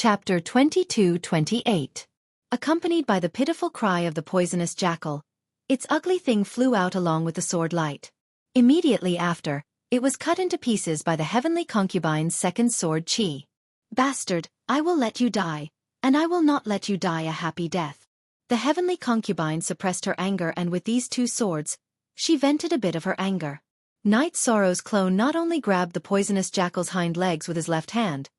Chapter 22-28. Accompanied by the pitiful cry of the poisonous jackal, its ugly thing flew out along with the sword light. Immediately after, it was cut into pieces by the heavenly concubine's second sword Qi. Bastard, I will let you die, and I will not let you die a happy death. The heavenly concubine suppressed her anger, and with these two swords, she vented a bit of her anger. Night Sorrow's clone not only grabbed the poisonous jackal's hind legs with his left hand,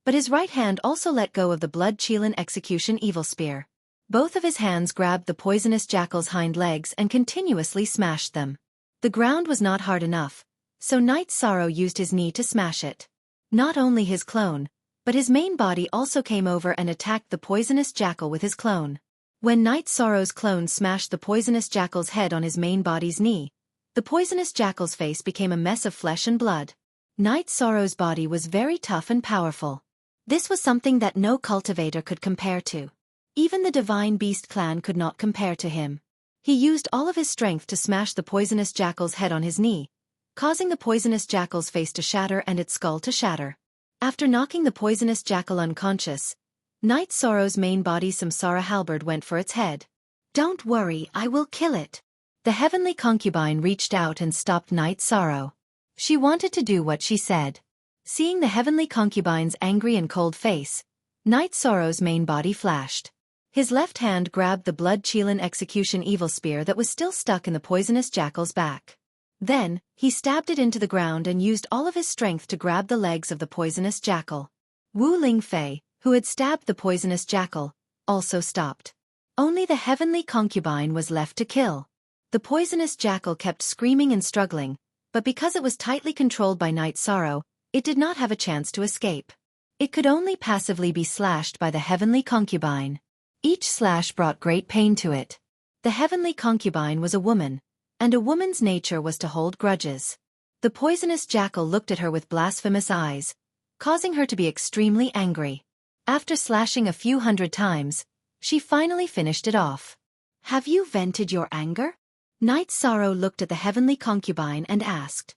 but his right hand also let go of the blood-chilling execution evil spear. Both of his hands grabbed the poisonous jackal's hind legs and continuously smashed them. The ground was not hard enough, so Night Sorrow used his knee to smash it. Not only his clone, but his main body also came over and attacked the poisonous jackal with his clone. When Night Sorrow's clone smashed the poisonous jackal's head on his main body's knee, the poisonous jackal's face became a mess of flesh and blood. Night Sorrow's body was very tough and powerful. This was something that no cultivator could compare to. Even the Divine Beast clan could not compare to him. He used all of his strength to smash the poisonous jackal's head on his knee, causing the poisonous jackal's face to shatter and its skull to shatter. After knocking the poisonous jackal unconscious, Night Sorrow's main body Samsara halberd went for its head. Don't worry, I will kill it. The heavenly concubine reached out and stopped Night Sorrow. She wanted to do what she said. Seeing the heavenly concubine's angry and cold face, Night Sorrow's main body flashed. His left hand grabbed the blood-chilling execution evil spear that was still stuck in the poisonous jackal's back. Then, he stabbed it into the ground and used all of his strength to grab the legs of the poisonous jackal. Wu Lingfei, who had stabbed the poisonous jackal, also stopped. Only the heavenly concubine was left to kill. The poisonous jackal kept screaming and struggling, but because it was tightly controlled by Night Sorrow, it did not have a chance to escape. It could only passively be slashed by the heavenly concubine. Each slash brought great pain to it. The heavenly concubine was a woman, and a woman's nature was to hold grudges. The poisonous jackal looked at her with blasphemous eyes, causing her to be extremely angry. After slashing a few hundred times, she finally finished it off. Have you vented your anger? Night Sorrow looked at the heavenly concubine and asked.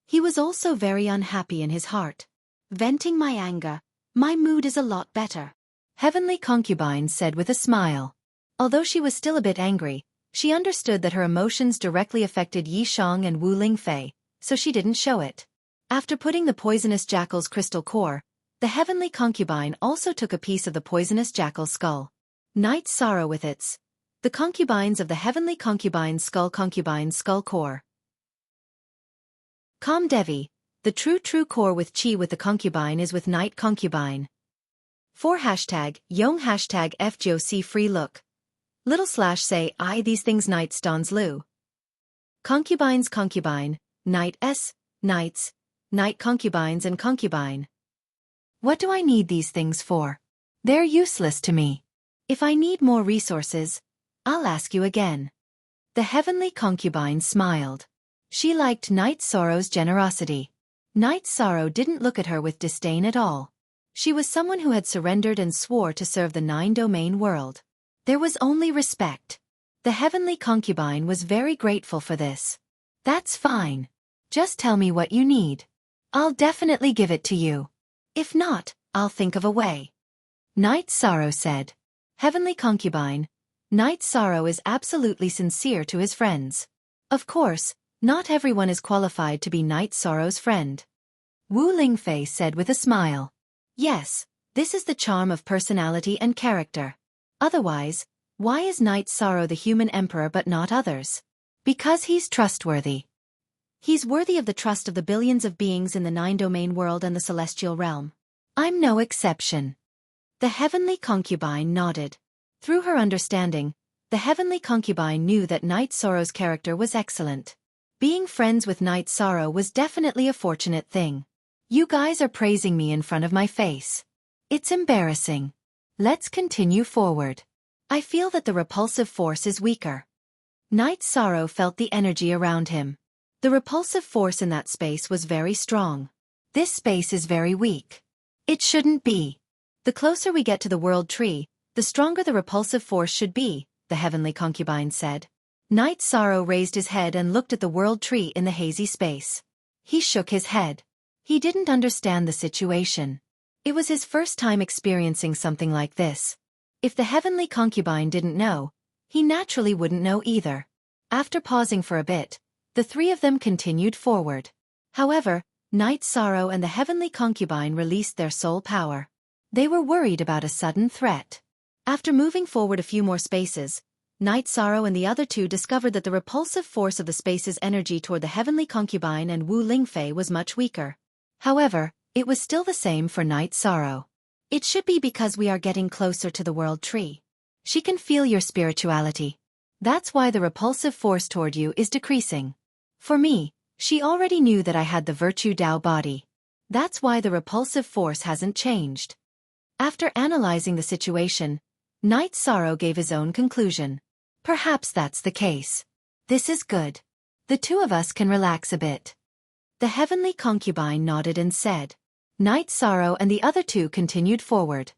He was also very unhappy in his heart. Venting my anger, my mood is a lot better. Heavenly concubine said with a smile. Although she was still a bit angry, she understood that her emotions directly affected Yi Shang and Wu Lingfei, so she didn't show it. After putting the poisonous jackal's crystal core, the heavenly concubine also took a piece of the poisonous jackal's skull. Night Sorrow with its. The concubines of the heavenly concubine's skull core. Kam Devi, the true core with Qi with the concubine is with Night Concubine. 4 Yong FGOC free look. / say I these things Night Stons Lu. Concubine's concubine, Night S, Knights, Night concubines and concubine. What do I need these things for? They're useless to me. If I need more resources, I'll ask you again. The heavenly concubine smiled. She liked Night Sorrow's generosity. Night Sorrow didn't look at her with disdain at all. She was someone who had surrendered and swore to serve the 9-domain world. There was only respect. The heavenly concubine was very grateful for this. That's fine. Just tell me what you need. I'll definitely give it to you. If not, I'll think of a way. Night Sorrow said. Heavenly concubine, Night Sorrow is absolutely sincere to his friends. Of course, not everyone is qualified to be Night Sorrow's friend. Wu Lingfei said with a smile. Yes, this is the charm of personality and character. Otherwise, why is Night Sorrow the human emperor but not others? Because he's trustworthy. He's worthy of the trust of the billions of beings in the 9-domain world and the celestial realm. I'm no exception. The heavenly concubine nodded. Through her understanding, the heavenly concubine knew that Night Sorrow's character was excellent. Being friends with Night Sorrow was definitely a fortunate thing. You guys are praising me in front of my face. It's embarrassing. Let's continue forward. I feel that the repulsive force is weaker. Night Sorrow felt the energy around him. The repulsive force in that space was very strong. This space is very weak. It shouldn't be. The closer we get to the world tree, the stronger the repulsive force should be, the heavenly concubine said. Night Sorrow raised his head and looked at the world tree in the hazy space. He shook his head. He didn't understand the situation. It was his first time experiencing something like this. If the heavenly concubine didn't know, he naturally wouldn't know either. After pausing for a bit, the three of them continued forward. However, Night Sorrow and the heavenly concubine released their soul power. They were worried about a sudden threat. After moving forward a few more spaces, Night Sorrow and the other two discovered that the repulsive force of the space's energy toward the heavenly concubine and Wu Lingfei was much weaker. However, it was still the same for Night Sorrow. It should be because we are getting closer to the world tree. She can feel your spirituality. That's why the repulsive force toward you is decreasing. For me, she already knew that I had the virtue Tao body. That's why the repulsive force hasn't changed. After analyzing the situation, Night Sorrow gave his own conclusion. Perhaps that's the case. This is good. The two of us can relax a bit. The heavenly concubine nodded and said. Night Sorrow and the other two continued forward.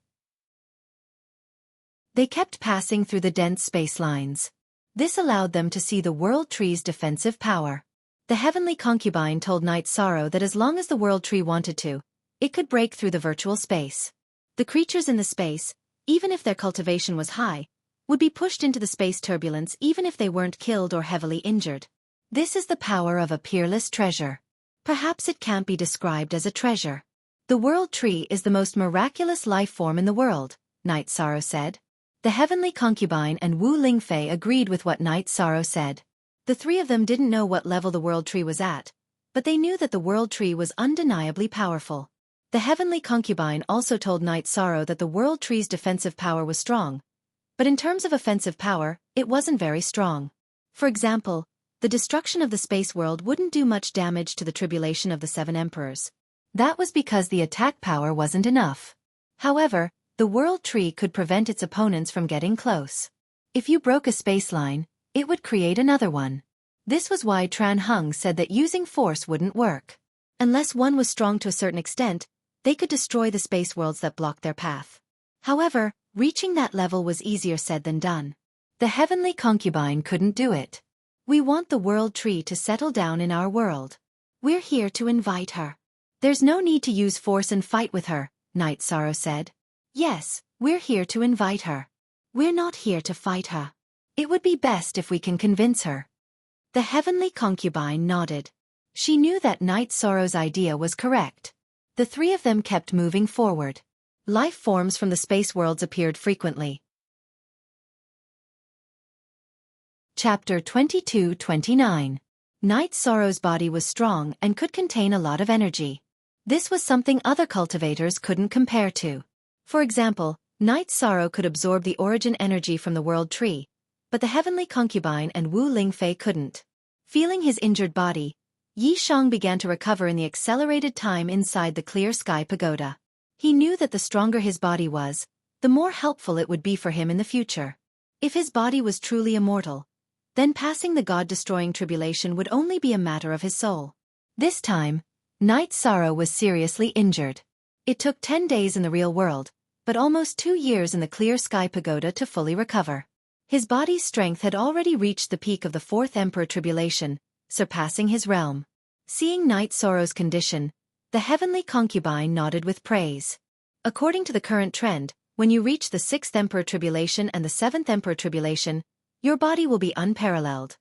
They kept passing through the dense space lines. This allowed them to see the world tree's defensive power. The heavenly concubine told Night Sorrow that as long as the world tree wanted to, it could break through the virtual space. The creatures in the space, even if their cultivation was high, would be pushed into the space turbulence even if they weren't killed or heavily injured. This is the power of a peerless treasure. Perhaps it can't be described as a treasure. The world tree is the most miraculous life form in the world, Night Sorrow said. The heavenly concubine and Wu Lingfei agreed with what Night Sorrow said. The three of them didn't know what level the world tree was at, but they knew that the world tree was undeniably powerful. The heavenly concubine also told Night Sorrow that the world tree's defensive power was strong, but in terms of offensive power, it wasn't very strong. For example, the destruction of the space world wouldn't do much damage to the tribulation of the Seven Emperors. That was because the attack power wasn't enough. However, the world tree could prevent its opponents from getting close. If you broke a space line, it would create another one. This was why Tran Hung said that using force wouldn't work. Unless one was strong to a certain extent, they could destroy the space worlds that blocked their path. However, reaching that level was easier said than done. The heavenly concubine couldn't do it. We want the world tree to settle down in our world. We're here to invite her. There's no need to use force and fight with her, Night Sorrow said. Yes, we're here to invite her. We're not here to fight her. It would be best if we can convince her. The heavenly concubine nodded. She knew that Night Sorrow's idea was correct. The three of them kept moving forward. Life forms from the space worlds appeared frequently. Chapter 22-29. Night Sorrow's body was strong and could contain a lot of energy. This was something other cultivators couldn't compare to. For example, Night Sorrow could absorb the origin energy from the world tree, but the heavenly concubine and Wu Lingfei couldn't. Feeling his injured body, Yi Shang began to recover in the accelerated time inside the clear sky pagoda. He knew that the stronger his body was, the more helpful it would be for him in the future. If his body was truly immortal, then passing the god-destroying tribulation would only be a matter of his soul. This time, Night Sorrow was seriously injured. It took 10 days in the real world, but almost 2 years in the clear sky pagoda to fully recover. His body's strength had already reached the peak of the Fourth Emperor tribulation, surpassing his realm. Seeing Night Sorrow's condition, the heavenly concubine nodded with praise. According to the current trend, when you reach the 6th Emperor tribulation and the 7th Emperor tribulation, your body will be unparalleled.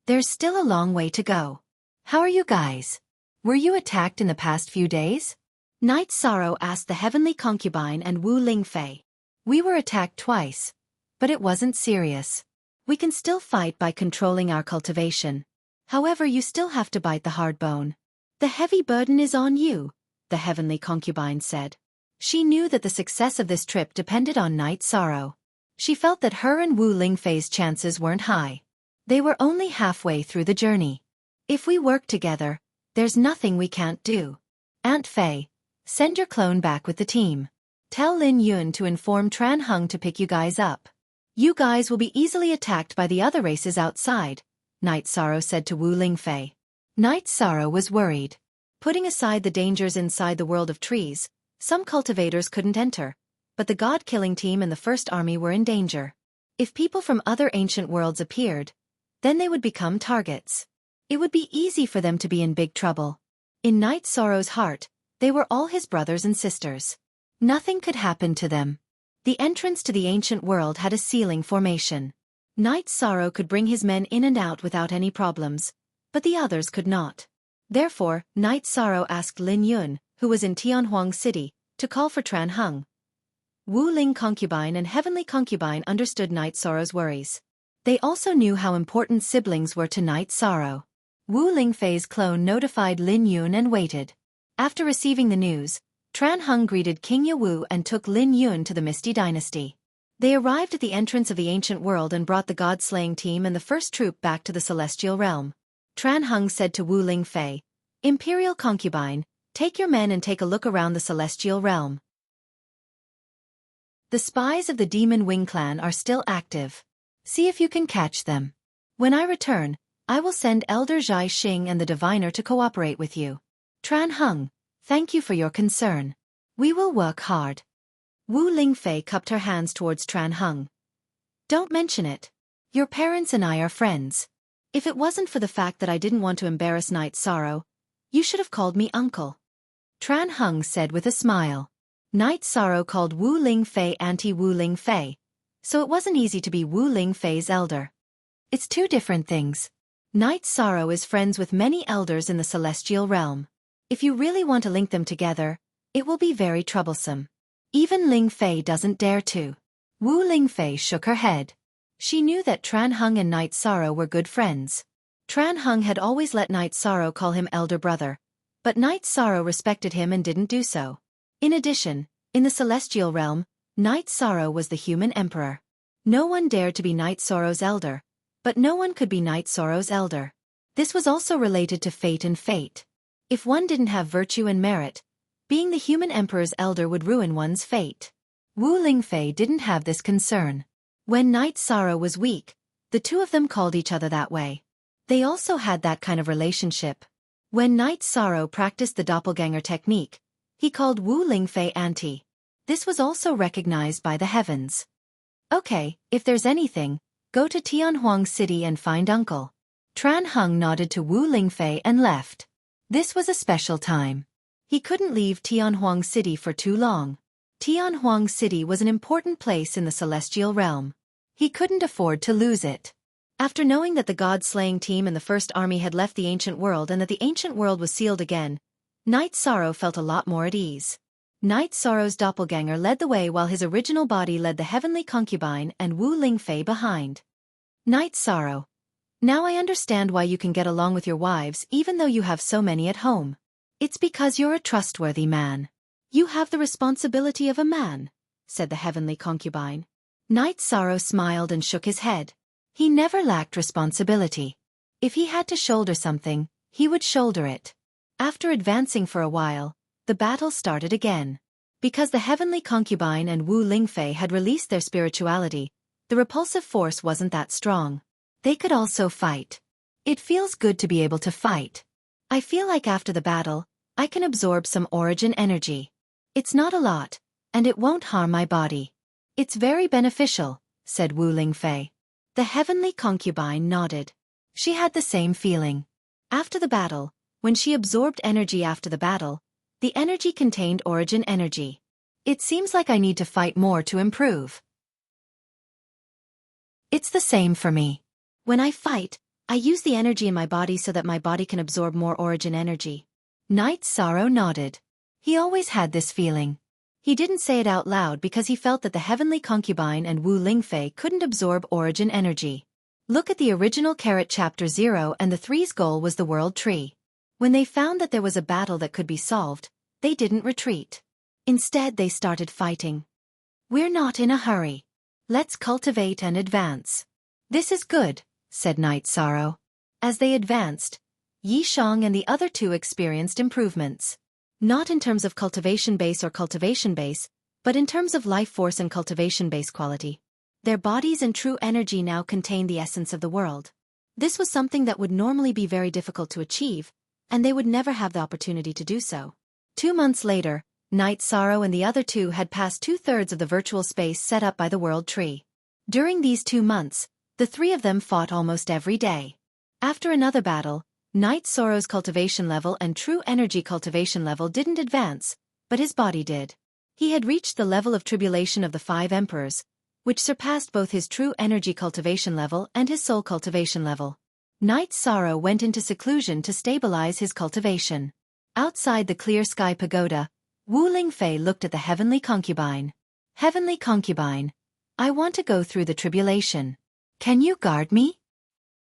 There's still a long way to go. How are you guys? Were you attacked in the past few days? Night Sorrow asked the heavenly concubine and Wu Lingfei. We were attacked twice, but it wasn't serious. We can still fight by controlling our cultivation. However, you still have to bite the hard bone. The heavy burden is on you, the heavenly concubine said. She knew that the success of this trip depended on Night Sorrow. She felt that her and Wu Lingfei's chances weren't high. They were only halfway through the journey. If we work together, there's nothing we can't do. Aunt Fei, send your clone back with the team. Tell Lin Yun to inform Tran Hung to pick you guys up. You guys will be easily attacked by the other races outside, Night Sorrow said to Wu Lingfei. Night Sorrow was worried. Putting aside the dangers inside the world of trees, some cultivators couldn't enter, but the god-killing team and the First Army were in danger. If people from other ancient worlds appeared, then they would become targets. It would be easy for them to be in big trouble. In Night Sorrow's heart, they were all his brothers and sisters. Nothing could happen to them. The entrance to the ancient world had a ceiling formation. Knight Sorrow could bring his men in and out without any problems, but the others could not. Therefore, Knight Sorrow asked Lin Yun, who was in Tianhuang City, to call for Tran Heng. Wu Ling Concubine and Heavenly Concubine understood Knight Sorrow's worries. They also knew how important siblings were to Knight Sorrow. Wu Lingfei's clone notified Lin Yun and waited. After receiving the news, Tran Heng greeted King Yawu and took Lin Yun to the Misty Dynasty. They arrived at the entrance of the ancient world and brought the god-slaying team and the first troop back to the celestial realm. Tran Heng said to Wu Lingfei, "Imperial Concubine, take your men and take a look around the celestial realm. The spies of the Demon Wing clan are still active. See if you can catch them. When I return, I will send Elder Zhai Xing and the Diviner to cooperate with you. Tran Heng, thank you for your concern. We will work hard." Wu Lingfei cupped her hands towards Tran Heng. "Don't mention it. Your parents and I are friends. If it wasn't for the fact that I didn't want to embarrass Knight Sorrow, you should have called me uncle." Tran Heng said with a smile. Knight Sorrow called Wu Lingfei Auntie Wu Lingfei, so it wasn't easy to be Wu Lingfei's elder. It's two different things. Knight Sorrow is friends with many elders in the celestial realm. If you really want to link them together, it will be very troublesome. Even Lingfei doesn't dare to. Wu Lingfei shook her head. She knew that Tran Heng and Knight Sorrow were good friends. Tran Heng had always let Knight Sorrow call him elder brother, but Knight Sorrow respected him and didn't do so. In addition, in the celestial realm, Knight Sorrow was the human emperor. No one dared to be Knight Sorrow's elder, but no one could be Knight Sorrow's elder. This was also related to fate and fate. If one didn't have virtue and merit, being the human emperor's elder would ruin one's fate. Wu Lingfei didn't have this concern. When Knight Sorrow was weak, the two of them called each other that way. They also had that kind of relationship. When Knight Sorrow practiced the doppelganger technique, he called Wu Lingfei Auntie. This was also recognized by the heavens. "Okay, if there's anything, go to Tianhuang City and find Uncle." Tran Heng nodded to Wu Lingfei and left. This was a special time. He couldn't leave Tianhuang City for too long. Tianhuang City was an important place in the celestial realm. He couldn't afford to lose it. After knowing that the god-slaying team and the first army had left the ancient world and that the ancient world was sealed again, Knight Sorrow felt a lot more at ease. Knight Sorrow's doppelganger led the way while his original body led the Heavenly Concubine and Wu Lingfei behind. "Knight Sorrow, now I understand why you can get along with your wives even though you have so many at home. It's because you're a trustworthy man. You have the responsibility of a man," said the Heavenly Concubine. Knight Sorrow smiled and shook his head. He never lacked responsibility. If he had to shoulder something, he would shoulder it. After advancing for a while, the battle started again. Because the Heavenly Concubine and Wu Lingfei had released their spirituality, the repulsive force wasn't that strong. They could also fight. It feels good to be able to fight. I feel like after the battle, I can absorb some origin energy. It's not a lot, and it won't harm my body. It's very beneficial, said Wu Lingfei. The Heavenly Concubine nodded. She had the same feeling. After the battle, when she absorbed energy after the battle, the energy contained origin energy. It seems like I need to fight more to improve. It's the same for me. When I fight, I use the energy in my body so that my body can absorb more origin energy. Knight Sorrow nodded. He always had this feeling. He didn't say it out loud because he felt that the Heavenly Concubine and Wu Lingfei couldn't absorb origin energy. Look at the original Chapter 0 and the Three's goal was the World Tree. When they found that there was a battle that could be solved, they didn't retreat. Instead they started fighting. We're not in a hurry. Let's cultivate and advance. This is good, said Knight Sorrow. As they advanced, Yi Shang and the other two experienced improvements. Not in terms of cultivation base or cultivation base, but in terms of life force and cultivation base quality. Their bodies and true energy now contain the essence of the world. This was something that would normally be very difficult to achieve, and they would never have the opportunity to do so. 2 months later, Knight Sorrow and the other two had passed 2/3 of the virtual space set up by the World Tree. During these 2 months, the three of them fought almost every day. After another battle, Knight Sorrow's cultivation level and true energy cultivation level didn't advance, but his body did. He had reached the level of tribulation of the 5 emperors, which surpassed both his true energy cultivation level and his soul cultivation level. Knight Sorrow went into seclusion to stabilize his cultivation. Outside the clear sky pagoda, Wu Lingfei looked at the heavenly concubine. Heavenly concubine, I want to go through the tribulation. Can you guard me?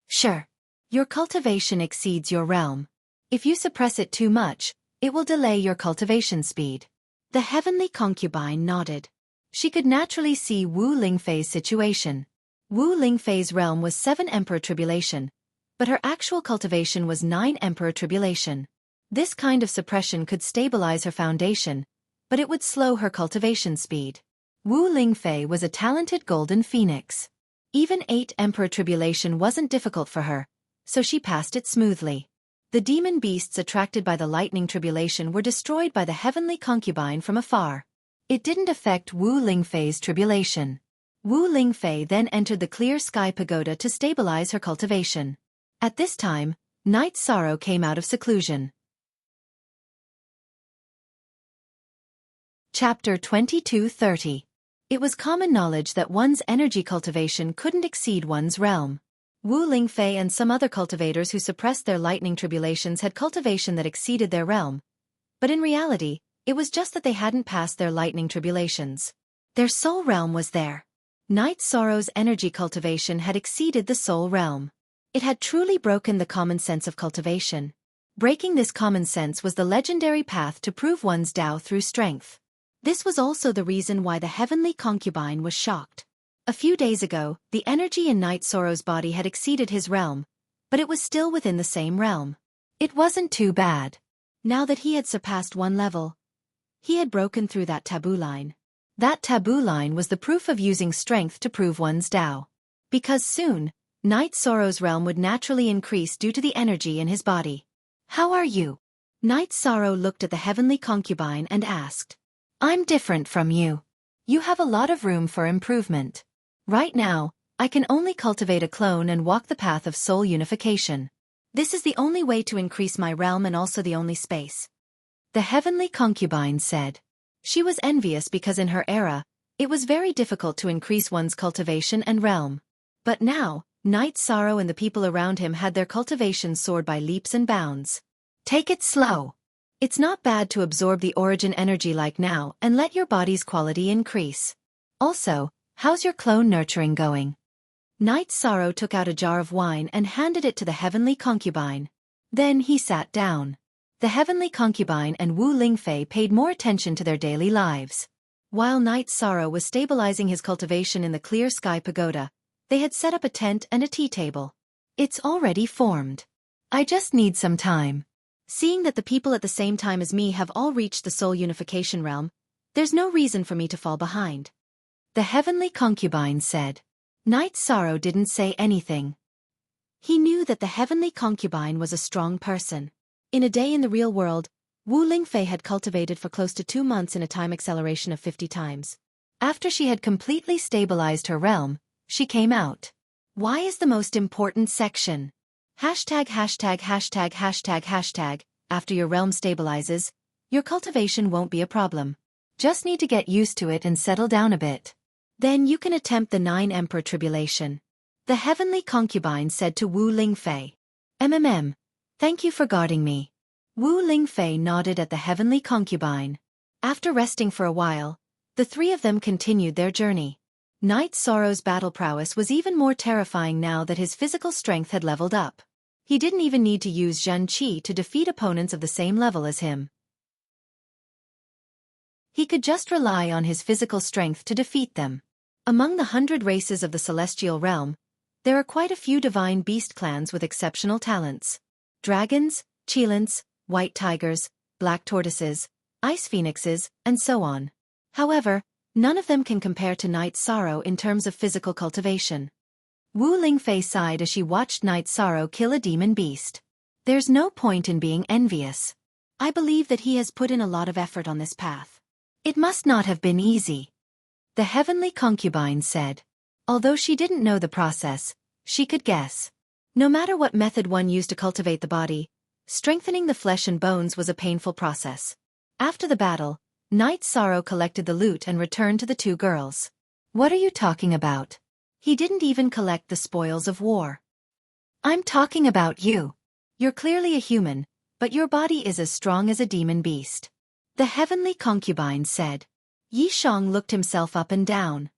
Sure. Your cultivation exceeds your realm. If you suppress it too much, it will delay your cultivation speed. The heavenly concubine nodded. She could naturally see Wu Lingfei's situation. Wu Lingfei's realm was 7 emperor tribulation, but her actual cultivation was 9 emperor tribulation. This kind of suppression could stabilize her foundation, but it would slow her cultivation speed. Wu Lingfei was a talented golden phoenix. Even 8 emperor tribulation wasn't difficult for her, so she passed it smoothly. The demon beasts attracted by the lightning tribulation were destroyed by the heavenly concubine from afar. It didn't affect Wu Lingfei's tribulation. Wu Lingfei then entered the clear sky pagoda to stabilize her cultivation. At this time, Knight Sorrow came out of seclusion. Chapter 22:30. It was common knowledge that one's energy cultivation couldn't exceed one's realm. Wu Lingfei and some other cultivators who suppressed their lightning tribulations had cultivation that exceeded their realm. But in reality, it was just that they hadn't passed their lightning tribulations. Their soul realm was there. Knight Sorrow's energy cultivation had exceeded the soul realm. It had truly broken the common sense of cultivation. Breaking this common sense was the legendary path to prove one's Tao through strength. This was also the reason why the heavenly concubine was shocked. A few days ago, the energy in Knight Sorrow's body had exceeded his realm, but it was still within the same realm. It wasn't too bad. Now that he had surpassed one level, he had broken through that taboo line. That taboo line was the proof of using strength to prove one's Tao. Because soon, Knight Sorrow's realm would naturally increase due to the energy in his body. How are you? Knight Sorrow looked at the heavenly concubine and asked. I'm different from you. You have a lot of room for improvement. Right now, I can only cultivate a clone and walk the path of soul unification. This is the only way to increase my realm and also the only space. The heavenly concubine said. She was envious because in her era, it was very difficult to increase one's cultivation and realm. But now, Knight Sorrow and the people around him had their cultivation soared by leaps and bounds. Take it slow. It's not bad to absorb the origin energy like now and let your body's quality increase. Also, how's your clone nurturing going? Knight Sorrow took out a jar of wine and handed it to the heavenly concubine. Then he sat down. The heavenly concubine and Wu Lingfei paid more attention to their daily lives. While Knight Sorrow was stabilizing his cultivation in the clear sky pagoda, they had set up a tent and a tea table. It's already formed. I just need some time. Seeing that the people at the same time as me have all reached the soul unification realm, there's no reason for me to fall behind. The heavenly concubine said. Knight Sorrow didn't say anything. He knew that the heavenly concubine was a strong person. In a day in the real world, Wu Lingfei had cultivated for close to 2 months in a time acceleration of 50 times. After she had completely stabilized her realm, she came out. Why is the most important section? Hashtag. After your realm stabilizes, your cultivation won't be a problem. Just need to get used to it and settle down a bit. Then you can attempt the 9 emperor tribulation. The heavenly concubine said to Wu Lingfei. Thank you for guarding me. Wu Lingfei nodded at the heavenly concubine. After resting for a while, the 3 of them continued their journey. Knight Sorrow's battle prowess was even more terrifying now that his physical strength had leveled up. He didn't even need to use Zhen Qi to defeat opponents of the same level as him. He could just rely on his physical strength to defeat them. Among the 100 races of the celestial realm, there are quite a few divine beast clans with exceptional talents. Dragons, cheilants, white tigers, black tortoises, ice phoenixes, and so on. However, none of them can compare to Knight Sorrow in terms of physical cultivation. Wu Lingfei sighed as she watched Knight Sorrow kill a demon beast. There's no point in being envious. I believe that he has put in a lot of effort on this path. It must not have been easy. The heavenly concubine said. Although she didn't know the process, she could guess. No matter what method one used to cultivate the body, strengthening the flesh and bones was a painful process. After the battle, Night Sorrow collected the loot and returned to the two girls. What are you talking about? He didn't even collect the spoils of war. I'm talking about you. You're clearly a human, but your body is as strong as a demon beast. The heavenly concubine said. Yi Shang looked himself up and down.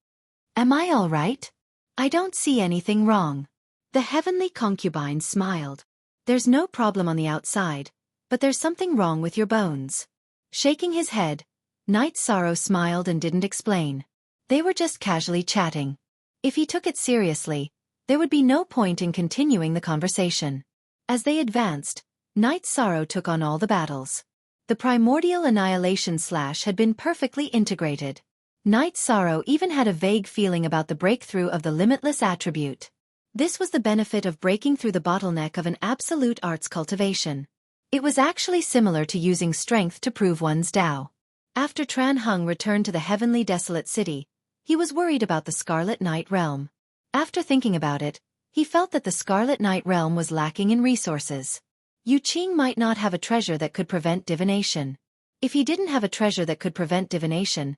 Am I all right? I don't see anything wrong. The heavenly concubine smiled. There's no problem on the outside, but there's something wrong with your bones. Shaking his head, Night Sorrow smiled and didn't explain. They were just casually chatting. If he took it seriously, there would be no point in continuing the conversation. As they advanced, Night Sorrow took on all the battles. The primordial annihilation slash had been perfectly integrated. Night Sorrow even had a vague feeling about the breakthrough of the limitless attribute. This was the benefit of breaking through the bottleneck of an absolute arts cultivation. It was actually similar to using strength to prove one's Tao. After Tran Hung returned to the heavenly desolate city, he was worried about the Scarlet Night Realm. After thinking about it, he felt that the Scarlet Night Realm was lacking in resources. Yu Qing might not have a treasure that could prevent divination. If he didn't have a treasure that could prevent divination,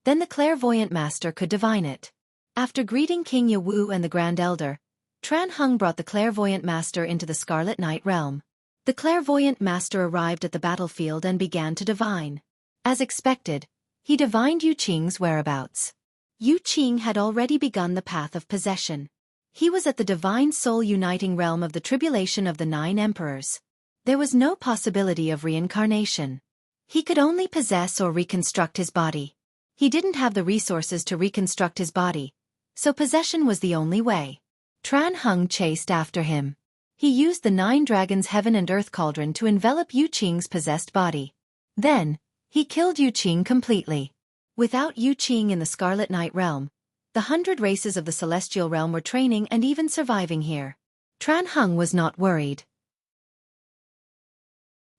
then the clairvoyant master could divine it. After greeting King Ye Wu and the Grand Elder, Tran Hung brought the clairvoyant master into the Scarlet Night Realm. The clairvoyant master arrived at the battlefield and began to divine. As expected, he divined Yu Qing's whereabouts. Yu Qing had already begun the path of possession. He was at the divine soul-uniting realm of the tribulation of the 9 emperors. There was no possibility of reincarnation. He could only possess or reconstruct his body. He didn't have the resources to reconstruct his body, so possession was the only way. Tran Hung chased after him. He used the 9 dragons' heaven and earth cauldron to envelop Yu Qing's possessed body. Then, he killed Yu Qing completely. Without Yu Qing in the Scarlet Night Realm, the 100 races of the Celestial Realm were training and even surviving here. Tran Hung was not worried.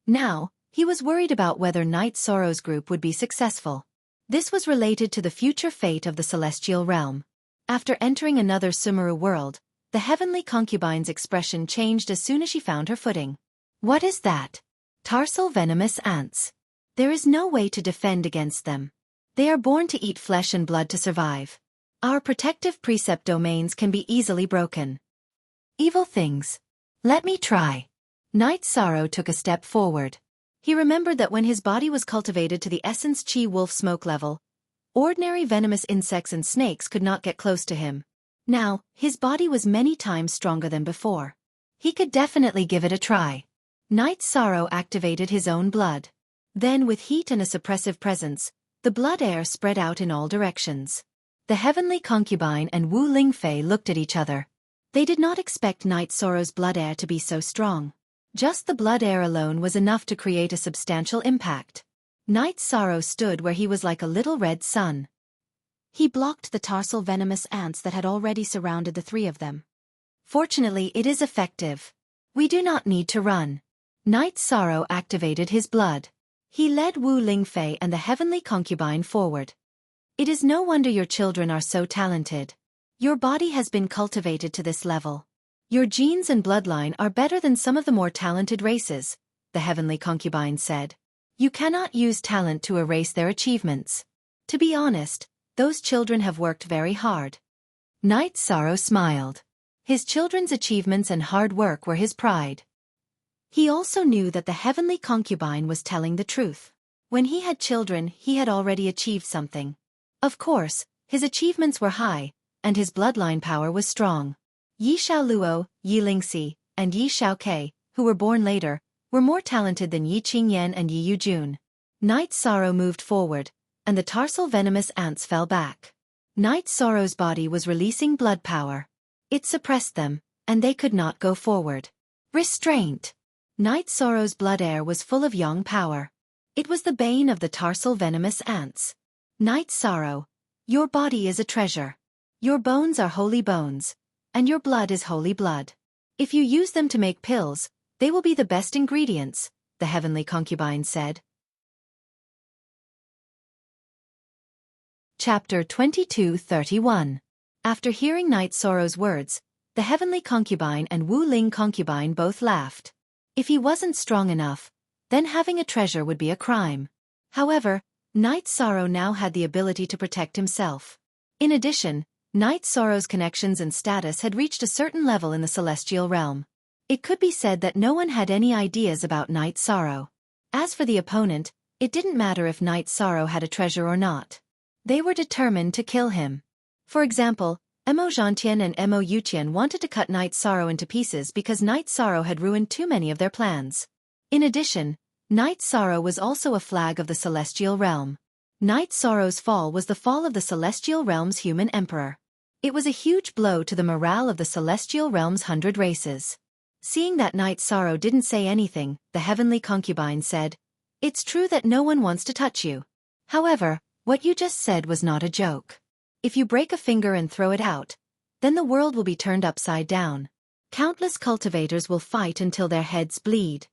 Now, he was worried about whether Night Sorrow's group would be successful. This was related to the future fate of the Celestial Realm. After entering another Sumeru world, the heavenly concubine's expression changed as soon as she found her footing. What is that? Tarsal venomous ants. There is no way to defend against them. They are born to eat flesh and blood to survive. Our protective precept domains can be easily broken. Evil things. Let me try. Night Sorrow took a step forward. He remembered that when his body was cultivated to the essence Qi wolf smoke level, ordinary venomous insects and snakes could not get close to him. Now, his body was many times stronger than before. He could definitely give it a try. Night Sorrow activated his own blood. Then with heat and a suppressive presence, the blood air spread out in all directions. The heavenly concubine and Wu Lingfei looked at each other. They did not expect Night Sorrow's blood air to be so strong. Just the blood air alone was enough to create a substantial impact. Night Sorrow stood where he was like a little red sun. He blocked the tarsal venomous ants that had already surrounded the 3 of them. Fortunately, it is effective. We do not need to run. Night Sorrow activated his blood. He led Wu Lingfei and the heavenly concubine forward. It is no wonder your children are so talented. Your body has been cultivated to this level. Your genes and bloodline are better than some of the more talented races, the heavenly concubine said. You cannot use talent to erase their achievements. To be honest, those children have worked very hard. Night Sorrow smiled. His children's achievements and hard work were his pride. He also knew that the heavenly concubine was telling the truth. When he had children, he had already achieved something. Of course, his achievements were high, and his bloodline power was strong. Yi Xiaoluo, Yi Lingxi, and Yi Xiaokei, who were born later, were more talented than Yi Qingyan and Yi Yujun. Night Sorrow moved forward, and the tarsal venomous ants fell back. Night Sorrow's body was releasing blood power. It suppressed them, and they could not go forward. Restraint. Night Sorrow's blood air was full of yang power. It was the bane of the tarsal venomous ants. Night Sorrow, your body is a treasure. Your bones are holy bones, and your blood is holy blood. If you use them to make pills, they will be the best ingredients, the heavenly concubine said. Chapter 22:31. After hearing Night Sorrow's words, the heavenly concubine and Wu Ling concubine both laughed. If he wasn't strong enough, then having a treasure would be a crime. However, Night Sorrow now had the ability to protect himself. In addition, Night Sorrow's connections and status had reached a certain level in the celestial realm. It could be said that no one had any ideas about Night Sorrow. As for the opponent, it didn't matter if Night Sorrow had a treasure or not. They were determined to kill him. For example, Mo Zhantian and Mo Yuqian wanted to cut Night Sorrow into pieces because Night Sorrow had ruined too many of their plans. In addition, Night Sorrow was also a flag of the celestial realm. Night Sorrow's fall was the fall of the celestial realm's human emperor. It was a huge blow to the morale of the celestial realm's 100 races. Seeing that Night Sorrow didn't say anything, the heavenly concubine said, "It's true that no one wants to touch you. However, what you just said was not a joke. If you break a finger and throw it out, then the world will be turned upside down. Countless cultivators will fight until their heads bleed.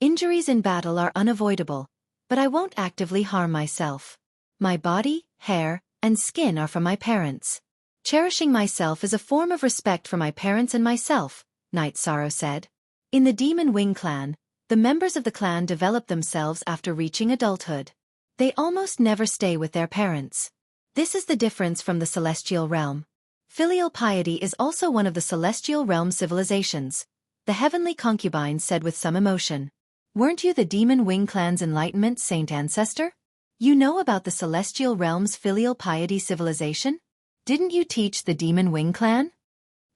Injuries in battle are unavoidable, but I won't actively harm myself. My body, hair, and skin are from my parents. Cherishing myself is a form of respect for my parents and myself," Night Sorrow said. In the Demon Wing clan, the members of the clan develop themselves after reaching adulthood. They almost never stay with their parents. This is the difference from the celestial realm. Filial piety is also one of the celestial realm civilizations, the heavenly concubine said with some emotion. "Weren't you the Demon Wing clan's enlightenment saint ancestor? You know about the celestial realm's filial piety civilization? Didn't you teach the Demon Wing clan?"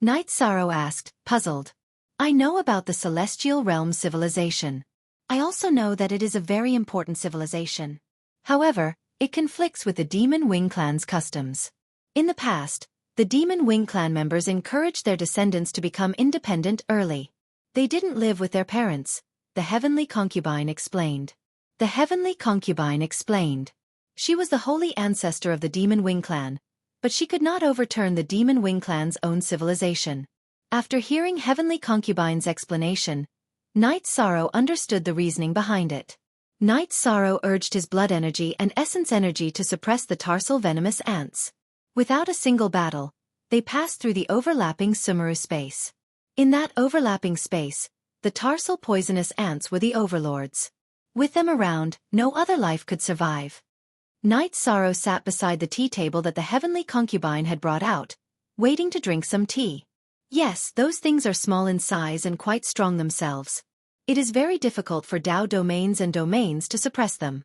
Night Sorrow asked, puzzled. "I know about the celestial realm civilization. I also know that it is a very important civilization. However, it conflicts with the Demon Wing clan's customs. In the past, the Demon Wing clan members encouraged their descendants to become independent early. They didn't live with their parents," the heavenly concubine explained. The heavenly concubine explained. She was the holy ancestor of the Demon Wing clan, but she could not overturn the Demon Wing clan's own civilization. After hearing heavenly concubine's explanation, Night Sorrow understood the reasoning behind it. Night Sorrow urged his blood energy and essence energy to suppress the tarsal venomous ants. Without a single battle, they passed through the overlapping Sumeru space. In that overlapping space, the tarsal poisonous ants were the overlords. With them around, no other life could survive. Night Sorrow sat beside the tea table that the heavenly concubine had brought out, waiting to drink some tea. Yes, those things are small in size and quite strong themselves. It is very difficult for Tao domains and domains to suppress them.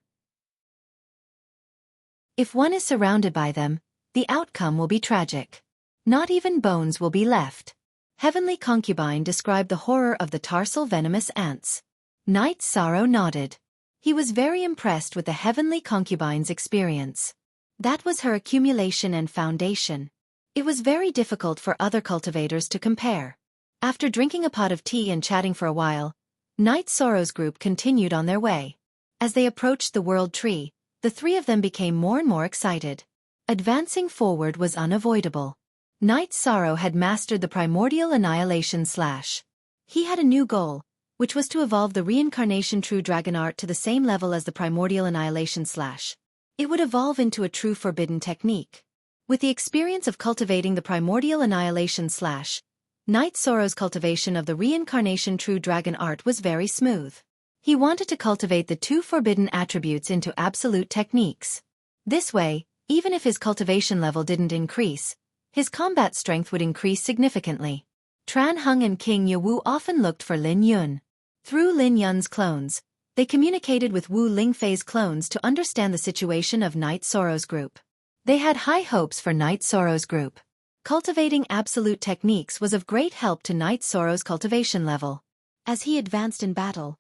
If one is surrounded by them, the outcome will be tragic. Not even bones will be left. Heavenly concubine described the horror of the tarsal venomous ants. Night Sorrow nodded. He was very impressed with the heavenly concubine's experience. That was her accumulation and foundation. It was very difficult for other cultivators to compare. After drinking a pot of tea and chatting for a while, Night Sorrow's group continued on their way. As they approached the World Tree, the three of them became more and more excited. Advancing forward was unavoidable. Night Sorrow had mastered the primordial annihilation slash. He had a new goal, which was to evolve the reincarnation true dragon art to the same level as the primordial annihilation slash. It would evolve into a true forbidden technique. With the experience of cultivating the primordial annihilation slash, Night Sorrow's cultivation of the reincarnation true dragon art was very smooth. He wanted to cultivate the two forbidden attributes into absolute techniques. This way, even if his cultivation level didn't increase, his combat strength would increase significantly. Tran Heng and King Yewu often looked for Lin Yun. Through Lin Yun's clones, they communicated with Wu Lingfei's clones to understand the situation of Night Sorrow's group. They had high hopes for Night Sorrow's group. Cultivating absolute techniques was of great help to Night Sorrow's cultivation level. As he advanced in battle,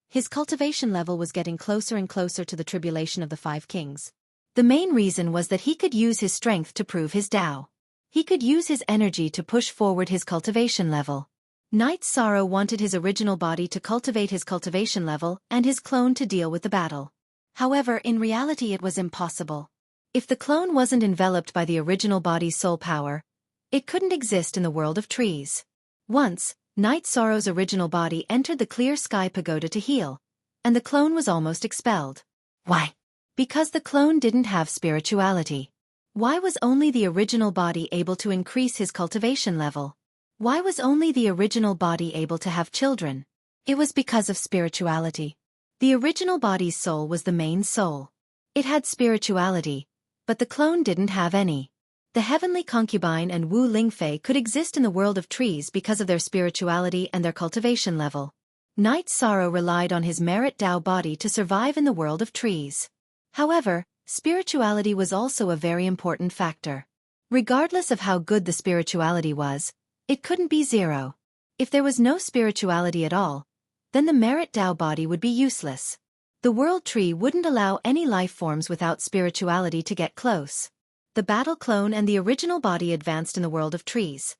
his cultivation level was getting closer and closer to the tribulation of the Five Kings. The main reason was that he could use his strength to prove his Tao. He could use his energy to push forward his cultivation level. Night Sorrow wanted his original body to cultivate his cultivation level and his clone to deal with the battle. However, in reality it was impossible. If the clone wasn't enveloped by the original body's soul power, it couldn't exist in the world of trees. Once, Night Sorrow's original body entered the clear sky pagoda to heal, and the clone was almost expelled. Why? Because the clone didn't have spirituality. Why was only the original body able to increase his cultivation level? Why was only the original body able to have children? It was because of spirituality. The original body's soul was the main soul. It had spirituality, but the clone didn't have any. The heavenly concubine and Wu Lingfei could exist in the world of trees because of their spirituality and their cultivation level. Knight Sorrow relied on his merit Dao body to survive in the world of trees. However, spirituality was also a very important factor. Regardless of how good the spirituality was, it couldn't be zero. If there was no spirituality at all, then the merit Dao body would be useless. The world tree wouldn't allow any life forms without spirituality to get close. The battle clone and the original body advanced in the world of trees.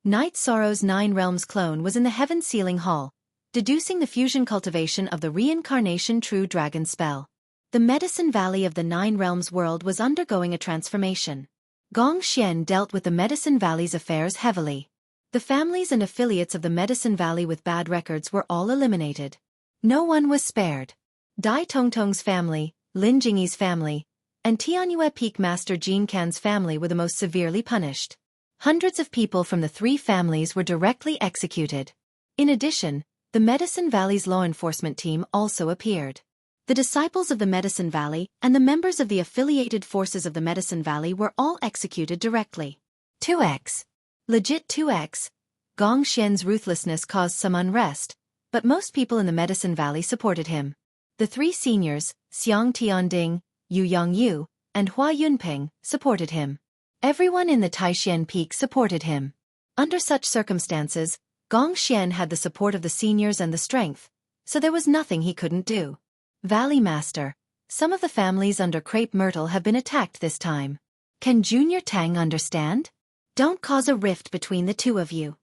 Night Sorrow's 9 Realms clone was in the Heaven Sealing Hall, deducing the fusion cultivation of the Reincarnation True Dragon spell. The Medicine Valley of the 9 Realms world was undergoing a transformation. Gong Xian dealt with the Medicine Valley's affairs heavily. The families and affiliates of the Medicine Valley with bad records were all eliminated. No one was spared. Dai Tongtong's family, Lin Jingyi's family, and Tianyue Peak Master Jin Kan's family were the most severely punished. Hundreds of people from the 3 families were directly executed. In addition, the Medicine Valley's law enforcement team also appeared. The disciples of the Medicine Valley and the members of the affiliated forces of the Medicine Valley were all executed directly. 2x. Legit 2x. Gong Xian's ruthlessness caused some unrest, but most people in the Medicine Valley supported him. The 3 seniors, Xiang Tianding, Yu Yongyu, and Hua Yunping, supported him. Everyone in the Taishan Peak supported him. Under such circumstances, Gong Xian had the support of the seniors and the strength, so there was nothing he couldn't do. Valley Master, some of the families under Crepe Myrtle have been attacked this time. Can Junior Tang understand? Don't cause a rift between the 2 of you.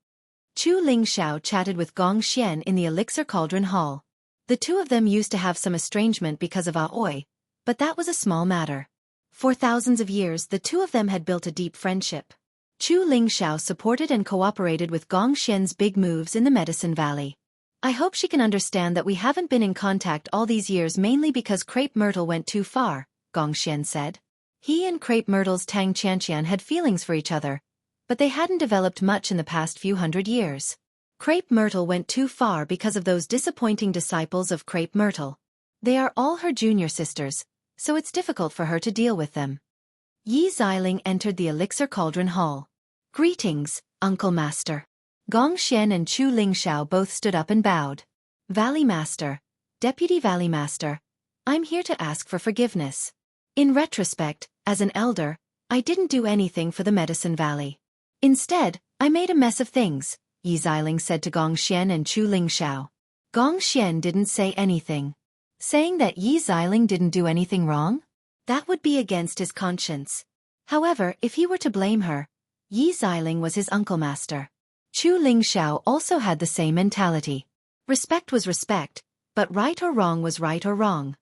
Chu Lingxiao chatted with Gong Xian in the Elixir Cauldron Hall. The 2 of them used to have some estrangement because of Aoi, but that was a small matter. For thousands of years the 2 of them had built a deep friendship. Chu Lingxiao supported and cooperated with Gong Xian's big moves in the Medicine Valley. I hope she can understand that we haven't been in contact all these years mainly because Crepe Myrtle went too far, Gong Xian said. He and Crepe Myrtle's Tang Qianqian had feelings for each other, but they hadn't developed much in the past few hundred years. Crepe Myrtle went too far because of those disappointing disciples of Crepe Myrtle. They are all her junior sisters, so it's difficult for her to deal with them. Yi Xiling entered the Elixir Cauldron Hall. Greetings, Uncle Master. Gong Xian and Chu Lingxiao both stood up and bowed. Valley Master, Deputy Valley Master, I'm here to ask for forgiveness. In retrospect, as an elder, I didn't do anything for the Medicine Valley. Instead, I made a mess of things, Yi Xiling said to Gong Xian and Chu Lingxiao. Gong Xian didn't say anything. Saying that Yi Xiling didn't do anything wrong? That would be against his conscience. However, if he were to blame her, Yi Xiling was his uncle master. Chu Lingxiao also had the same mentality. Respect was respect, but right or wrong was right or wrong.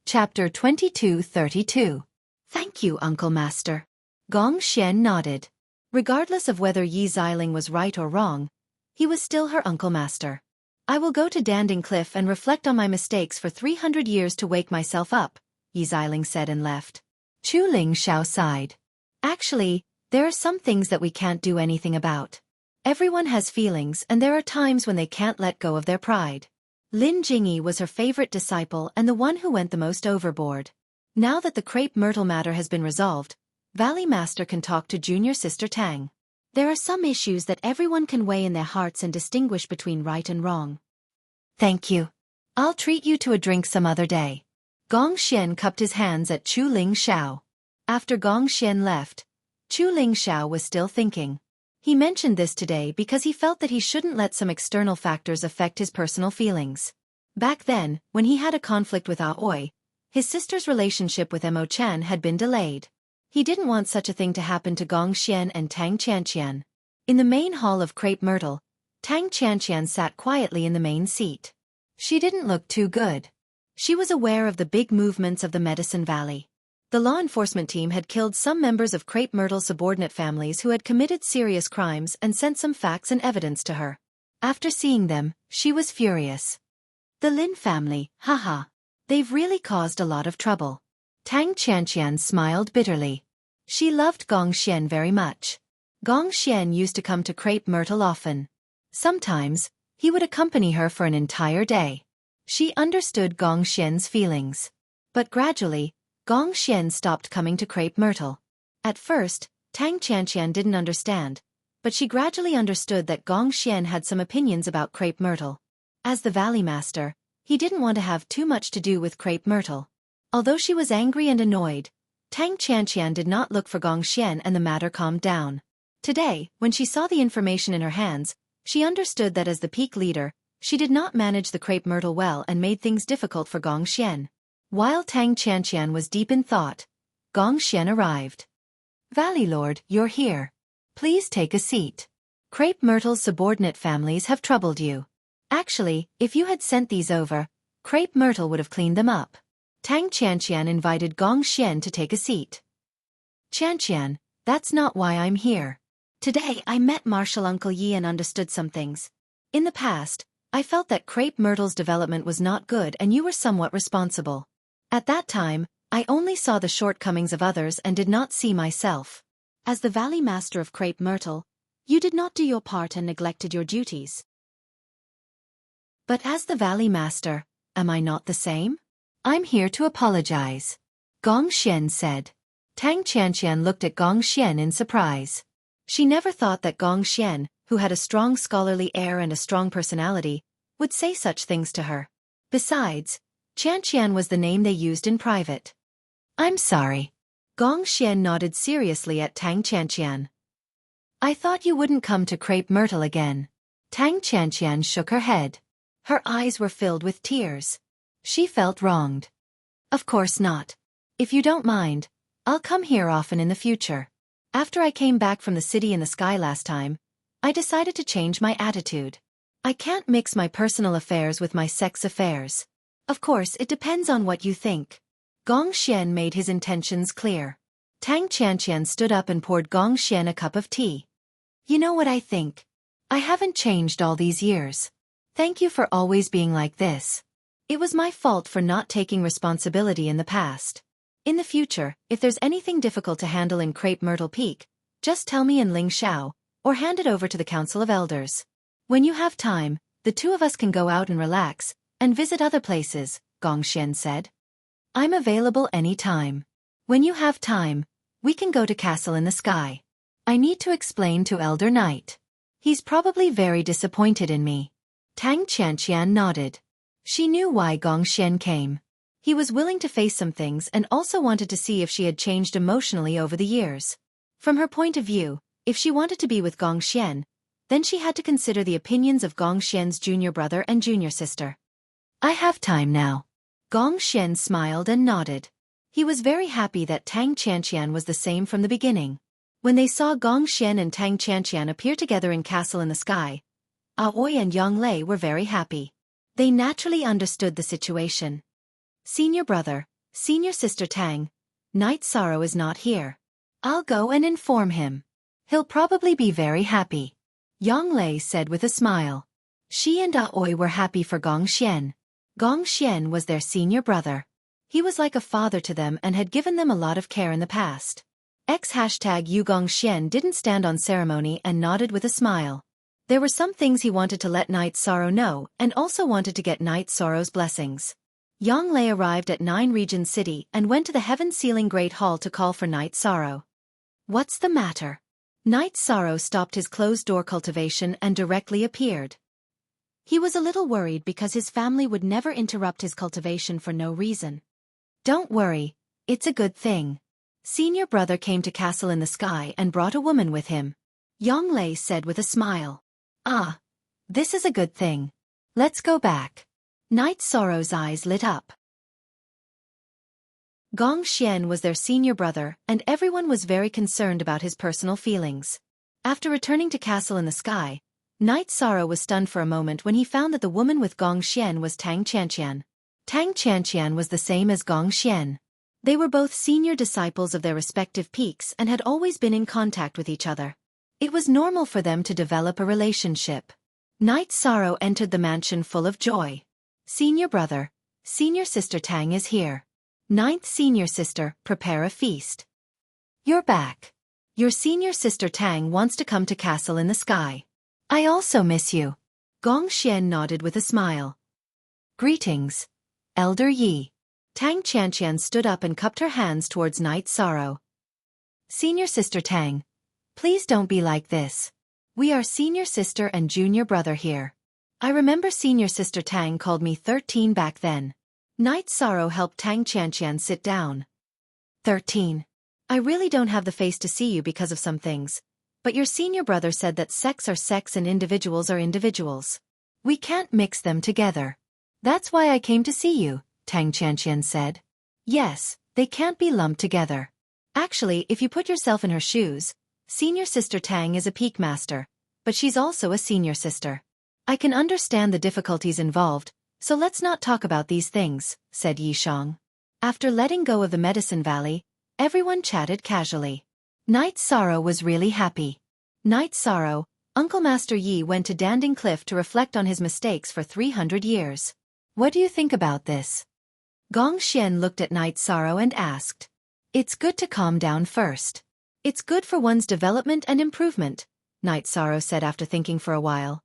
Chapter 2232. Thank you, Uncle Master. Gong Xian nodded. Regardless of whether Yi Xiling was right or wrong, he was still her Uncle Master. I will go to Danding Cliff and reflect on my mistakes for 300 years to wake myself up, Yi Xiling said and left. Chu Lingxiao sighed. Actually, there are some things that we can't do anything about. Everyone has feelings and there are times when they can't let go of their pride. Lin Jingyi was her favorite disciple and the one who went the most overboard. Now that the Crepe Myrtle matter has been resolved, Valley Master can talk to junior sister Tang. There are some issues that everyone can weigh in their hearts and distinguish between right and wrong. Thank you. I'll treat you to a drink some other day. Gong Xian cupped his hands at Chu Lingxiao. After Gong Xian left, Chu Lingxiao was still thinking. He mentioned this today because he felt that he shouldn't let some external factors affect his personal feelings. Back then, when he had a conflict with Aoi, his sister's relationship with Mo Chan had been delayed. He didn't want such a thing to happen to Gong Xian and Tang Qianqian. In the main hall of Crepe Myrtle, Tang Qianqian sat quietly in the main seat. She didn't look too good. She was aware of the big movements of the Medicine Valley. The law enforcement team had killed some members of Crepe Myrtle's subordinate families who had committed serious crimes and sent some facts and evidence to her. After seeing them, she was furious. The Lin family, haha. They've really caused a lot of trouble. Tang Qianqian smiled bitterly. She loved Gong Xian very much. Gong Xian used to come to Crepe Myrtle often. Sometimes, He would accompany her for an entire day. She understood Gong Xian's feelings. But gradually, Gong Xian stopped coming to Crepe Myrtle. At first, Tang Qianqian didn't understand, but she gradually understood that Gong Xian had some opinions about Crepe Myrtle. As the Valley Master, he didn't want to have too much to do with Crepe Myrtle. Although she was angry and annoyed, Tang Qianqian did not look for Gong Xian and the matter calmed down. Today, when she saw the information in her hands, she understood that as the peak leader, she did not manage the Crepe Myrtle well and made things difficult for Gong Xian. While Tang Qianqian was deep in thought, Gong Xian arrived. Valley Lord, you're here. Please take a seat. Crepe Myrtle's subordinate families have troubled you. Actually, if you had sent these over, Crepe Myrtle would have cleaned them up. Tang Qianqian invited Gong Xian to take a seat. Qianqian, that's not why I'm here. Today I met Marshal Uncle Yi and understood some things. In the past, I felt that Crepe Myrtle's development was not good and you were somewhat responsible. At that time, I only saw the shortcomings of others and did not see myself. As the Valley Master of Crepe Myrtle, you did not do your part and neglected your duties. But as the Valley Master, am I not the same? I'm here to apologize. Gong Xian said. Tang Qianqian looked at Gong Xian in surprise. She never thought that Gong Xian, who had a strong scholarly air and a strong personality, would say such things to her. Besides, Qianqian was the name they used in private. I'm sorry. Gong Xian nodded seriously at Tang Qianqian. I thought you wouldn't come to Crepe Myrtle again. Tang Qianqian shook her head. Her eyes were filled with tears. She felt wronged. Of course not. If you don't mind, I'll come here often in the future. After I came back from the city in the sky last time, I decided to change my attitude. I can't mix my personal affairs with my sex affairs. Of course, it depends on what you think. Gong Xian made his intentions clear. Tang Qianqian stood up and poured Gong Xian a cup of tea. You know what I think? I haven't changed all these years. Thank you for always being like this. It was my fault for not taking responsibility in the past. In the future, if there's anything difficult to handle in Crepe Myrtle Peak, just tell me in Ling Xiao, or hand it over to the Council of Elders. When you have time, the two of us can go out and relax, and visit other places, Gong Xian said. I'm available any time. When you have time, we can go to Castle in the Sky. I need to explain to Elder Knight. He's probably very disappointed in me. Tang Qianqian nodded. She knew why Gong Xian came. He was willing to face some things and also wanted to see if she had changed emotionally over the years. From her point of view, if she wanted to be with Gong Xian, then she had to consider the opinions of Gong Xian's junior brother and junior sister. I have time now. Gong Xian smiled and nodded. He was very happy that Tang Qianqian was the same from the beginning. When they saw Gong Xian and Tang Qianqian appear together in Castle in the Sky, Aoi and Yang Lei were very happy. They naturally understood the situation. Senior brother, senior sister Tang, Night Sorrow is not here. I'll go and inform him. He'll probably be very happy. Yang Lei said with a smile. She and Aoi were happy for Gong Xian. Gong Xian was their senior brother. He was like a father to them and had given them a lot of care in the past. #Yu Gong Xian didn't stand on ceremony and nodded with a smile. There were some things he wanted to let Night Sorrow know and also wanted to get Night Sorrow's blessings. Yang Lei arrived at 9 Region City and went to the Heaven Ceiling Great Hall to call for Night Sorrow. What's the matter? Night Sorrow stopped his closed-door cultivation and directly appeared. He was a little worried because his family would never interrupt his cultivation for no reason. Don't worry, it's a good thing. Senior brother came to Castle in the Sky and brought a woman with him. Yang Lei said with a smile. Ah, this is a good thing. Let's go back. Night Sorrow's eyes lit up. Gong Xian was their senior brother and everyone was very concerned about his personal feelings. After returning to Castle in the Sky, Night Sorrow was stunned for a moment when he found that the woman with Gong Xian was Tang Qianqian. Tang Qianqian was the same as Gong Xian. They were both senior disciples of their respective peaks and had always been in contact with each other. It was normal for them to develop a relationship. Night Sorrow entered the mansion full of joy. Senior brother, senior sister Tang is here. 9th senior sister, prepare a feast. You're back. Your senior sister Tang wants to come to Castle in the Sky. I also miss you. Gong Xian nodded with a smile. Greetings, Elder Yi. Tang Qianqian stood up and cupped her hands towards Night Sorrow. Senior Sister Tang, please don't be like this. We are senior sister and junior brother here. I remember Senior Sister Tang called me 13 back then. Night Sorrow helped Tang Qianqian sit down. 13. I really don't have the face to see you because of some things. But your senior brother said that sex are sex and individuals are individuals. We can't mix them together. That's why I came to see you, Tang Qianqian said. Yes, they can't be lumped together. Actually, if you put yourself in her shoes, Senior Sister Tang is a peak master, but she's also a senior sister. I can understand the difficulties involved, so let's not talk about these things, said Yi Shang. After letting go of the Medicine Valley, everyone chatted casually. Night Sorrow was really happy. Night Sorrow, Uncle Master Yi went to Danding Cliff to reflect on his mistakes for 300 years. What do you think about this? Gong Xian looked at Night Sorrow and asked. It's good to calm down first. It's good for one's development and improvement, Night Sorrow said after thinking for a while.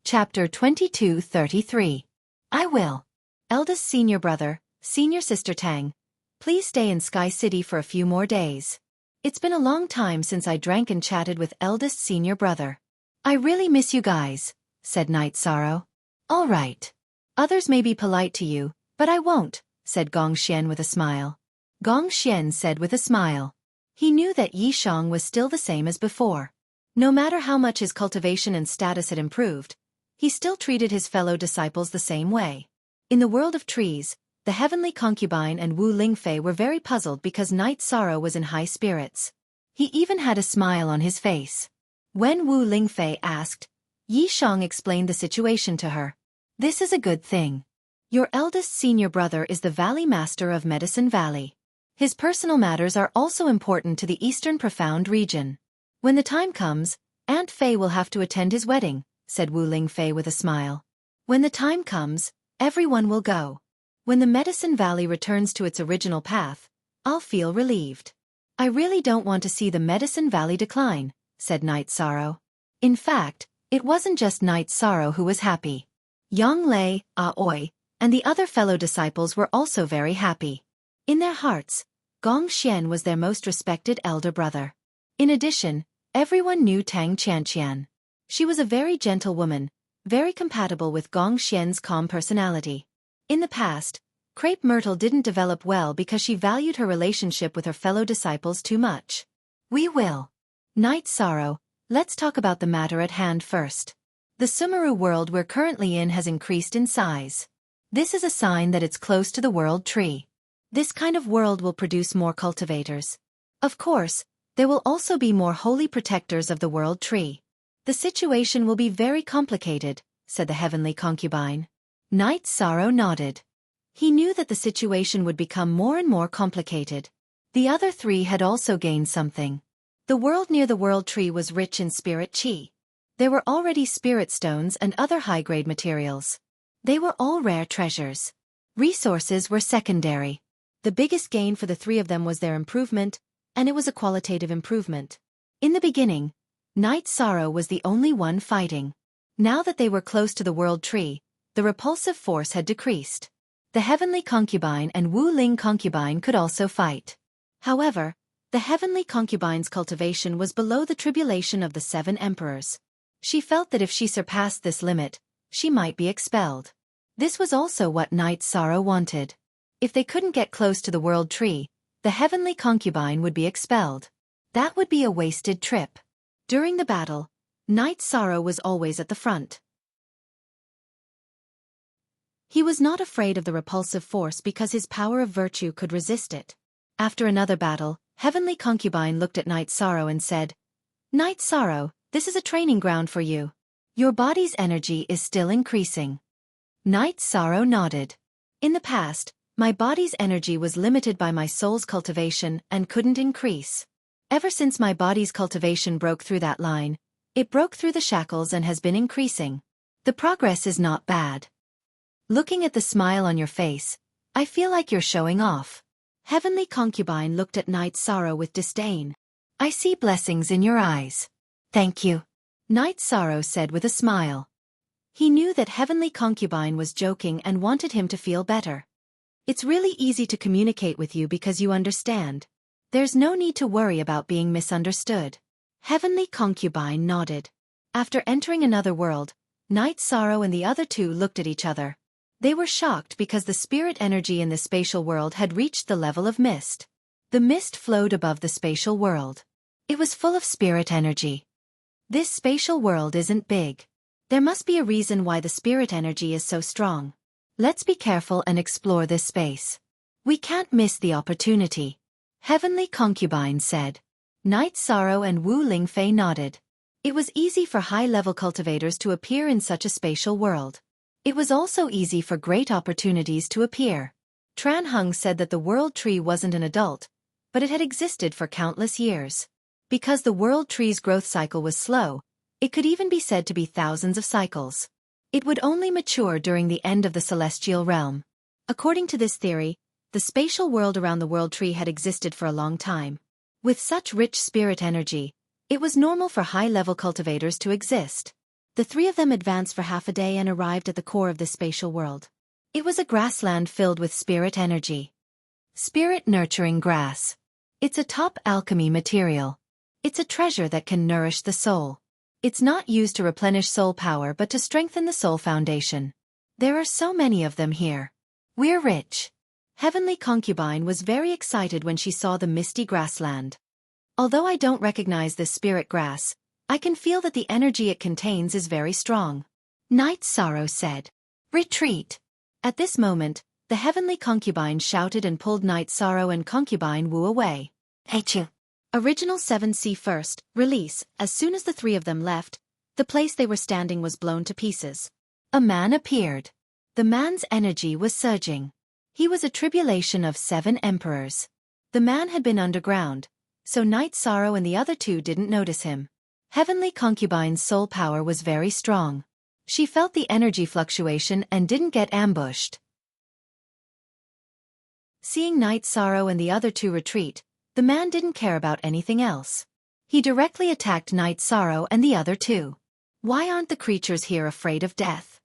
Chapter 22:33. I will. Eldest senior brother, Senior Sister Tang, please stay in Sky City for a few more days. It's been a long time since I drank and chatted with eldest senior brother. I really miss you guys, said Night Sorrow. All right. Others may be polite to you, but I won't, said Gong Xian with a smile. Gong Xian said with a smile. He knew that Yi Shang was still the same as before. No matter how much his cultivation and status had improved, he still treated his fellow disciples the same way. In the world of trees, the heavenly concubine and Wu Lingfei were very puzzled because Night Sorrow was in high spirits. He even had a smile on his face. When Wu Lingfei asked, Yi Shang explained the situation to her. This is a good thing. Your eldest senior brother is the Valley Master of Medicine Valley. His personal matters are also important to the Eastern Profound region. When the time comes, Aunt Fei will have to attend his wedding, said Wu Lingfei with a smile. When the time comes, everyone will go. When the Medicine Valley returns to its original path, I'll feel relieved. I really don't want to see the Medicine Valley decline, said Night Sorrow. In fact, it wasn't just Night Sorrow who was happy. Yang Lei, Aoi, and the other fellow disciples were also very happy. In their hearts, Gong Xian was their most respected elder brother. In addition, everyone knew Tang Qianqian. She was a very gentle woman, very compatible with Gong Xian's calm personality. In the past, Crepe Myrtle didn't develop well because she valued her relationship with her fellow disciples too much. We will. Night Sorrow, let's talk about the matter at hand first. The Sumeru world we're currently in has increased in size. This is a sign that it's close to the world tree. This kind of world will produce more cultivators. Of course, there will also be more holy protectors of the world tree. The situation will be very complicated, said the heavenly concubine. Night Sorrow nodded. He knew that the situation would become more and more complicated. The other three had also gained something. The world near the world tree was rich in spirit qi. There were already spirit stones and other high-grade materials. They were all rare treasures. Resources were secondary. The biggest gain for the three of them was their improvement, and it was a qualitative improvement. In the beginning, Night Sorrow was the only one fighting. Now that they were close to the world tree, the repulsive force had decreased. The heavenly concubine and Wu Ling concubine could also fight. However, the heavenly concubine's cultivation was below the tribulation of the 7 emperors. She felt that if she surpassed this limit, she might be expelled. This was also what Night Sorrow wanted. If they couldn't get close to the world tree, the heavenly concubine would be expelled. That would be a wasted trip. During the battle, Night Sorrow was always at the front. He was not afraid of the repulsive force because his power of virtue could resist it. After another battle, Heavenly Concubine looked at Night Sorrow and said, Night Sorrow, this is a training ground for you. Your body's energy is still increasing. Night Sorrow nodded. In the past, my body's energy was limited by my soul's cultivation and couldn't increase. Ever since my body's cultivation broke through that line, it broke through the shackles and has been increasing. The progress is not bad. Looking at the smile on your face, I feel like you're showing off. Heavenly Concubine looked at Night Sorrow with disdain. I see blessings in your eyes. Thank you, Knight Sorrow said with a smile. He knew that Heavenly Concubine was joking and wanted him to feel better. It's really easy to communicate with you because you understand. There's no need to worry about being misunderstood. Heavenly Concubine nodded. After entering another world, Knight Sorrow and the other two looked at each other. They were shocked because the spirit energy in the spatial world had reached the level of mist. The mist flowed above the spatial world. It was full of spirit energy. This spatial world isn't big. There must be a reason why the spirit energy is so strong. Let's be careful and explore this space. We can't miss the opportunity, Heavenly Concubine said. Knight Sorrow and Wu Lingfei nodded. It was easy for high-level cultivators to appear in such a spatial world. It was also easy for great opportunities to appear. Tran Hung said that the world tree wasn't an adult, but it had existed for countless years. Because the world tree's growth cycle was slow, it could even be said to be thousands of cycles. It would only mature during the end of the celestial realm. According to this theory, the spatial world around the world tree had existed for a long time. With such rich spirit energy, it was normal for high-level cultivators to exist. The three of them advanced for half a day and arrived at the core of this spatial world. It was a grassland filled with spirit energy. Spirit-nurturing grass. It's a top alchemy material. It's a treasure that can nourish the soul. It's not used to replenish soul power but to strengthen the soul foundation. There are so many of them here. We're rich. Heavenly Concubine was very excited when she saw the misty grassland. Although I don't recognize this spirit grass, I can feel that the energy it contains is very strong. Knight Sorrow said. Retreat. At this moment, the Heavenly Concubine shouted and pulled Knight Sorrow and Concubine Wu away. Achoo. Original 7C first, release. As soon as the three of them left, the place they were standing was blown to pieces. A man appeared. The man's energy was surging. He was a tribulation of 7 emperors. The man had been underground, so Knight Sorrow and the other two didn't notice him. Heavenly Concubine's soul power was very strong. She felt the energy fluctuation and didn't get ambushed. Seeing Knight Sorrow and the other two retreat, the man didn't care about anything else. He directly attacked Knight Sorrow and the other two. Why aren't the creatures here afraid of death?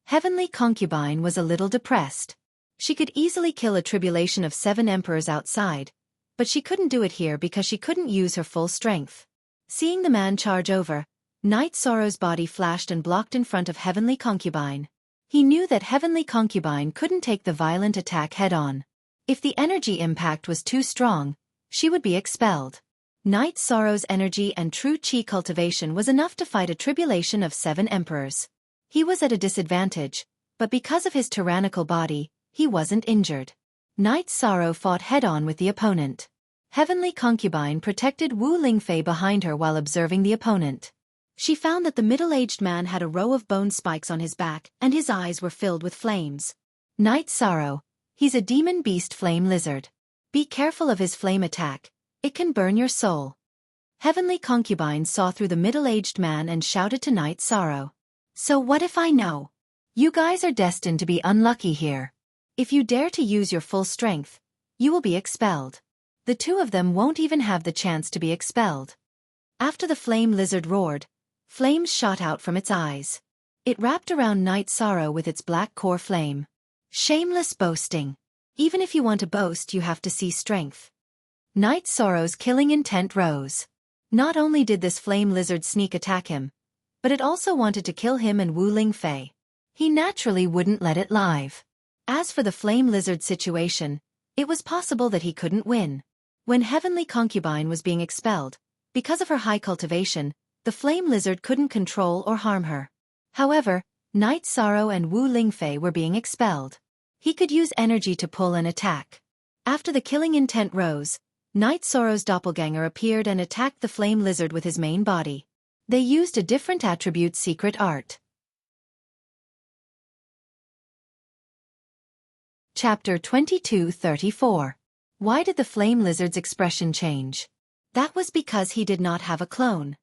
Heavenly Concubine was a little depressed. She could easily kill a tribulation of 7 emperors outside, but she couldn't do it here because she couldn't use her full strength. Seeing the man charge over, Knight Sorrow's body flashed and blocked in front of Heavenly Concubine. He knew that Heavenly Concubine couldn't take the violent attack head-on. If the energy impact was too strong, she would be expelled. Knight Sorrow's energy and true chi cultivation was enough to fight a tribulation of 7 emperors. He was at a disadvantage, but because of his tyrannical body, he wasn't injured. Knight Sorrow fought head-on with the opponent. Heavenly Concubine protected Wu Lingfei behind her while observing the opponent. She found that the middle-aged man had a row of bone spikes on his back and his eyes were filled with flames. Knight Sorrow, he's a demon beast flame lizard. Be careful of his flame attack, it can burn your soul. Heavenly Concubine saw through the middle-aged man and shouted to Knight Sorrow. So what if I know? You guys are destined to be unlucky here. If you dare to use your full strength, you will be expelled. The two of them won't even have the chance to be expelled. After the flame lizard roared, flames shot out from its eyes. It wrapped around Knight Sorrow with its black core flame. Shameless boasting. Even if you want to boast, you have to see strength. Knight Sorrow's killing intent rose. Not only did this flame lizard sneak attack him, but it also wanted to kill him and Wu Lingfei. He naturally wouldn't let it live. As for the flame lizard situation, it was possible that he couldn't win. When Heavenly Concubine was being expelled, because of her high cultivation, the flame lizard couldn't control or harm her. However, Knight Sorrow and Wu Lingfei were being expelled. He could use energy to pull and attack. After the killing intent rose, Knight Sorrow's doppelganger appeared and attacked the flame lizard with his main body. They used a different attribute secret art. Chapter 22-34. Why did the flame lizard's expression change? That was because he did not have a clone.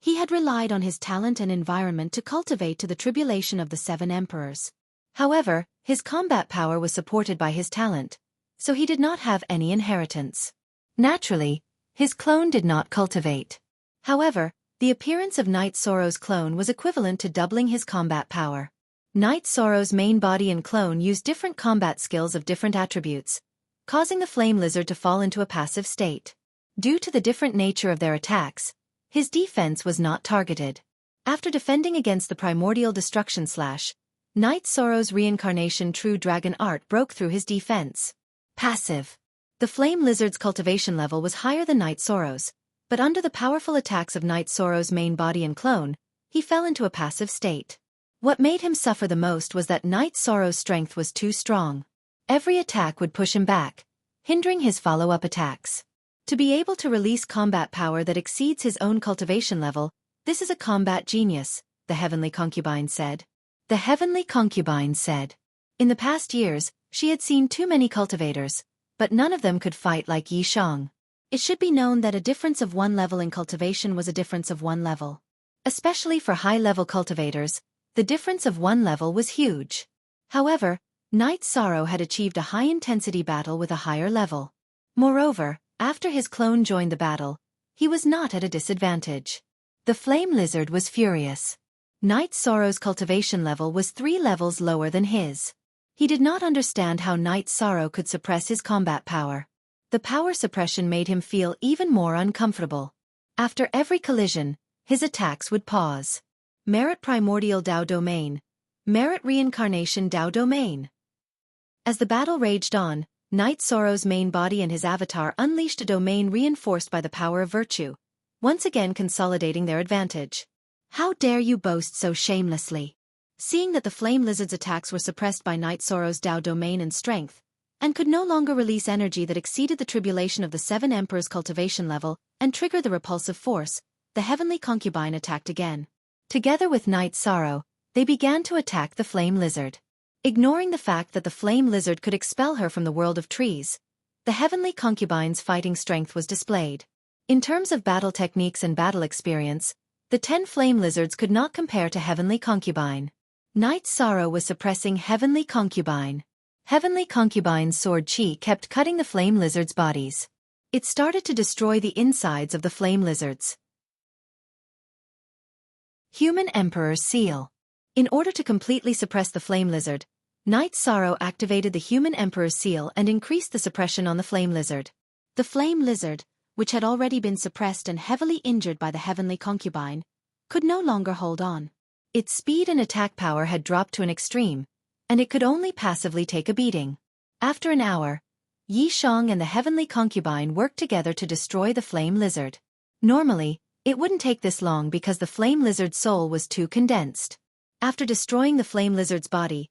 He had relied on his talent and environment to cultivate to the tribulation of the 7 emperors. However, his combat power was supported by his talent, so he did not have any inheritance. Naturally, his clone did not cultivate. However, The appearance of Night Sorrow's clone was equivalent to doubling his combat power. Night Sorrow's main body and clone used different combat skills of different attributes, causing the flame lizard to fall into a passive state. Due to the different nature of their attacks, his defense was not targeted. After defending against the primordial destruction slash, Night Sorrow's reincarnation True Dragon art broke through his defense. Passive. The flame lizard's cultivation level was higher than Night Sorrow's, but under the powerful attacks of Night Sorrow's main body and clone, he fell into a passive state. What made him suffer the most was that Night Sorrow's strength was too strong. Every attack would push him back, hindering his follow-up attacks. To be able to release combat power that exceeds his own cultivation level, this is a combat genius, the Heavenly Concubine said. The Heavenly Concubine said. In the past years, she had seen too many cultivators, but none of them could fight like Yi Shang. It should be known that a difference of 1 level in cultivation was a difference of 1 level. Especially for high-level cultivators, the difference of 1 level was huge. However, Night Sorrow had achieved a high-intensity battle with a higher level. Moreover, after his clone joined the battle, he was not at a disadvantage. The flame lizard was furious. Night Sorrow's cultivation level was 3 levels lower than his. He did not understand how Night Sorrow could suppress his combat power. The power suppression made him feel even more uncomfortable. After every collision, his attacks would pause. Merit Primordial Dao Domain. Merit Reincarnation Dao Domain. As the battle raged on, Night Sorrow's main body and his avatar unleashed a domain reinforced by the power of virtue, once again consolidating their advantage. How dare you boast so shamelessly? Seeing that the flame lizard's attacks were suppressed by Night Sorrow's Dao domain and strength, and could no longer release energy that exceeded the tribulation of the 7 Emperor's cultivation level and trigger the repulsive force, the Heavenly Concubine attacked again. Together with Night Sorrow, they began to attack the flame lizard. Ignoring the fact that the flame lizard could expel her from the world of trees, the Heavenly Concubine's fighting strength was displayed. In terms of battle techniques and battle experience, the 10 flame lizards could not compare to Heavenly Concubine. Night Sorrow was suppressing Heavenly Concubine. Heavenly Concubine's sword chi kept cutting the flame lizards' bodies. It started to destroy the insides of the flame lizards. Human Emperor's Seal. In order to completely suppress the flame lizard, Night Sorrow activated the Human Emperor's Seal and increased the suppression on the flame lizard. The flame lizard, which had already been suppressed and heavily injured by the Heavenly Concubine, could no longer hold on. Its speed and attack power had dropped to an extreme, and it could only passively take a beating. After an hour, Yi Shang and the Heavenly Concubine worked together to destroy the flame lizard. Normally, it wouldn't take this long because the flame lizard's soul was too condensed. After destroying the flame lizard's body,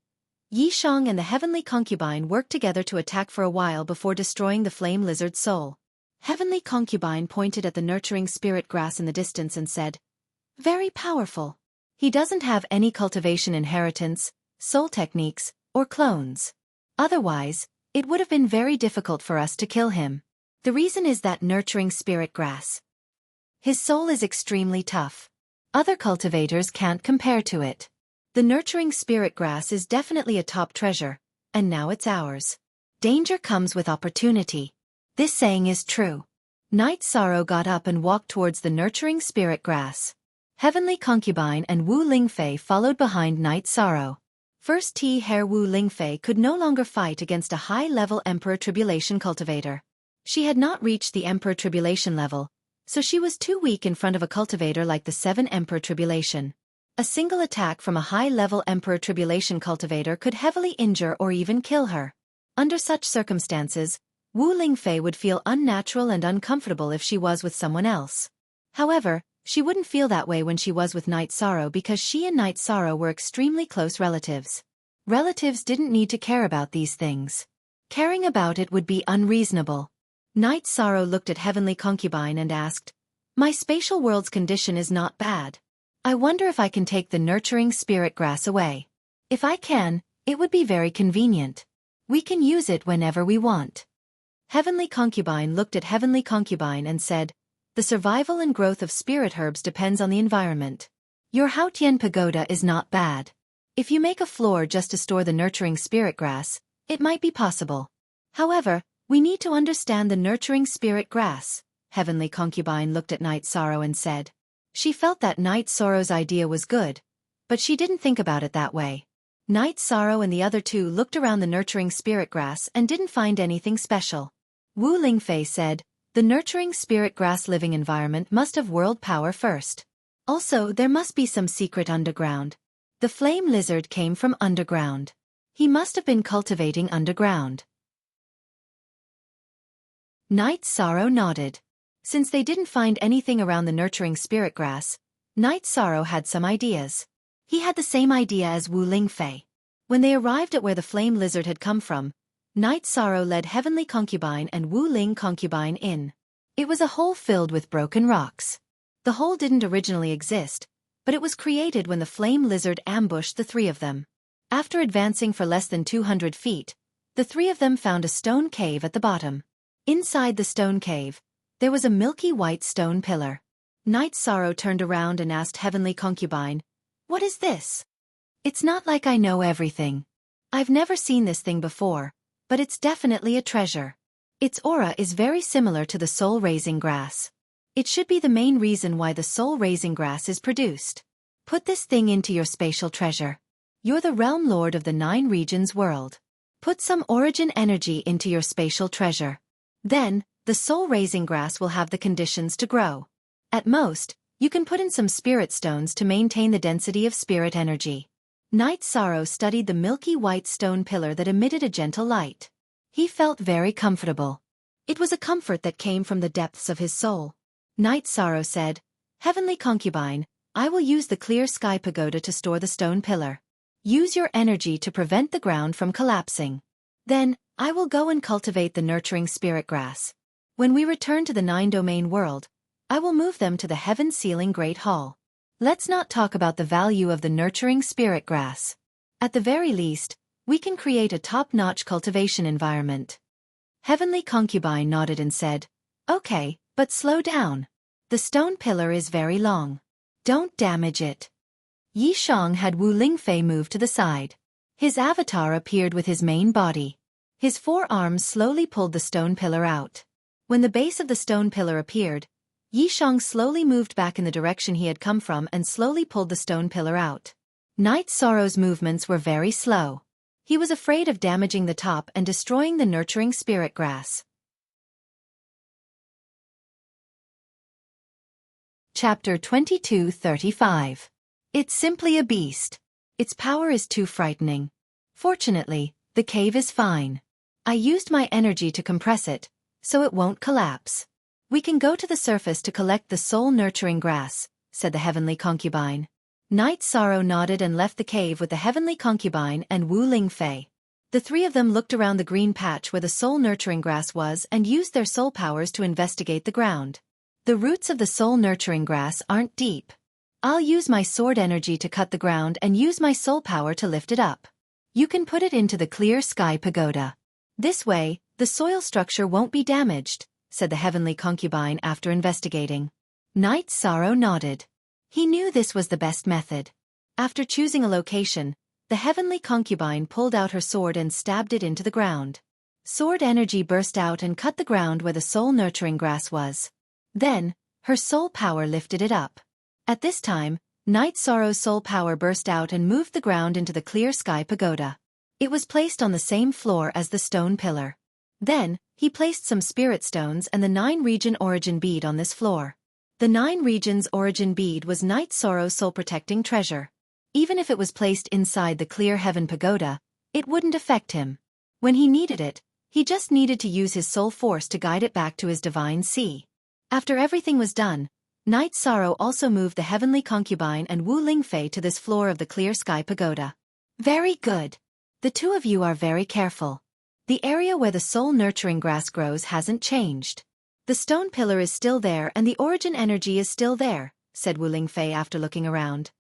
Yi Shang and the Heavenly Concubine worked together to attack for a while before destroying the flame lizard's soul. Heavenly Concubine pointed at the nurturing spirit grass in the distance and said, "Very powerful. He doesn't have any cultivation inheritance, soul techniques, or clones. Otherwise, it would have been very difficult for us to kill him. The reason is that nurturing spirit grass. His soul is extremely tough. Other cultivators can't compare to it. The nurturing spirit grass is definitely a top treasure, and now it's ours. Danger comes with opportunity. This saying is true." Night Sorrow got up and walked towards the nurturing spirit grass. Heavenly Concubine and Wu Lingfei followed behind Night Sorrow. First T-Hair Wu Lingfei could no longer fight against a high-level Emperor Tribulation cultivator. She had not reached the Emperor Tribulation level, so she was too weak in front of a cultivator like the 7 Emperor Tribulation. A single attack from a high-level Emperor Tribulation cultivator could heavily injure or even kill her. Under such circumstances, Wu Lingfei would feel unnatural and uncomfortable if she was with someone else. However, she wouldn't feel that way when she was with Night Sorrow because she and Night Sorrow were extremely close relatives. Relatives didn't need to care about these things. Caring about it would be unreasonable. Night Sorrow looked at Heavenly Concubine and asked, "My spatial world's condition is not bad. I wonder if I can take the nurturing spirit grass away. If I can, it would be very convenient. We can use it whenever we want." Heavenly Concubine looked at Heavenly Concubine and said, "The survival and growth of spirit herbs depends on the environment. Your Haotian pagoda is not bad. If you make a floor just to store the nurturing spirit grass, it might be possible. However, we need to understand the nurturing spirit grass." Heavenly Concubine looked at Night Sorrow and said, She felt that Night Sorrow's idea was good, but she didn't think about it that way. Night Sorrow and the other two looked around the nurturing spirit grass and didn't find anything special. Wu Lingfei said, "The nurturing spirit grass living environment must have world power first. Also, there must be some secret underground. The flame lizard came from underground. He must have been cultivating underground." Night Sorrow nodded. Since they didn't find anything around the nurturing spirit grass, Night Sorrow had some ideas. He had the same idea as Wu Lingfei. When they arrived at where the flame lizard had come from, Night Sorrow led Heavenly Concubine and Wu Ling Concubine in. It was a hole filled with broken rocks. The hole didn't originally exist, but it was created when the flame lizard ambushed the three of them. After advancing for less than 200 feet, the three of them found a stone cave at the bottom. Inside the stone cave, there was a milky white stone pillar. Night Sorrow turned around and asked Heavenly Concubine, "What is this? It's not like I know everything. I've never seen this thing before, but it's definitely a treasure. Its aura is very similar to the soul-raising grass. It should be the main reason why the soul-raising grass is produced. Put this thing into your spatial treasure. You're the realm lord of the 9 regions world. Put some origin energy into your spatial treasure. Then, the soul-raising grass will have the conditions to grow. At most, you can put in some spirit stones to maintain the density of spirit energy." Night Sorrow studied the milky white stone pillar that emitted a gentle light. He felt very comfortable. It was a comfort that came from the depths of his soul. Night Sorrow said, "Heavenly Concubine, I will use the clear sky pagoda to store the stone pillar. Use your energy to prevent the ground from collapsing. Then, I will go and cultivate the nurturing spirit grass. When we return to the 9-domain world, I will move them to the heaven-sealing Great Hall. Let's not talk about the value of the nurturing spirit grass. At the very least, we can create a top-notch cultivation environment." Heavenly Concubine nodded and said, "Okay, but slow down. The stone pillar is very long. Don't damage it." Yi Shang had Wu Lingfei move to the side. His avatar appeared with his main body. His 4 arms slowly pulled the stone pillar out. When the base of the stone pillar appeared, Yi Shang slowly moved back in the direction he had come from and slowly pulled the stone pillar out. Night Sorrow's movements were very slow. He was afraid of damaging the top and destroying the nurturing spirit grass. Chapter 22:35. It's simply a beast. Its power is too frightening. Fortunately, the cave is fine. I used my energy to compress it, so it won't collapse. We can go to the surface to collect the soul-nurturing grass, said the Heavenly Concubine. Night Sorrow nodded and left the cave with the Heavenly Concubine and Wu Lingfei. The three of them looked around the green patch where the soul-nurturing grass was and used their soul powers to investigate the ground. The roots of the soul-nurturing grass aren't deep. I'll use my sword energy to cut the ground and use my soul power to lift it up. You can put it into the clear sky pagoda. This way, the soil structure won't be damaged, said the Heavenly Concubine after investigating. Night Sorrow nodded. He knew this was the best method. After choosing a location, the Heavenly Concubine pulled out her sword and stabbed it into the ground. Sword energy burst out and cut the ground where the soul-nurturing grass was. Then, her soul power lifted it up. At this time, Night Sorrow's soul power burst out and moved the ground into the clear sky pagoda. It was placed on the same floor as the stone pillar. Then, he placed some spirit stones and the 9-region origin bead on this floor. The 9 regions origin bead was Night Sorrow's soul-protecting treasure. Even if it was placed inside the clear heaven pagoda, it wouldn't affect him. When he needed it, he just needed to use his soul force to guide it back to his divine sea. After everything was done, Night Sorrow also moved the Heavenly Concubine and Wu Lingfei to this floor of the clear sky pagoda. Very good. The two of you are very careful. The area where the soul-nurturing grass grows hasn't changed. The stone pillar is still there and the origin energy is still there, said Wu Lingfei after looking around.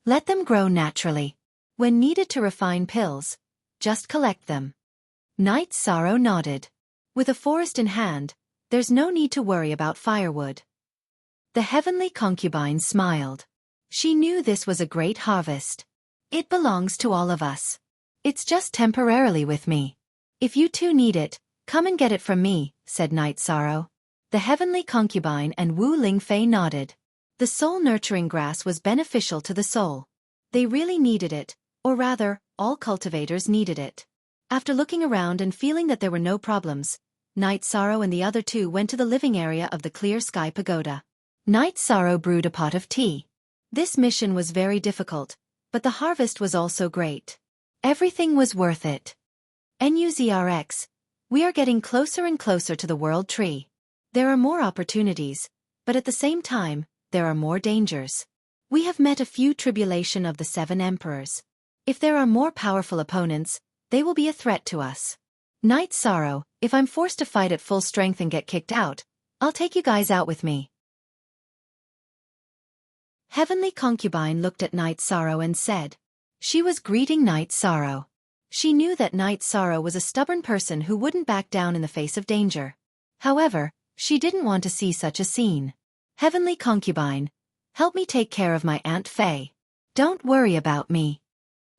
Let them grow naturally. When needed to refine pills, just collect them. Night Sorrow nodded. With a forest in hand, there's no need to worry about firewood. The Heavenly Concubine smiled. She knew this was a great harvest. It belongs to all of us. It's just temporarily with me. If you two need it, come and get it from me, said Night Sorrow. The Heavenly Concubine and Wu Lingfei nodded. The soul-nurturing grass was beneficial to the soul. They really needed it, or rather, all cultivators needed it. After looking around and feeling that there were no problems, Night Sorrow and the other two went to the living area of the Clear Sky Pagoda. Night Sorrow brewed a pot of tea. This mission was very difficult, but the harvest was also great. Everything was worth it. NUZRX, we are getting closer and closer to the World Tree. There are more opportunities, but at the same time, there are more dangers. We have met a few tribulation of the 7 emperors. If there are more powerful opponents, they will be a threat to us. Night Sorrow, if I'm forced to fight at full strength and get kicked out, I'll take you guys out with me. Heavenly Concubine looked at Night Sorrow and said. She was greeting Night Sorrow. She knew that Night Sorrow was a stubborn person who wouldn't back down in the face of danger. However, she didn't want to see such a scene. Heavenly Concubine, help me take care of my Aunt Faye. Don't worry about me.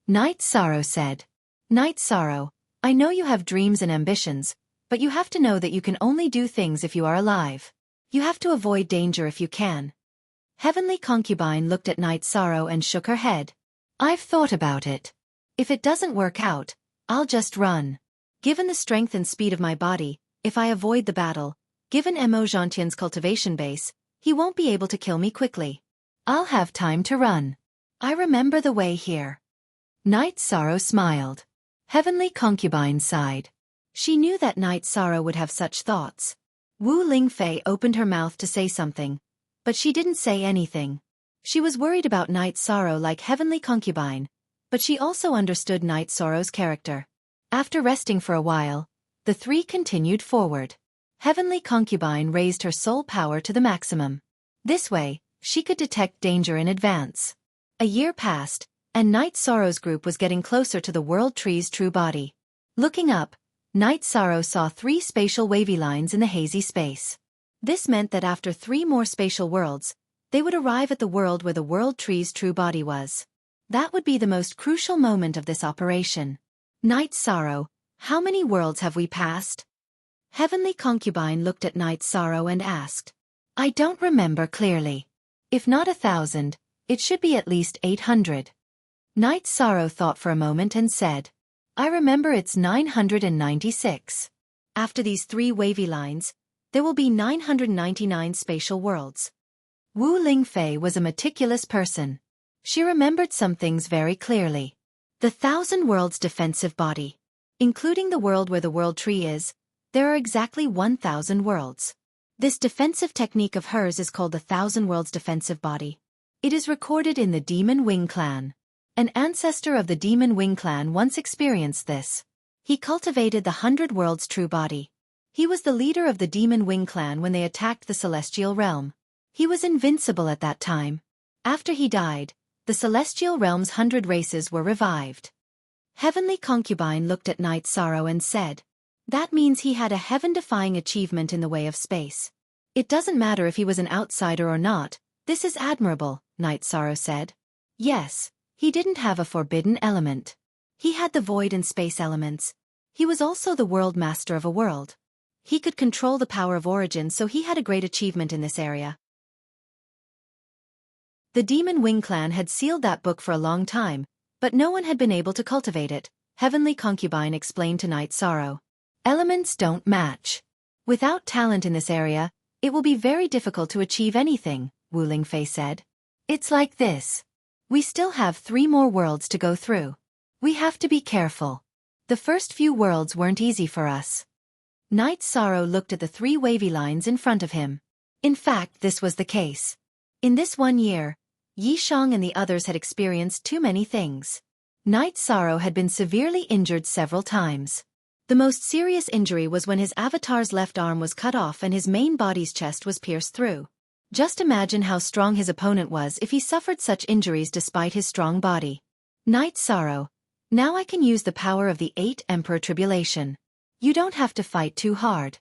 Night Sorrow said. Night Sorrow, I know you have dreams and ambitions, but you have to know that you can only do things if you are alive. You have to avoid danger if you can. Heavenly Concubine looked at Night Sorrow and shook her head. I've thought about it. If it doesn't work out, I'll just run. Given the strength and speed of my body, if I avoid the battle, given Emo Gentian's cultivation base, he won't be able to kill me quickly. I'll have time to run. I remember the way here. Night Sorrow smiled. Heavenly Concubine sighed. She knew that Night Sorrow would have such thoughts. Wu Lingfei opened her mouth to say something, but she didn't say anything. She was worried about Night Sorrow like Heavenly Concubine, but she also understood Night Sorrow's character. After resting for a while, the three continued forward. Heavenly Concubine raised her soul power to the maximum. This way, she could detect danger in advance. A year passed, and Night Sorrow's group was getting closer to the World Tree's true body. Looking up, Night Sorrow saw 3 spatial wavy lines in the hazy space. This meant that after 3 more spatial worlds, they would arrive at the world where the World Tree's true body was. That would be the most crucial moment of this operation. Night Sorrow, how many worlds have we passed? Heavenly Concubine looked at Night Sorrow and asked. I don't remember clearly. If not 1,000, it should be at least 800. Night Sorrow thought for a moment and said. I remember it's 996. After these 3 wavy lines, there will be 999 spatial worlds. Wu Lingfei was a meticulous person. She remembered some things very clearly. The 1,000 worlds defensive body. Including the world where the World Tree is, there are exactly 1,000 worlds. This defensive technique of hers is called the 1,000 worlds defensive body. It is recorded in the Demon Wing clan. An ancestor of the Demon Wing clan once experienced this. He cultivated the 100 worlds true body. He was the leader of the Demon Wing clan when they attacked the celestial realm. He was invincible at that time. After he died, the celestial realm's 100 races were revived. Heavenly Concubine looked at Night Sorrow and said. That means he had a heaven-defying achievement in the way of space. It doesn't matter if he was an outsider or not, this is admirable, Night Sorrow said. Yes, he didn't have a forbidden element. He had the void and space elements. He was also the world master of a world. He could control the power of origin, so he had a great achievement in this area. The Demon Wing clan had sealed that book for a long time, but no one had been able to cultivate it, Heavenly Concubine explained to Night Sorrow. Elements don't match. Without talent in this area, it will be very difficult to achieve anything, Wu Lingfei said. It's like this. We still have 3 more worlds to go through. We have to be careful. The first few worlds weren't easy for us. Night Sorrow looked at the 3 wavy lines in front of him. In fact, this was the case. In this 1 year, Yi Shang and the others had experienced too many things. Night Sorrow had been severely injured several times. The most serious injury was when his avatar's left arm was cut off and his main body's chest was pierced through. Just imagine how strong his opponent was if he suffered such injuries despite his strong body. Night Sorrow, now I can use the power of the 8 Emperor Tribulation. You don't have to fight too hard.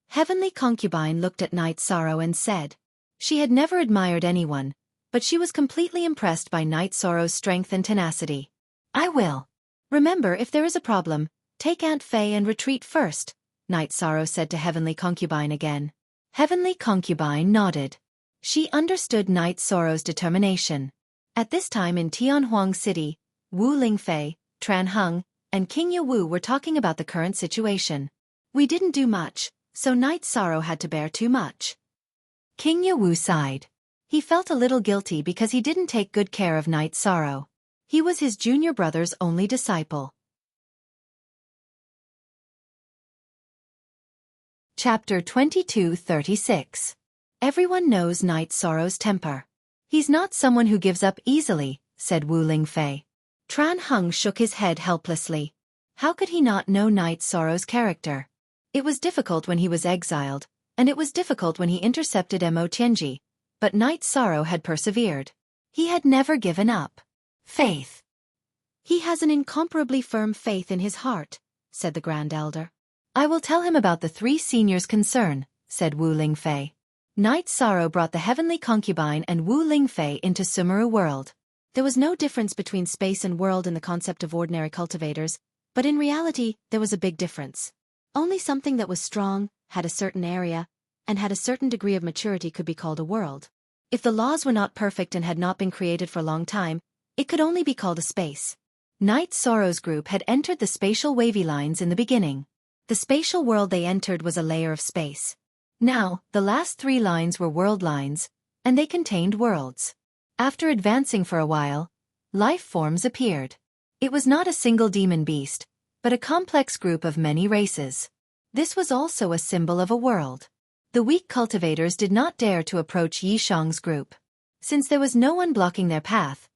Heavenly Concubine looked at Night Sorrow and said. She had never admired anyone, but she was completely impressed by Night Sorrow's strength and tenacity. I will. Remember, if there is a problem, take Aunt Faye and retreat first, Night Sorrow said to Heavenly Concubine again. Heavenly Concubine nodded. She understood Night Sorrow's determination. At this time in Tianhuang City, Wu Lingfei, Tran Heng, and King Yewu were talking about the current situation. We didn't do much, so Night Sorrow had to bear too much. King Yewu sighed. He felt a little guilty because he didn't take good care of Night Sorrow. He was his junior brother's only disciple. Chapter 22:36. Everyone knows Night Sorrow's temper. He's not someone who gives up easily, said Wu Lingfei. Tran Heng shook his head helplessly. How could he not know Night Sorrow's character? It was difficult when he was exiled, and it was difficult when he intercepted Mo Tianji, but Night Sorrow had persevered. He had never given up. Faith. He has an incomparably firm faith in his heart, said the Grand Elder. I will tell him about the 3 seniors' concern, said Wu Lingfei. Night Sorrow brought the heavenly concubine and Wu Lingfei into Sumeru world. There was no difference between space and world in the concept of ordinary cultivators, but in reality there was a big difference. Only something that was strong, had a certain area, and had a certain degree of maturity could be called a world. If the laws were not perfect and had not been created for a long time, it could only be called a space. Night Sorrow's group had entered the spatial wavy lines in the beginning. The spatial world they entered was a layer of space. Now, the last 3 lines were world lines, and they contained worlds. After advancing for a while, life forms appeared. It was not a single demon beast, but a complex group of many races. This was also a symbol of a world. The weak cultivators did not dare to approach Yishang's group. Since there was no one blocking their path,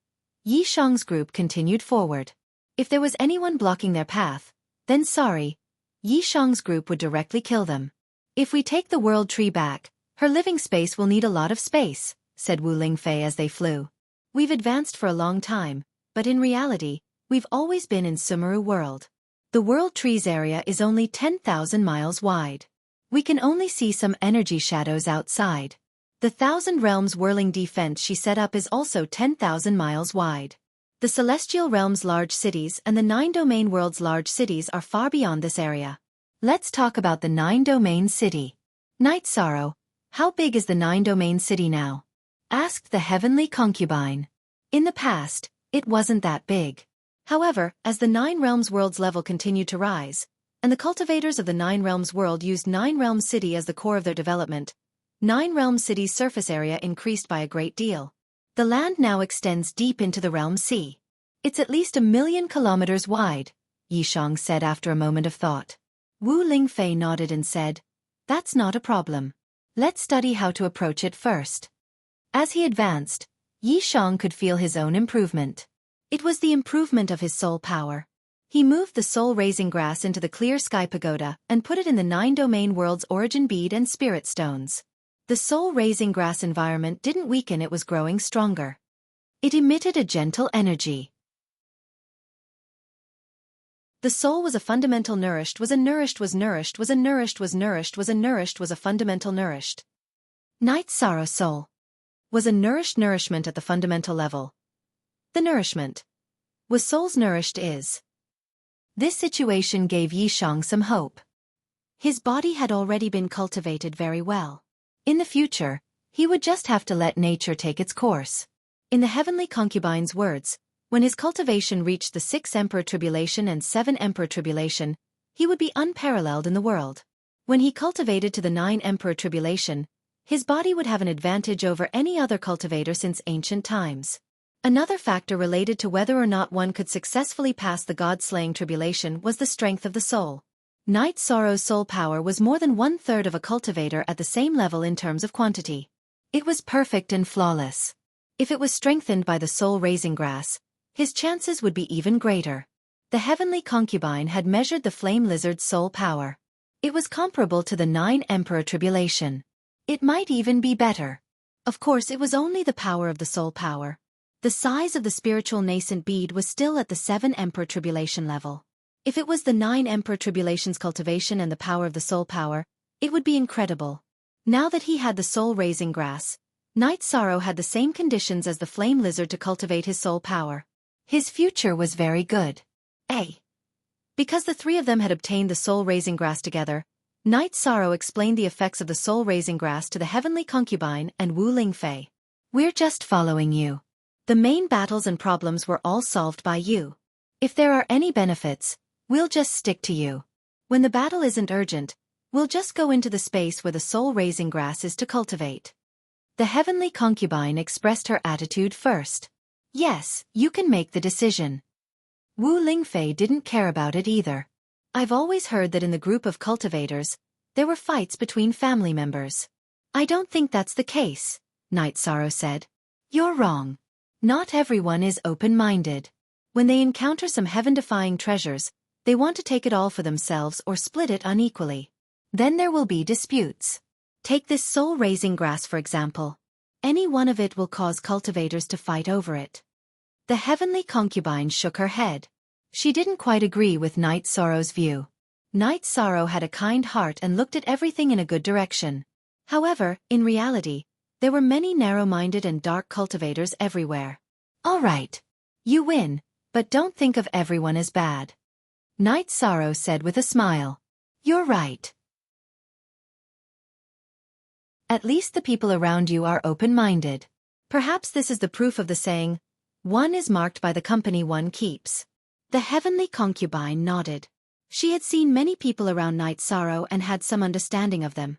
Yishang's group continued forward. If there was anyone blocking their path, then sorry, Yishang's group would directly kill them. If we take the world tree back, her living space will need a lot of space, said Wu Lingfei as they flew. We've advanced for a long time, but in reality, we've always been in Sumeru world. The world tree's area is only 10,000 miles wide. We can only see some energy shadows outside. The 1,000 realms whirling defense she set up is also 10,000 miles wide. The celestial realm's large cities and the 9 domain world's large cities are far beyond this area. Let's talk about the 9 domain city. Night Sorrow, how big is the 9 domain city now? Asked the heavenly concubine. In the past, it wasn't that big. However, as the 9 realms world's level continued to rise, and the cultivators of the 9 realms world used 9 realms city as the core of their development, 9 realms city's surface area increased by a great deal. The land now extends deep into the realm sea. It's at least 1,000,000 kilometers wide, Yishang said after a moment of thought. Wu Lingfei nodded and said, that's not a problem. Let's study how to approach it first. As he advanced, Yishang could feel his own improvement. It was the improvement of his soul power. He moved the soul-raising grass into the clear sky pagoda and put it in the 9 domain world's origin bead and spirit stones. The soul-raising grass environment didn't weaken, it was growing stronger. It emitted a gentle energy. The soul was a fundamental nourished, was a nourished, was nourished, was a nourished, was nourished, was a nourished, was a fundamental nourished. Night Sorrow soul was a nourished nourishment at the fundamental level. The nourishment was soul's nourished is. This situation gave Yishang some hope. His body had already been cultivated very well. In the future, he would just have to let nature take its course. In the heavenly concubine's words, when his cultivation reached the 6 Emperor Tribulation and 7 Emperor Tribulation, he would be unparalleled in the world. When he cultivated to the 9 Emperor Tribulation, his body would have an advantage over any other cultivator since ancient times. Another factor related to whether or not one could successfully pass the God-slaying tribulation was the strength of the soul. Night Sorrow's soul power was more than 1/3 of a cultivator at the same level in terms of quantity. It was perfect and flawless. If it was strengthened by the soul-raising grass, his chances would be even greater. The heavenly concubine had measured the flame lizard's soul power. It was comparable to the 9 Emperor Tribulation. It might even be better. Of course, it was only the power of the soul power. The size of the spiritual nascent bead was still at the 7 Emperor Tribulation level. If it was the 9 Emperor Tribulation's cultivation and the power of the soul power, it would be incredible. Now that he had the soul-raising grass, Night Sorrow had the same conditions as the flame lizard to cultivate his soul power. His future was very good. Because the 3 of them had obtained the soul-raising grass together, Night Sorrow explained the effects of the soul-raising grass to the heavenly concubine and Wu Lingfei. We're just following you. The main battles and problems were all solved by you. If there are any benefits, we'll just stick to you. When the battle isn't urgent, we'll just go into the space where the soul-raising grass is to cultivate. The heavenly concubine expressed her attitude first. Yes, you can make the decision. Wu Lingfei didn't care about it either. I've always heard that in the group of cultivators, there were fights between family members. I don't think that's the case, Night Sorrow said. You're wrong. Not everyone is open-minded. When they encounter some heaven-defying treasures, they want to take it all for themselves or split it unequally. Then there will be disputes. Take this soul-raising grass for example. Any one of it will cause cultivators to fight over it. The heavenly concubine shook her head. She didn't quite agree with Night Sorrow's view. Night Sorrow had a kind heart and looked at everything in a good direction. However, in reality, there were many narrow-minded and dark cultivators everywhere. All right. You win, but don't think of everyone as bad. Night Sorrow said with a smile. You're right. At least the people around you are open-minded. Perhaps this is the proof of the saying, one is marked by the company one keeps. The heavenly concubine nodded. She had seen many people around Night Sorrow and had some understanding of them.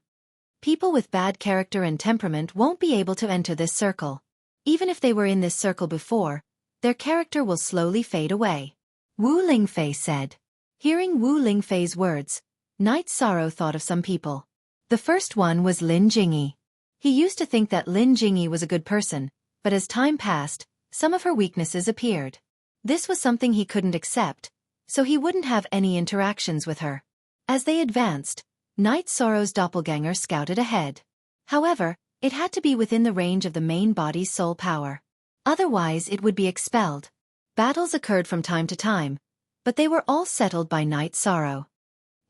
People with bad character and temperament won't be able to enter this circle. Even if they were in this circle before, their character will slowly fade away. Wu Lingfei said. Hearing Wu Lingfei's words, Night Sorrow thought of some people. The first one was Lin Jingyi. He used to think that Lin Jingyi was a good person, but as time passed, some of her weaknesses appeared. This was something he couldn't accept, so he wouldn't have any interactions with her. As they advanced, Night Sorrow's doppelganger scouted ahead. However, it had to be within the range of the main body's soul power. Otherwise it would be expelled. Battles occurred from time to time, but they were all settled by Night Sorrow.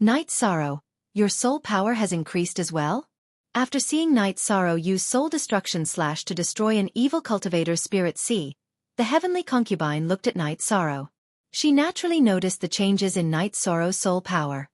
Night Sorrow, your soul power has increased as well? After seeing Night Sorrow use soul destruction / to destroy an evil cultivator's spirit sea, the heavenly concubine looked at Night Sorrow. She naturally noticed the changes in Night Sorrow's soul power.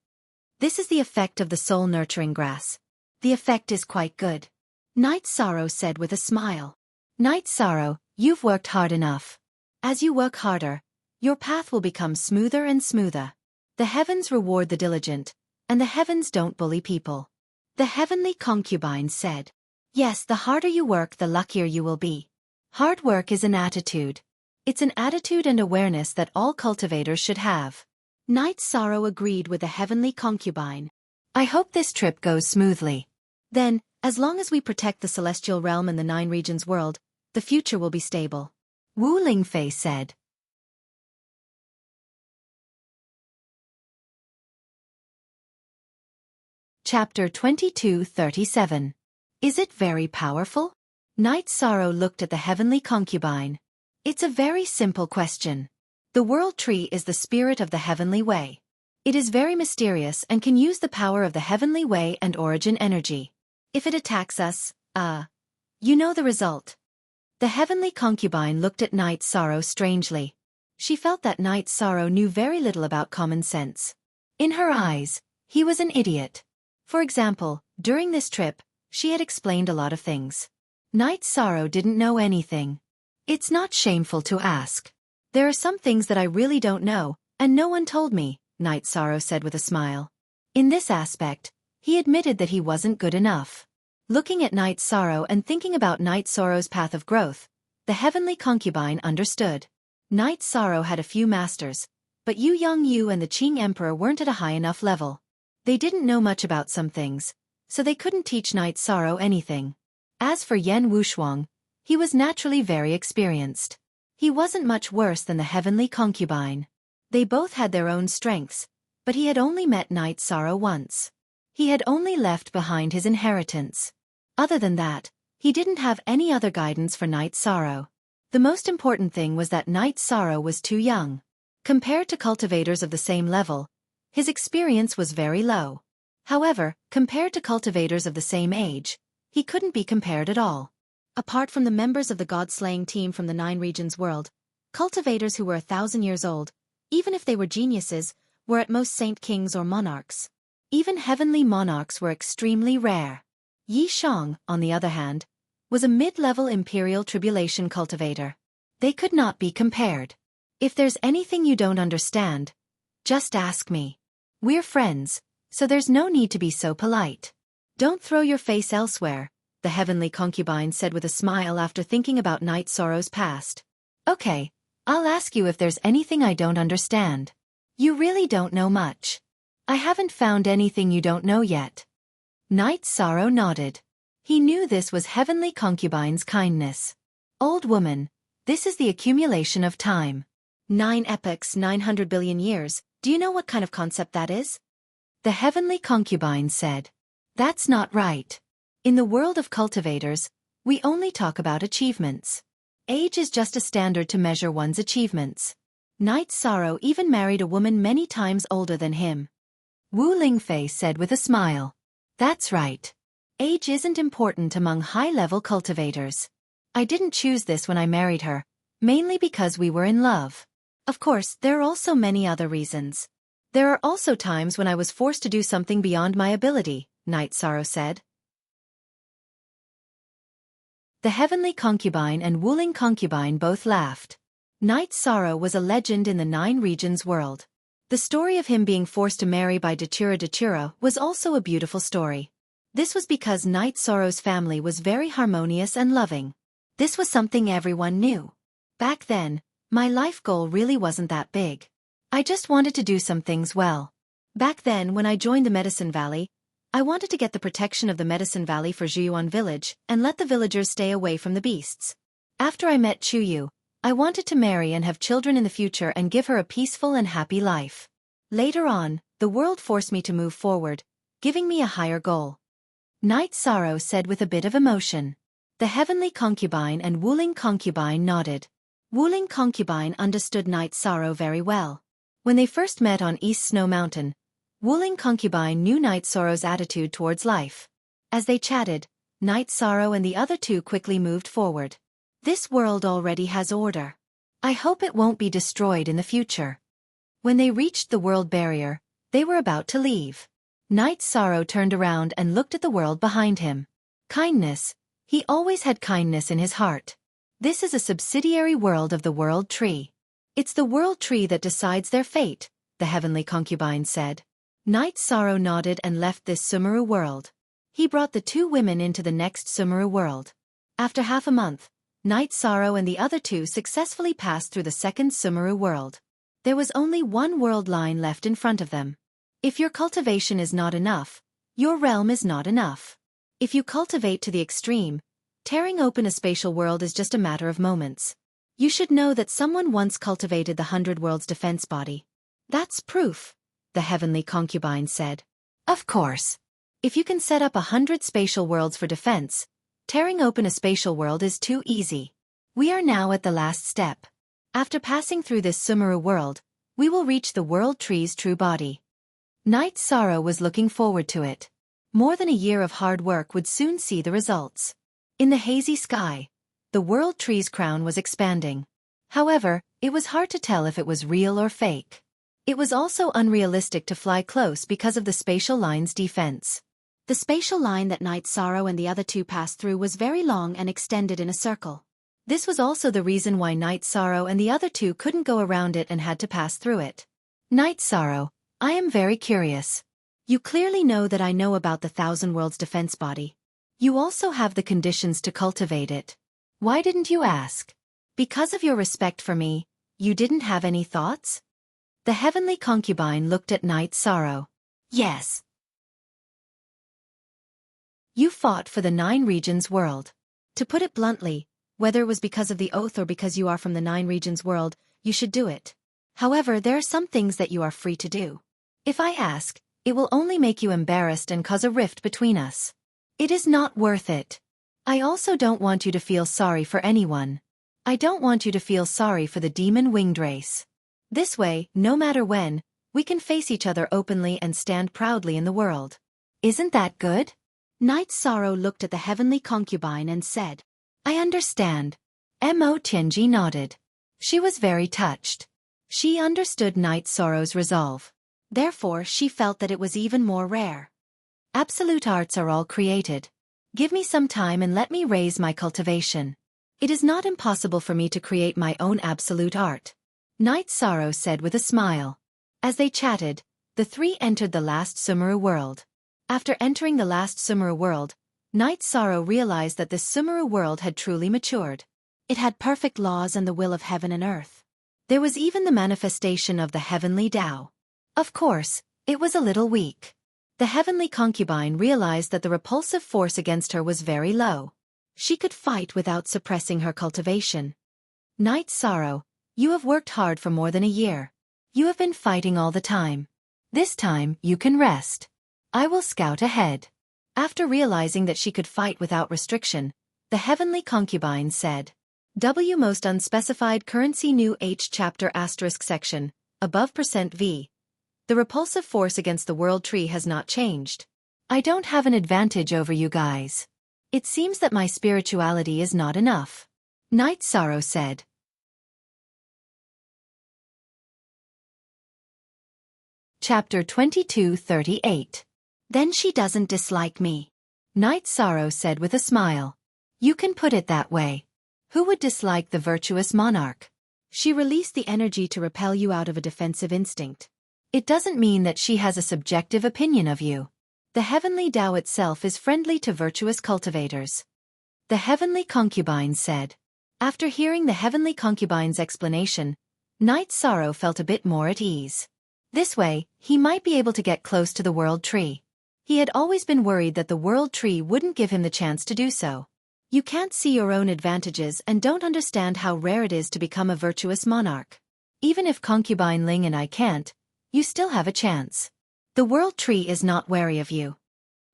This is the effect of the soul-nurturing grass. The effect is quite good. Night Sorrow said with a smile. Night Sorrow, you've worked hard enough. As you work harder, your path will become smoother and smoother. The heavens reward the diligent, and the heavens don't bully people. The heavenly concubine said. Yes, the harder you work, the luckier you will be. Hard work is an attitude. It's an attitude and awareness that all cultivators should have. Night Sorrow agreed with the heavenly concubine. I hope this trip goes smoothly. Then, as long as we protect the celestial realm and the 9 regions world, the future will be stable. Wu Lingfei said. Chapter 22:37. Is it very powerful? Night Sorrow looked at the heavenly concubine. It's a very simple question. The world tree is the spirit of the heavenly way. It is very mysterious and can use the power of the heavenly way and origin energy. If it attacks us, you know the result. The heavenly concubine looked at Night Sorrow strangely. She felt that Night Sorrow knew very little about common sense. In her eyes, he was an idiot. For example, during this trip, she had explained a lot of things. Night Sorrow didn't know anything. It's not shameful to ask. There are some things that I really don't know, and no one told me, Night Sorrow said with a smile. In this aspect, he admitted that he wasn't good enough. Looking at Night Sorrow and thinking about Night Sorrow's path of growth, the heavenly concubine understood. Night Sorrow had a few masters, but Yu Yongyu and the Qing Emperor weren't at a high enough level. They didn't know much about some things, so they couldn't teach Night Sorrow anything. As for Yan Wushuang, he was naturally very experienced. He wasn't much worse than the heavenly concubine. They both had their own strengths, but he had only met Night Sorrow once. He had only left behind his inheritance. Other than that, he didn't have any other guidance for Night Sorrow. The most important thing was that Night Sorrow was too young. Compared to cultivators of the same level, his experience was very low. However, compared to cultivators of the same age, he couldn't be compared at all. Apart from the members of the god-slaying team from the 9 regions world, cultivators who were 1,000 years old, even if they were geniuses, were at most saint kings or monarchs. Even heavenly monarchs were extremely rare. Yi Shang, on the other hand, was a mid-level imperial tribulation cultivator. They could not be compared. If there's anything you don't understand, just ask me. We're friends, so there's no need to be so polite. Don't throw your face elsewhere, the heavenly concubine said with a smile after thinking about Night Sorrow's past. Okay, I'll ask you if there's anything I don't understand. You really don't know much. I haven't found anything you don't know yet. Night Sorrow nodded. He knew this was heavenly concubine's kindness. Old woman, this is the accumulation of time. 9 epochs, 900 billion years, do you know what kind of concept that is? The heavenly concubine said. That's not right. In the world of cultivators, we only talk about achievements. Age is just a standard to measure one's achievements. Night Sorrow even married a woman many times older than him. Wu Lingfei said with a smile. That's right. Age isn't important among high-level cultivators. I didn't choose this when I married her, mainly because we were in love. Of course, there are also many other reasons. There are also times when I was forced to do something beyond my ability, Night Sorrow said. The heavenly concubine and Wuling concubine both laughed. Night Sorrow was a legend in the 9 regions world. The story of him being forced to marry by Datura was also a beautiful story. This was because Night Sorrow's family was very harmonious and loving. This was something everyone knew. Back then, my life goal really wasn't that big. I just wanted to do some things well. Back then when I joined the Medicine Valley, I wanted to get the protection of the Medicine Valley for Zhuyuan village and let the villagers stay away from the beasts. After I met Chuyu, I wanted to marry and have children in the future and give her a peaceful and happy life. Later on, the world forced me to move forward, giving me a higher goal. Night Sorrow said with a bit of emotion. The heavenly concubine and Wuling concubine nodded. Wuling concubine understood Night Sorrow very well. When they first met on East Snow Mountain, Wuling concubine knew Night Sorrow's attitude towards life. As they chatted, Night Sorrow and the other two quickly moved forward. This world already has order. I hope it won't be destroyed in the future. When they reached the world barrier, they were about to leave. Night Sorrow turned around and looked at the world behind him. Kindness. He always had kindness in his heart. This is a subsidiary world of the World Tree. It's the World Tree that decides their fate, the heavenly concubine said. Night Sorrow nodded and left this Sumeru world. He brought the 2 women into the next Sumeru world. After half a month, Night Sorrow and the other 2 successfully passed through the second Sumeru world. There was only 1 world line left in front of them. If your cultivation is not enough, your realm is not enough. If you cultivate to the extreme, tearing open a spatial world is just a matter of moments. You should know that someone once cultivated the 100 Worlds defense body. That's proof, the heavenly concubine said. Of course. If you can set up 100 spatial worlds for defense, tearing open a spatial world is too easy. We are now at the last step. After passing through this Sumeru world, we will reach the World Tree's true body. Night Sorrow was looking forward to it. More than a year of hard work would soon see the results. In the hazy sky, the World Tree's crown was expanding. However, it was hard to tell if it was real or fake. It was also unrealistic to fly close because of the spatial line's defense. The spatial line that Night Sorrow and the other 2 passed through was very long and extended in a circle. This was also the reason why Night Sorrow and the other 2 couldn't go around it and had to pass through it. Night Sorrow, I am very curious. You clearly know that I know about the 1,000 Worlds defense body. You also have the conditions to cultivate it. Why didn't you ask? Because of your respect for me, you didn't have any thoughts? The heavenly concubine looked at Night Sorrow. Yes. You fought for the 9 regions world. To put it bluntly, whether it was because of the oath or because you are from the 9 regions world, you should do it. However, there are some things that you are free to do. If I ask, it will only make you embarrassed and cause a rift between us. It is not worth it. I also don't want you to feel sorry for anyone. I don't want you to feel sorry for the demon winged race. This way, no matter when, we can face each other openly and stand proudly in the world. Isn't that good? Night Sorrow looked at the heavenly concubine and said, I understand. Mo Tianji nodded. She was very touched. She understood Night Sorrow's resolve. Therefore she felt that it was even more rare. Absolute arts are all created. Give me some time and let me raise my cultivation. It is not impossible for me to create my own absolute art. Night Sorrow said with a smile. As they chatted, the three entered the last Sumeru world. After entering the last Sumeru world, Night Sorrow realized that this Sumeru world had truly matured. It had perfect laws and the will of heaven and earth. There was even the manifestation of the heavenly Tao. Of course, it was a little weak. The heavenly concubine realized that the repulsive force against her was very low. She could fight without suppressing her cultivation. Night Sorrow, you have worked hard for more than a year. You have been fighting all the time. This time, you can rest. I will scout ahead. After realizing that she could fight without restriction, the heavenly concubine said, W most unspecified currency new H chapter asterisk section, above %V. The repulsive force against the world tree has not changed. I don't have an advantage over you guys. It seems that my spirituality is not enough. Night Sorrow said. Chapter 22:38. Then she doesn't dislike me. Night Sorrow said with a smile. You can put it that way. Who would dislike the virtuous monarch? She released the energy to repel you out of a defensive instinct. It doesn't mean that she has a subjective opinion of you. The heavenly Tao itself is friendly to virtuous cultivators. The heavenly concubine said. After hearing the heavenly concubine's explanation, Night Sorrow felt a bit more at ease. This way, he might be able to get close to the world tree. He had always been worried that the world tree wouldn't give him the chance to do so. You can't see your own advantages and don't understand how rare it is to become a virtuous monarch. Even if Concubine Ling and I can't, you still have a chance. The world tree is not wary of you.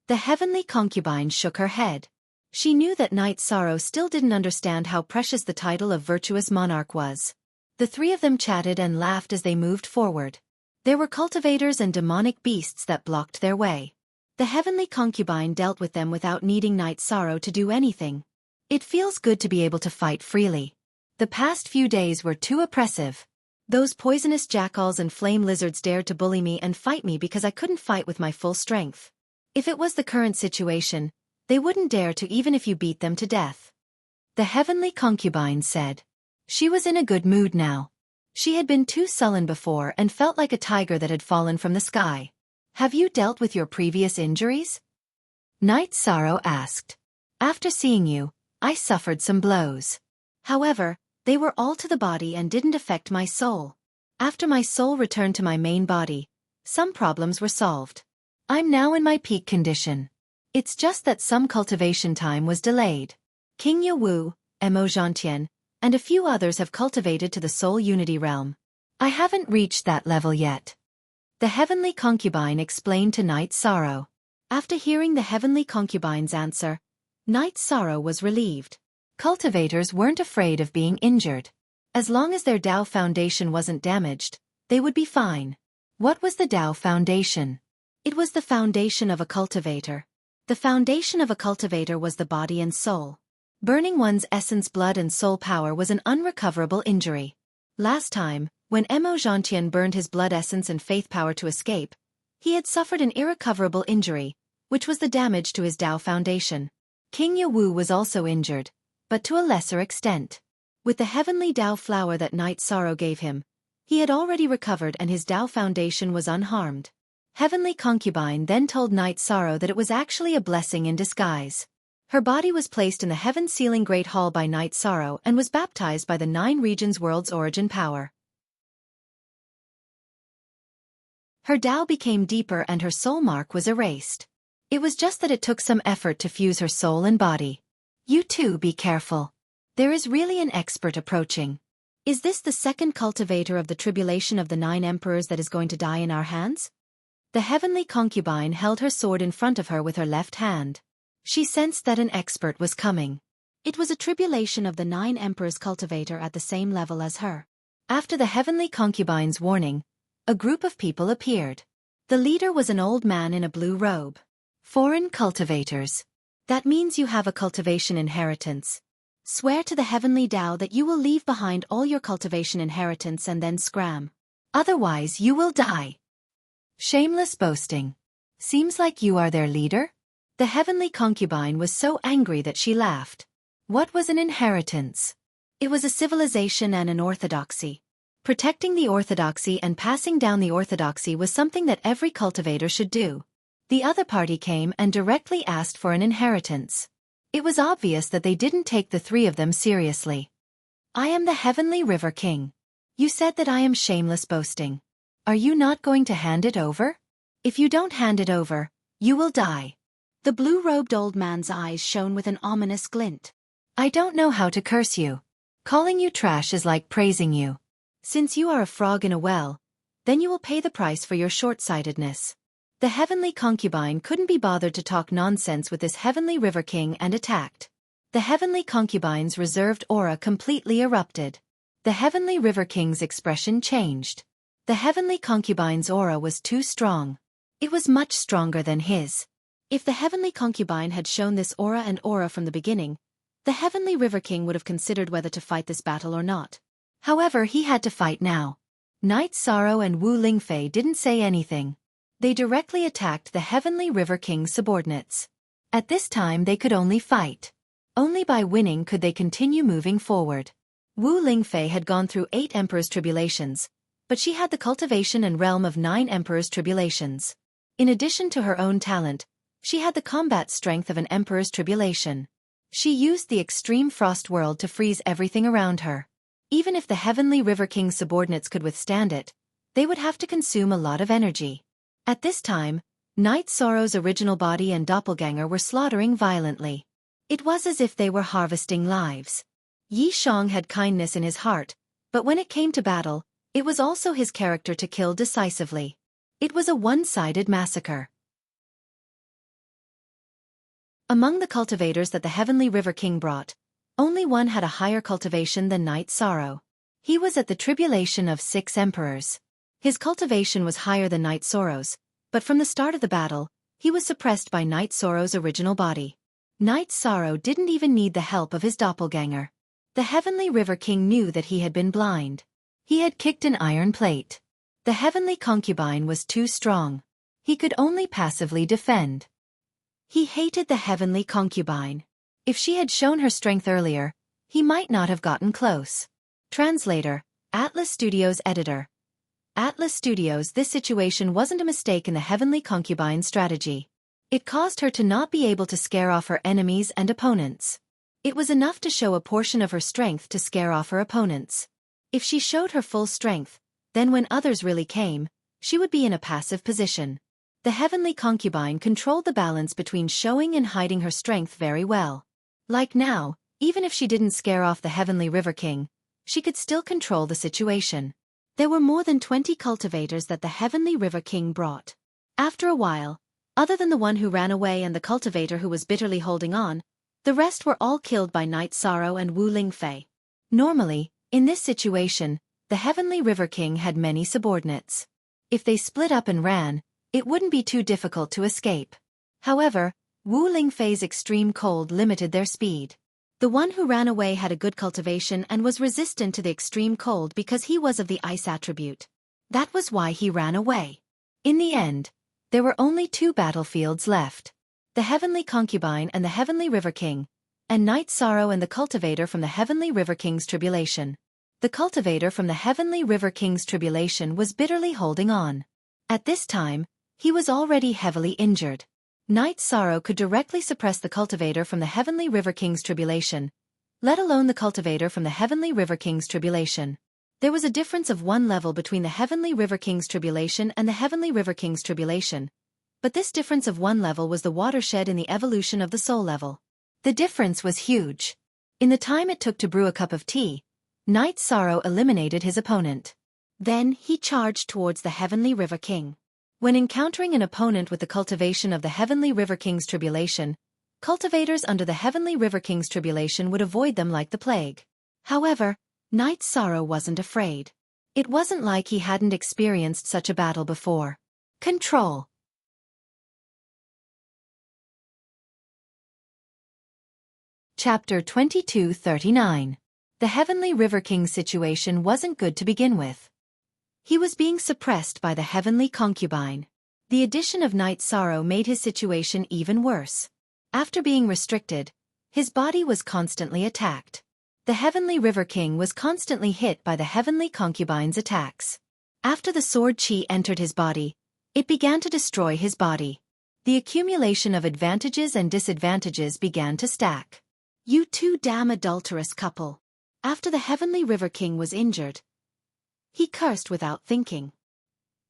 The heavenly concubine shook her head. She knew that Night Sorrow still didn't understand how precious the title of virtuous monarch was. The three of them chatted and laughed as they moved forward. There were cultivators and demonic beasts that blocked their way. The heavenly concubine dealt with them without needing Night Sorrow to do anything. It feels good to be able to fight freely. The past few days were too oppressive. Those poisonous jackals and flame lizards dared to bully me and fight me because I couldn't fight with my full strength. If it was the current situation, they wouldn't dare to even if you beat them to death. The heavenly concubine said. She was in a good mood now. She had been too sullen before and felt like a tiger that had fallen from the sky. Have you dealt with your previous injuries? Night Sorrow asked. After seeing you, I suffered some blows. However, they were all to the body and didn't affect my soul. After my soul returned to my main body, some problems were solved. I'm now in my peak condition. It's just that some cultivation time was delayed. King Yawu, Mo Zhantian, and a few others have cultivated to the soul unity realm. I haven't reached that level yet. The heavenly concubine explained to Night Sorrow. After hearing the heavenly concubine's answer, Night Sorrow was relieved. Cultivators weren't afraid of being injured. As long as their Tao foundation wasn't damaged, they would be fine. What was the Tao foundation? It was the foundation of a cultivator. The foundation of a cultivator was the body and soul. Burning one's essence, blood and soul power was an unrecoverable injury. Last time, when Mo Zhantian burned his blood essence and faith power to escape, he had suffered an irrecoverable injury, which was the damage to his Tao foundation. King Yawu was also injured, but to a lesser extent. With the heavenly Tao flower that Night Sorrow gave him, he had already recovered and his Tao foundation was unharmed. Heavenly concubine then told Night Sorrow that it was actually a blessing in disguise. Her body was placed in the heaven-sealing Great Hall by Night Sorrow and was baptized by the 9 regions world's origin power. Her Tao became deeper and her soul mark was erased. It was just that it took some effort to fuse her soul and body. You too be careful. There is really an expert approaching. Is this the second cultivator of the tribulation of the 9 emperors that is going to die in our hands? The heavenly concubine held her sword in front of her with her left hand. She sensed that an expert was coming. It was a tribulation of the 9 emperors cultivator at the same level as her. After the heavenly concubine's warning, a group of people appeared. The leader was an old man in a blue robe. Foreign cultivators. That means you have a cultivation inheritance. Swear to the heavenly Tao that you will leave behind all your cultivation inheritance and then scram. Otherwise you will die. Shameless boasting. Seems like you are their leader? The heavenly concubine was so angry that she laughed. What was an inheritance? It was a civilization and an orthodoxy. Protecting the orthodoxy and passing down the orthodoxy was something that every cultivator should do. The other party came and directly asked for an inheritance. It was obvious that they didn't take the three of them seriously. I am the Heavenly River King. You said that I am shameless boasting. Are you not going to hand it over? If you don't hand it over, you will die. The blue-robed old man's eyes shone with an ominous glint. I don't know how to curse you. Calling you trash is like praising you. Since you are a frog in a well, then you will pay the price for your short-sightedness. The heavenly concubine couldn't be bothered to talk nonsense with this heavenly river king and attacked. The heavenly concubine's reserved aura completely erupted. The heavenly river king's expression changed. The heavenly concubine's aura was too strong. It was much stronger than his. If the heavenly concubine had shown this aura from the beginning, the heavenly river king would have considered whether to fight this battle or not. However, he had to fight now. Night Sorrow and Wu Lingfei didn't say anything. They directly attacked the heavenly river king's subordinates. At this time they could only fight. Only by winning could they continue moving forward. Wu Lingfei had gone through 8 emperors' tribulations, but she had the cultivation and realm of 9 emperors' tribulations. In addition to her own talent, she had the combat strength of an emperor's tribulation. She used the extreme frost world to freeze everything around her. Even if the heavenly river king's subordinates could withstand it, they would have to consume a lot of energy. At this time, Night Sorrow's original body and doppelganger were slaughtering violently. It was as if they were harvesting lives. Yi Shang had kindness in his heart, but when it came to battle, it was also his character to kill decisively. It was a one-sided massacre. Among the cultivators that the heavenly river king brought, only one had a higher cultivation than Night Sorrow. He was at the tribulation of 6 emperors. His cultivation was higher than Night Sorrow's, but from the start of the battle, he was suppressed by Night Sorrow's original body. Night Sorrow didn't even need the help of his doppelganger. The heavenly river king knew that he had been blind. He had kicked an iron plate. The heavenly concubine was too strong. He could only passively defend. He hated the heavenly concubine. If she had shown her strength earlier, he might not have gotten close. Translator, Atlas Studios editor. Atlas Studios. This situation wasn't a mistake in the heavenly concubine's strategy. It caused her to not be able to scare off her enemies and opponents. It was enough to show a portion of her strength to scare off her opponents. If she showed her full strength, then when others really came, she would be in a passive position. The heavenly concubine controlled the balance between showing and hiding her strength very well. Like now, even if she didn't scare off the heavenly river king, she could still control the situation. There were more than 20 cultivators that the heavenly river king brought. After a while, other than the one who ran away and the cultivator who was bitterly holding on, the rest were all killed by Night Sorrow and Wu Lingfei. Normally, in this situation, the heavenly river king had many subordinates. If they split up and ran, it wouldn't be too difficult to escape. However, Wu Lingfei's extreme cold limited their speed. The one who ran away had a good cultivation and was resistant to the extreme cold because he was of the ice attribute. That was why he ran away. In the end, there were only 2 battlefields left. The heavenly concubine and the heavenly river king, and Night Sorrow and the cultivator from the heavenly river king's tribulation. The cultivator from the heavenly river king's tribulation was bitterly holding on. At this time, he was already heavily injured. Night Sorrow could directly suppress the cultivator from the heavenly river king's tribulation, let alone the cultivator from the heavenly river king's tribulation. There was a difference of 1 level between the heavenly river king's tribulation and the heavenly river king's tribulation, but this difference of 1 level was the watershed in the evolution of the soul level. The difference was huge. In the time it took to brew a cup of tea, Night Sorrow eliminated his opponent. Then he charged towards the heavenly river king. When encountering an opponent with the cultivation of the heavenly river king's tribulation, cultivators under the heavenly river king's tribulation would avoid them like the plague. However, Night Sorrow wasn't afraid. It wasn't like he hadn't experienced such a battle before. Control. Chapter 2239. The heavenly river king's situation wasn't good to begin with. He was being suppressed by the heavenly concubine. The addition of Night Sorrow made his situation even worse. After being restricted, his body was constantly attacked. The Heavenly River King was constantly hit by the heavenly concubine's attacks. After the sword chi entered his body, it began to destroy his body. The accumulation of advantages and disadvantages began to stack. You two damn adulterous couple. After the Heavenly River King was injured, he cursed without thinking.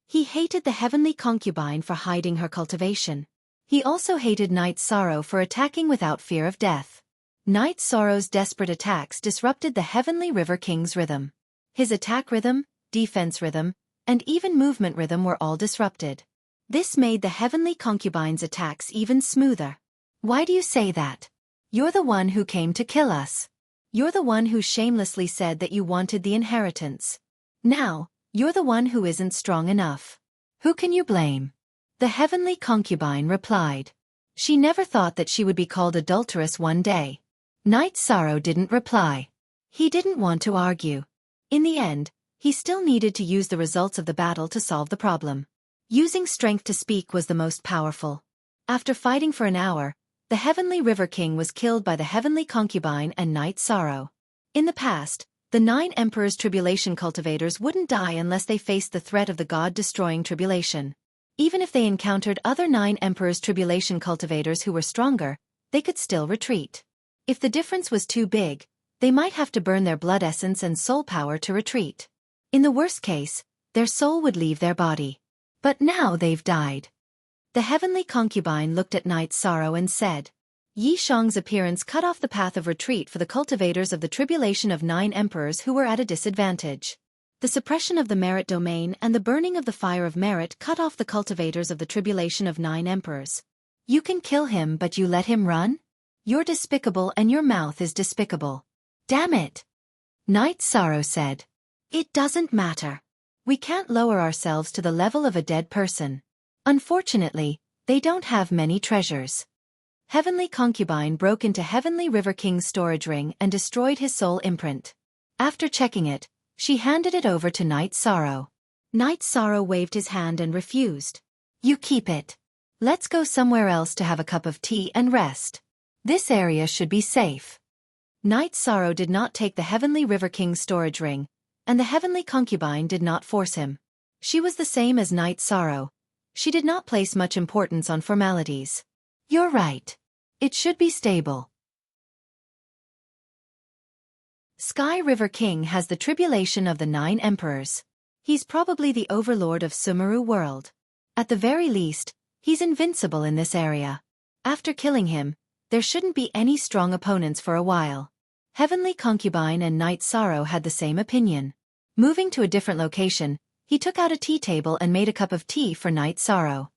He hated the heavenly concubine for hiding her cultivation. He also hated Night Sorrow for attacking without fear of death. Night Sorrow's desperate attacks disrupted the Heavenly River King's rhythm. His attack rhythm, defense rhythm, and even movement rhythm were all disrupted. This made the heavenly concubine's attacks even smoother. Why do you say that? You're the one who came to kill us. You're the one who shamelessly said that you wanted the inheritance. Now, you're the one who isn't strong enough. Who can you blame? The heavenly concubine replied. She never thought that she would be called adulteress one day. Night Sorrow didn't reply. He didn't want to argue. In the end, he still needed to use the results of the battle to solve the problem. Using strength to speak was the most powerful. After fighting for an hour, the Heavenly River King was killed by the heavenly concubine and Night Sorrow. In the past, the 9 Emperors' tribulation cultivators wouldn't die unless they faced the threat of the god-destroying tribulation. Even if they encountered other 9 Emperors' tribulation cultivators who were stronger, they could still retreat. If the difference was too big, they might have to burn their blood essence and soul power to retreat. In the worst case, their soul would leave their body. But now they've died. The heavenly concubine looked at Night Sorrow and said, Yi Shang's appearance cut off the path of retreat for the cultivators of the tribulation of 9 emperors who were at a disadvantage. The suppression of the merit domain and the burning of the fire of merit cut off the cultivators of the tribulation of 9 emperors. You can kill him, but you let him run? You're despicable and your mouth is despicable. Damn it! Night Sorrow said. It doesn't matter. We can't lower ourselves to the level of a dead person. Unfortunately, they don't have many treasures. Heavenly Concubine broke into Heavenly River King's storage ring and destroyed his soul imprint. After checking it, she handed it over to Night Sorrow. Night Sorrow waved his hand and refused. You keep it. Let's go somewhere else to have a cup of tea and rest. This area should be safe. Night Sorrow did not take the Heavenly River King's storage ring, and the Heavenly Concubine did not force him. She was the same as Night Sorrow. She did not place much importance on formalities. You're right. It should be stable. Sky River King has the tribulation of the 9 emperors. He's probably the overlord of Sumeru world. At the very least, he's invincible in this area. After killing him, there shouldn't be any strong opponents for a while. Heavenly Concubine and Night Sorrow had the same opinion. Moving to a different location, he took out a tea table and made a cup of tea for Night Sorrow.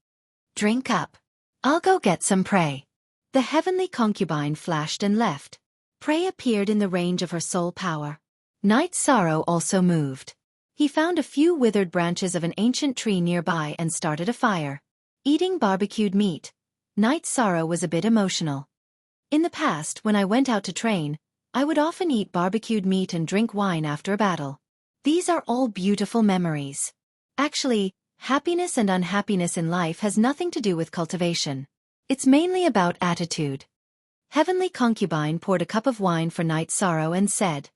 Drink up. I'll go get some prey. The Heavenly Concubine flashed and left. Prey appeared in the range of her soul power. Night Sorrow also moved. He found a few withered branches of an ancient tree nearby and started a fire. Eating barbecued meat, Night Sorrow was a bit emotional. In the past, when I went out to train, I would often eat barbecued meat and drink wine after a battle. These are all beautiful memories. Actually, happiness and unhappiness in life has nothing to do with cultivation. It's mainly about attitude. Heavenly Concubine poured a cup of wine for Night Sorrow and said,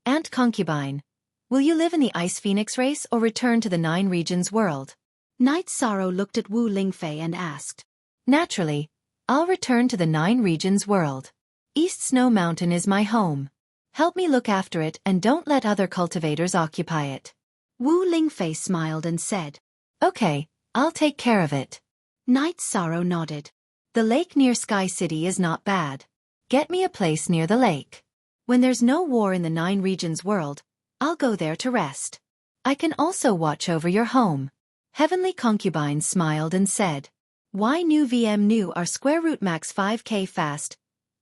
Aunt Concubine, will you live in the Ice Phoenix race or return to the 9 regions world? Night Sorrow looked at Wu Lingfei and asked, Naturally, I'll return to the 9 regions world. East Snow Mountain is my home. Help me look after it and don't let other cultivators occupy it. Wu Lingfei smiled and said, Okay, I'll take care of it. Night Sorrow nodded. The lake near Sky City is not bad. Get me a place near the lake. When there's no war in the 9 regions world, I'll go there to rest. I can also watch over your home. Heavenly Concubine smiled and said, Why new VM new are square root max 5k fast.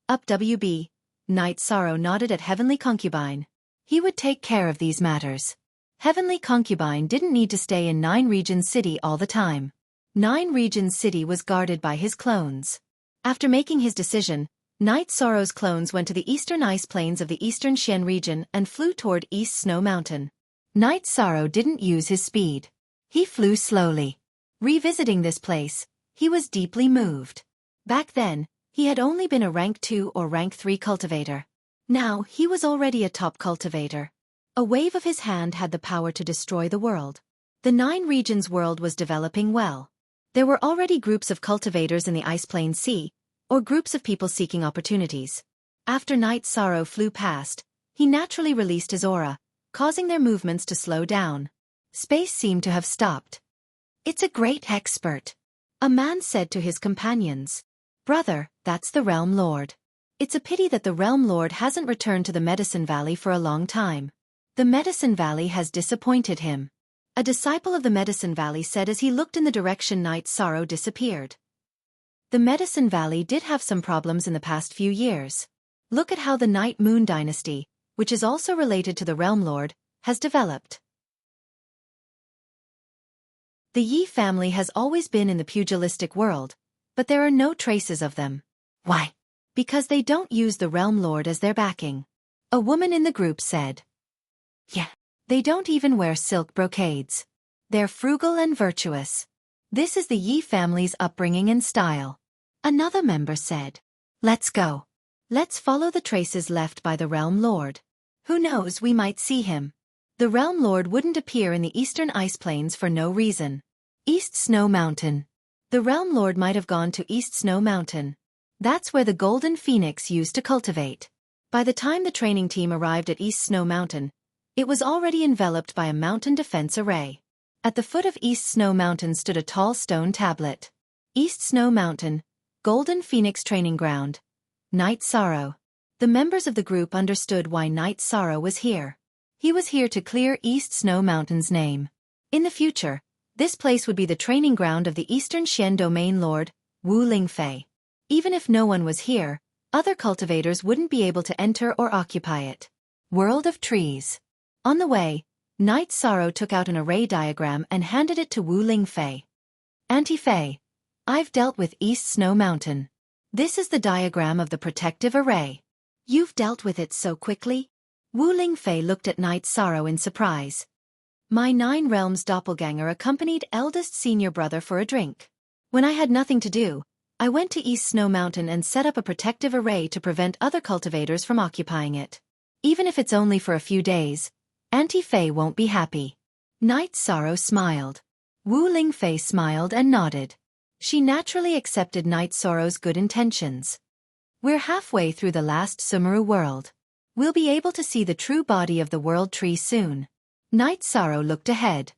Up WB. Night Sorrow nodded at Heavenly Concubine. He would take care of these matters. Heavenly Concubine didn't need to stay in 9 Regions City all the time. 9 Regions City was guarded by his clones. After making his decision, Night Sorrow's clones went to the eastern ice plains of the eastern Xian region and flew toward East Snow Mountain. Night Sorrow didn't use his speed. He flew slowly. Revisiting this place, he was deeply moved. Back then, he had only been a rank 2 or rank 3 cultivator. Now, he was already a top cultivator. A wave of his hand had the power to destroy the world. The 9 regions world was developing well. There were already groups of cultivators in the Ice Plain Sea, or groups of people seeking opportunities. After Night Sorrow flew past, he naturally released his aura, causing their movements to slow down. Space seemed to have stopped. "It's a great expert," a man said to his companions. "Brother, that's the Realm Lord. It's a pity that the Realm Lord hasn't returned to the Medicine Valley for a long time. The Medicine Valley has disappointed him," a disciple of the Medicine Valley said as he looked in the direction Night Sorrow disappeared. The Medicine Valley did have some problems in the past few years. Look at how the Night Moon Dynasty, which is also related to the Realm Lord, has developed. The Yi family has always been in the pugilistic world, but there are no traces of them. Why? Because they don't use the Realm Lord as their backing, a woman in the group said. Yeah. They don't even wear silk brocades. They're frugal and virtuous. This is the Yi family's upbringing and style. Another member said. Let's go. Let's follow the traces left by the Realm Lord. Who knows, we might see him. The Realm Lord wouldn't appear in the eastern ice plains for no reason. East Snow Mountain. The Realm Lord might have gone to East Snow Mountain. That's where the Golden Phoenix used to cultivate. By the time the training team arrived at East Snow Mountain, it was already enveloped by a mountain defense array. At the foot of East Snow Mountain stood a tall stone tablet. East Snow Mountain, Golden Phoenix Training Ground. Night Sorrow. The members of the group understood why Night Sorrow was here. He was here to clear East Snow Mountain's name. In the future, this place would be the training ground of the Eastern Xian Domain Lord, Wu Lingfei. Even if no one was here, other cultivators wouldn't be able to enter or occupy it. World of Trees. On the way, Night Sorrow took out an array diagram and handed it to Wu Lingfei. Auntie Fei, I've dealt with East Snow Mountain. This is the diagram of the protective array. You've dealt with it so quickly? Wu Lingfei looked at Night Sorrow in surprise. My 9 Realms doppelganger accompanied eldest senior brother for a drink. When I had nothing to do, I went to East Snow Mountain and set up a protective array to prevent other cultivators from occupying it. Even if it's only for a few days, Auntie Fei won't be happy. Night Sorrow smiled. Wu Lingfei smiled and nodded. She naturally accepted Night Sorrow's good intentions. We're halfway through the last Sumeru world. We'll be able to see the true body of the world tree soon. Night Sorrow looked ahead.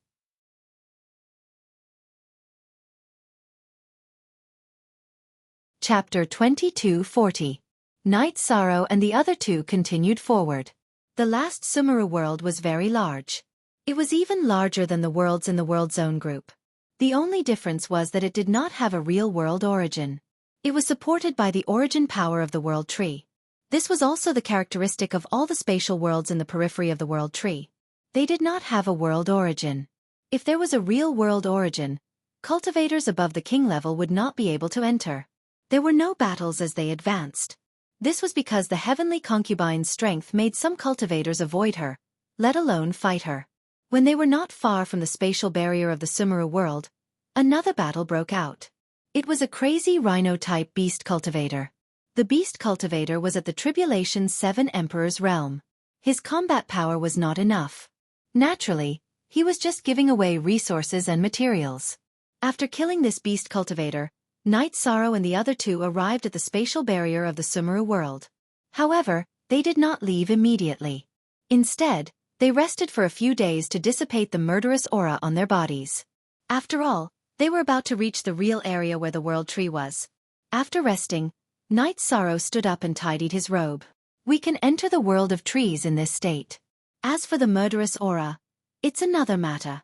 Chapter 2240. Night Sorrow and the other 2 continued forward. The last Sumeru world was very large. It was even larger than the worlds in the World Zone group. The only difference was that it did not have a real world origin. It was supported by the origin power of the world tree. This was also the characteristic of all the spatial worlds in the periphery of the world tree. They did not have a world origin. If there was a real world origin, cultivators above the king level would not be able to enter. There were no battles as they advanced. This was because the heavenly concubine's strength made some cultivators avoid her, let alone fight her. When they were not far from the spatial barrier of the Sumeru world, another battle broke out. It was a crazy rhino-type beast cultivator. The beast cultivator was at the Tribulation 7 Emperor's realm. His combat power was not enough. Naturally, he was just giving away resources and materials. After killing this beast cultivator, Night Sorrow and the other 2 arrived at the spatial barrier of the Sumeru world. However, they did not leave immediately. Instead, they rested for a few days to dissipate the murderous aura on their bodies. After all, they were about to reach the real area where the world tree was. After resting, Night Sorrow stood up and tidied his robe. We can enter the world of trees in this state. As for the murderous aura, it's another matter.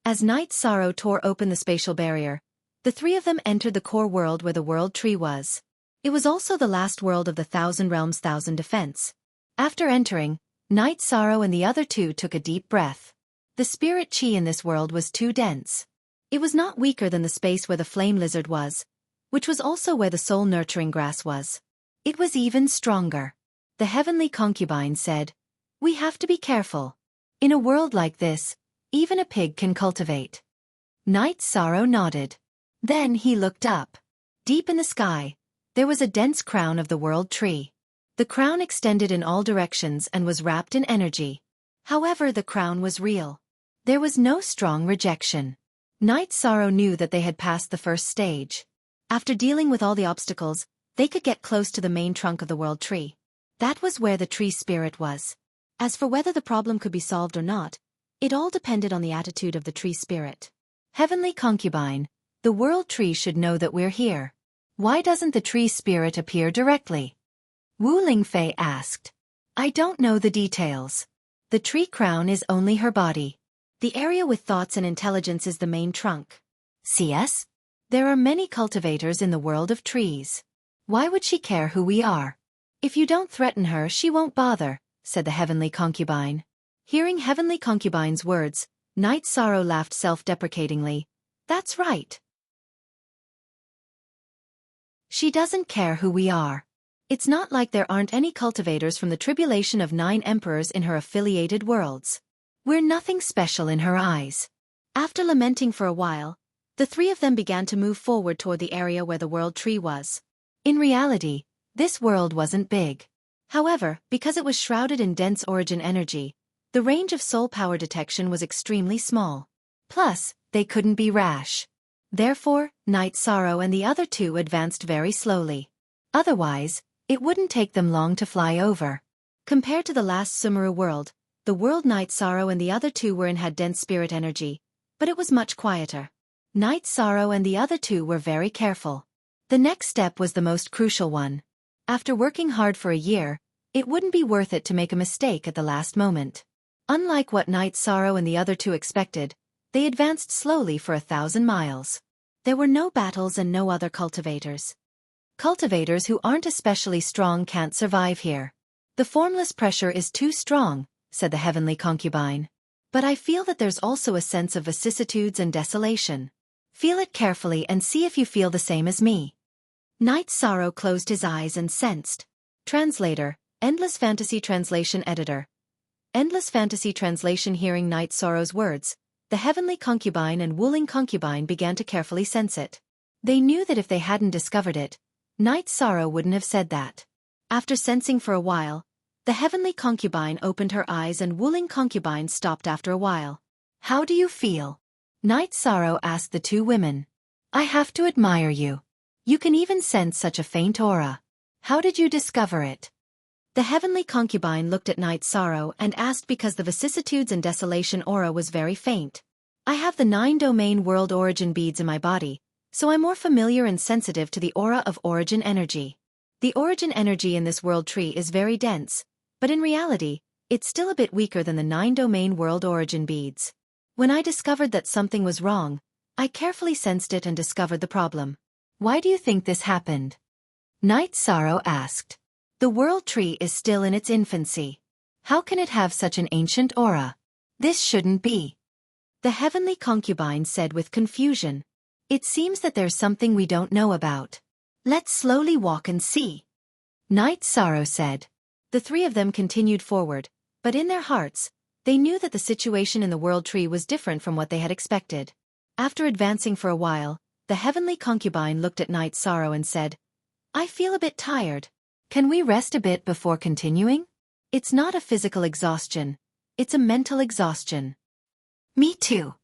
As Night Sorrow tore open the spatial barrier, the 3 of them entered the core world where the world tree was. It was also the last world of the 1,000 Realms 1,000 defense. After entering, Night Sorrow and the other 2 took a deep breath. The spirit chi in this world was too dense. It was not weaker than the space where the flame lizard was, which was also where the soul-nurturing grass was. It was even stronger. The heavenly concubine said, "We have to be careful. In a world like this, even a pig can cultivate. Night Sorrow nodded. Then he looked up. Deep in the sky, there was a dense crown of the world tree. The crown extended in all directions and was wrapped in energy. However, the crown was real. There was no strong rejection. Night Sorrow knew that they had passed the first stage. After dealing with all the obstacles, they could get close to the main trunk of the world tree. That was where the tree spirit was. As for whether the problem could be solved or not, it all depended on the attitude of the tree spirit. Heavenly Concubine, the world tree should know that we're here. Why doesn't the tree spirit appear directly? Wu Lingfei asked. I don't know the details. The tree crown is only her body. The area with thoughts and intelligence is the main trunk. CS? There are many cultivators in the world of trees. Why would she care who we are? If you don't threaten her, she won't bother, said the Heavenly Concubine. Hearing Heavenly Concubine's words, Night Sorrow laughed self-deprecatingly. That's right. She doesn't care who we are. It's not like there aren't any cultivators from the tribulation of 9 emperors in her affiliated worlds. We're nothing special in her eyes. After lamenting for a while, the 3 of them began to move forward toward the area where the world tree was. In reality, this world wasn't big. However, because it was shrouded in dense origin energy, the range of soul power detection was extremely small. Plus, they couldn't be rash. Therefore, Night Sorrow and the other 2 advanced very slowly. Otherwise, it wouldn't take them long to fly over. Compared to the last Sumeru world, the world Night Sorrow and the other 2 were in had dense spirit energy, but it was much quieter. Night Sorrow and the other 2 were very careful. The next step was the most crucial one. After working hard for a year, it wouldn't be worth it to make a mistake at the last moment. Unlike what Night Sorrow and the other 2 expected, they advanced slowly for 1,000 miles. There were no battles and no other cultivators. Cultivators who aren't especially strong can't survive here. The formless pressure is too strong, said the Heavenly Concubine. But I feel that there's also a sense of vicissitudes and desolation. Feel it carefully and see if you feel the same as me. Night Sorrow closed his eyes and sensed. Translator, Endless Fantasy Translation Editor. Endless Fantasy Translation. Hearing Night Sorrow's words, the Heavenly Concubine and Wuling Concubine began to carefully sense it. They knew that if they hadn't discovered it, Night Sorrow wouldn't have said that. After sensing for a while, the Heavenly Concubine opened her eyes and Wuling Concubine stopped after a while. How do you feel? Night Sorrow asked the 2 women. I have to admire you. You can even sense such a faint aura. How did you discover it? The Heavenly Concubine looked at Night Sorrow and asked because the vicissitudes and desolation aura was very faint. I have the 9-domain world origin beads in my body, so I'm more familiar and sensitive to the aura of origin energy. The origin energy in this world tree is very dense, but in reality, it's still a bit weaker than the 9-domain world origin beads. When I discovered that something was wrong, I carefully sensed it and discovered the problem. Why do you think this happened? Night Sorrow asked. The world tree is still in its infancy. How can it have such an ancient aura? This shouldn't be. The Heavenly Concubine said with confusion. It seems that there's something we don't know about. Let's slowly walk and see. Night Sorrow said. The 3 of them continued forward, but in their hearts, they knew that the situation in the world tree was different from what they had expected. After advancing for a while, the Heavenly Concubine looked at Night Sorrow and said, I feel a bit tired. Can we rest a bit before continuing? It's not a physical exhaustion. It's a mental exhaustion. Me too.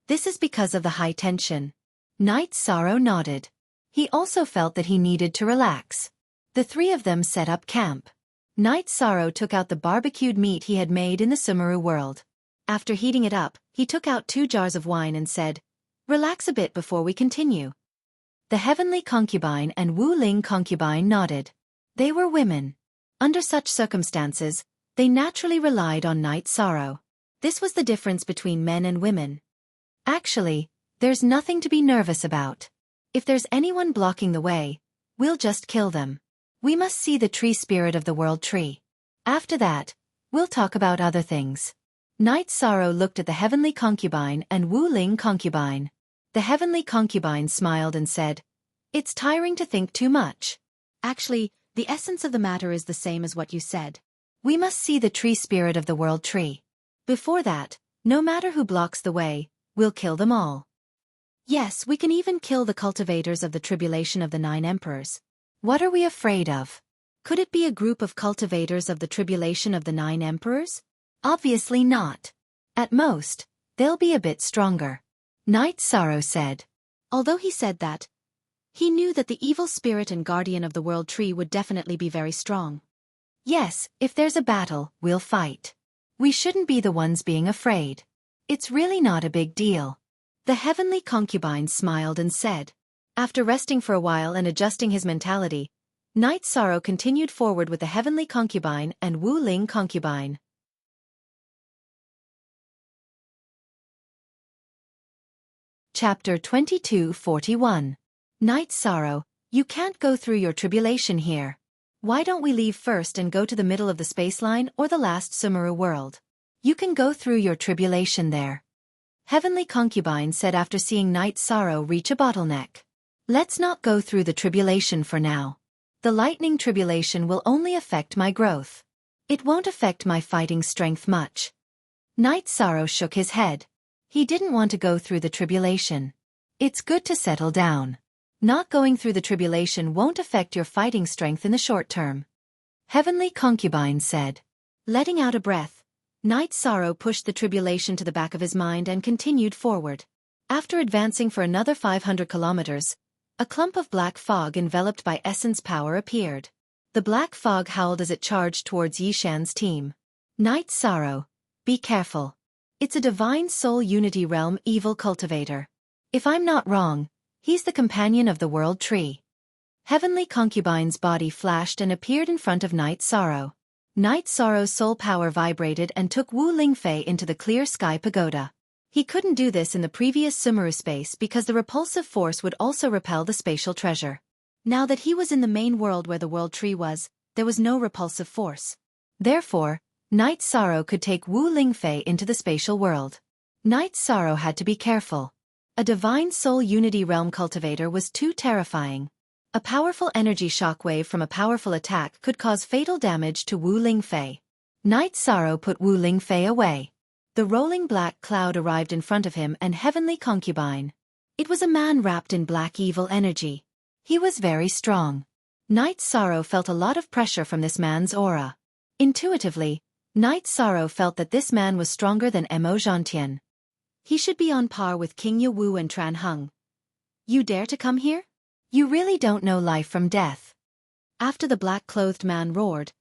This is because of the high tension. Night Sorrow nodded. He also felt that he needed to relax. The 3 of them set up camp. Night Sorrow took out the barbecued meat he had made in the Sumeru world. After heating it up, he took out 2 jars of wine and said, Relax a bit before we continue. The Heavenly Concubine and Wuling Concubine nodded. They were women. Under such circumstances, they naturally relied on Night Sorrow. This was the difference between men and women. Actually, there's nothing to be nervous about. If there's anyone blocking the way, we'll just kill them. We must see the tree spirit of the world tree. After that, we'll talk about other things. Night Sorrow looked at the Heavenly Concubine and Wuling Concubine. The Heavenly Concubine smiled and said, It's tiring to think too much. Actually, the essence of the matter is the same as what you said. We must see the tree spirit of the world tree. Before that, no matter who blocks the way, we'll kill them all. Yes, we can even kill the cultivators of the tribulation of the 9 emperors. What are we afraid of? Could it be a group of cultivators of the tribulation of the 9 emperors? Obviously not. At most, they'll be a bit stronger. Knight Sorrow said. Although he said that, he knew that the evil spirit and guardian of the world tree would definitely be very strong. Yes, if there's a battle, we'll fight. We shouldn't be the ones being afraid. It's really not a big deal. The heavenly concubine smiled and said. After resting for a while and adjusting his mentality, Knight Sorrow continued forward with the heavenly concubine and Wu Ling concubine. Chapter 22:41. Knight Sorrow, you can't go through your tribulation here. Why don't we leave first and go to the middle of the spaceline or the last Sumeru world? You can go through your tribulation there. Heavenly Concubine said after seeing Knight Sorrow reach a bottleneck. Let's not go through the tribulation for now. The lightning tribulation will only affect my growth. It won't affect my fighting strength much. Knight Sorrow shook his head. He didn't want to go through the tribulation. It's good to settle down. Not going through the tribulation won't affect your fighting strength in the short term. Heavenly Concubine said. Letting out a breath, Knight Sorrow pushed the tribulation to the back of his mind and continued forward. After advancing for another 500 kilometers, a clump of black fog enveloped by essence power appeared. The black fog howled as it charged towards Yishan's team. Knight Sorrow, be careful. It's a divine soul unity realm evil cultivator. If I'm not wrong, he's the companion of the world tree. Heavenly Concubine's body flashed and appeared in front of Knight Sorrow. Knight Sorrow's soul power vibrated and took Wu Lingfei into the clear sky pagoda. He couldn't do this in the previous Sumeru space because the repulsive force would also repel the spatial treasure. Now that he was in the main world where the world tree was, there was no repulsive force. Therefore, Knight Sorrow could take Wu Lingfei into the spatial world. Knight Sorrow had to be careful. A divine soul unity realm cultivator was too terrifying. A powerful energy shockwave from a powerful attack could cause fatal damage to Wu Lingfei. Knight Sorrow put Wu Lingfei away. The rolling black cloud arrived in front of him and Heavenly Concubine. It was a man wrapped in black evil energy. He was very strong. Knight Sorrow felt a lot of pressure from this man's aura. Intuitively, Knight Sorrow felt that this man was stronger than Mo Zhantian. He should be on par with King Ye Wu and Tran Heng. You dare to come here? You really don't know life from death. After the black-clothed man roared,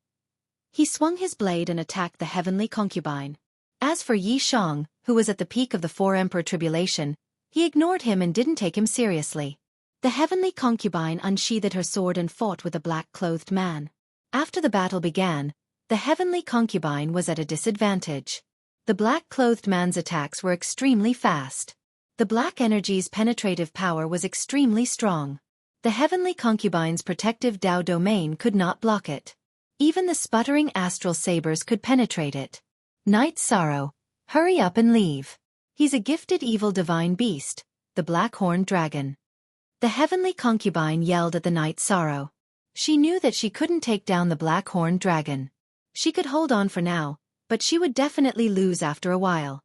he swung his blade and attacked the Heavenly Concubine. As for Yi Shang, who was at the peak of the 4-emperor tribulation, he ignored him and didn't take him seriously. The Heavenly Concubine unsheathed her sword and fought with the black-clothed man. After the battle began, the Heavenly Concubine was at a disadvantage. The black-clothed man's attacks were extremely fast. The black energy's penetrative power was extremely strong. The Heavenly Concubine's protective Dao domain could not block it. Even the sputtering astral sabers could penetrate it. Knight Sorrow, hurry up and leave. He's a gifted evil divine beast, the black-horned dragon. The Heavenly Concubine yelled at the Knight Sorrow. She knew that she couldn't take down the black-horned dragon. She could hold on for now, but she would definitely lose after a while.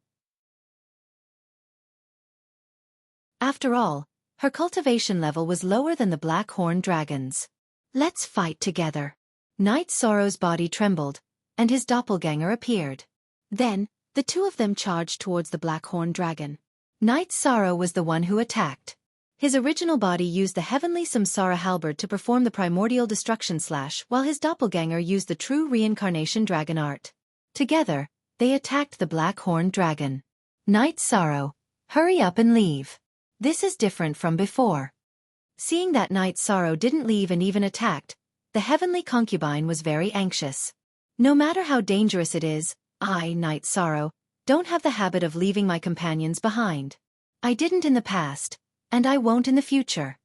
After all, her cultivation level was lower than the black-horned dragon's. Let's fight together. Knight Sorrow's body trembled, and his doppelganger appeared. Then, the two of them charged towards the black-horned dragon. Knight Sorrow was the one who attacked. His original body used the heavenly Samsara halberd to perform the primordial destruction slash, while his doppelganger used the true reincarnation dragon art. Together, they attacked the black-horned dragon. Knight Sorrow, hurry up and leave. This is different from before. Seeing that Knight Sorrow didn't leave and even attacked, the Heavenly Concubine was very anxious. No matter how dangerous it is, I, Knight Sorrow, don't have the habit of leaving my companions behind. I didn't in the past, and I won't in the future.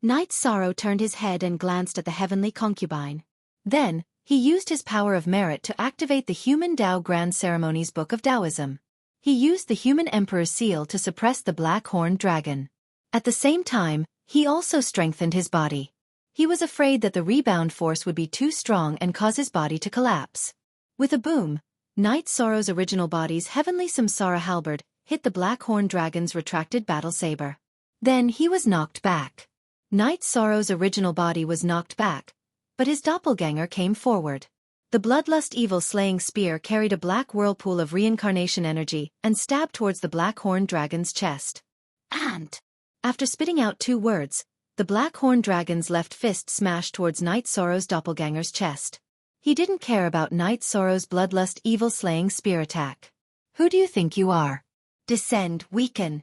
Knight Sorrow turned his head and glanced at the Heavenly Concubine. Then, he used his power of merit to activate the Human Dao Grand Ceremonies Book of Taoism. He used the Human Emperor's seal to suppress the black-horned dragon. At the same time, he also strengthened his body. He was afraid that the rebound force would be too strong and cause his body to collapse. With a boom, Night Sorrow's original body's heavenly samsara halberd hit the Black Horned Dragon's retracted battle saber. Then he was knocked back. Night Sorrow's original body was knocked back, but his doppelganger came forward. The Bloodlust Evil Slaying Spear carried a black whirlpool of reincarnation energy and stabbed towards the Black Horned Dragon's chest. And, after spitting out 2 words, the Black Horned Dragon's left fist smashed towards Night Sorrow's doppelganger's chest. He didn't care about Night Sorrow's Bloodlust Evil Slaying Spear attack. Who do you think you are? Descend, weaken.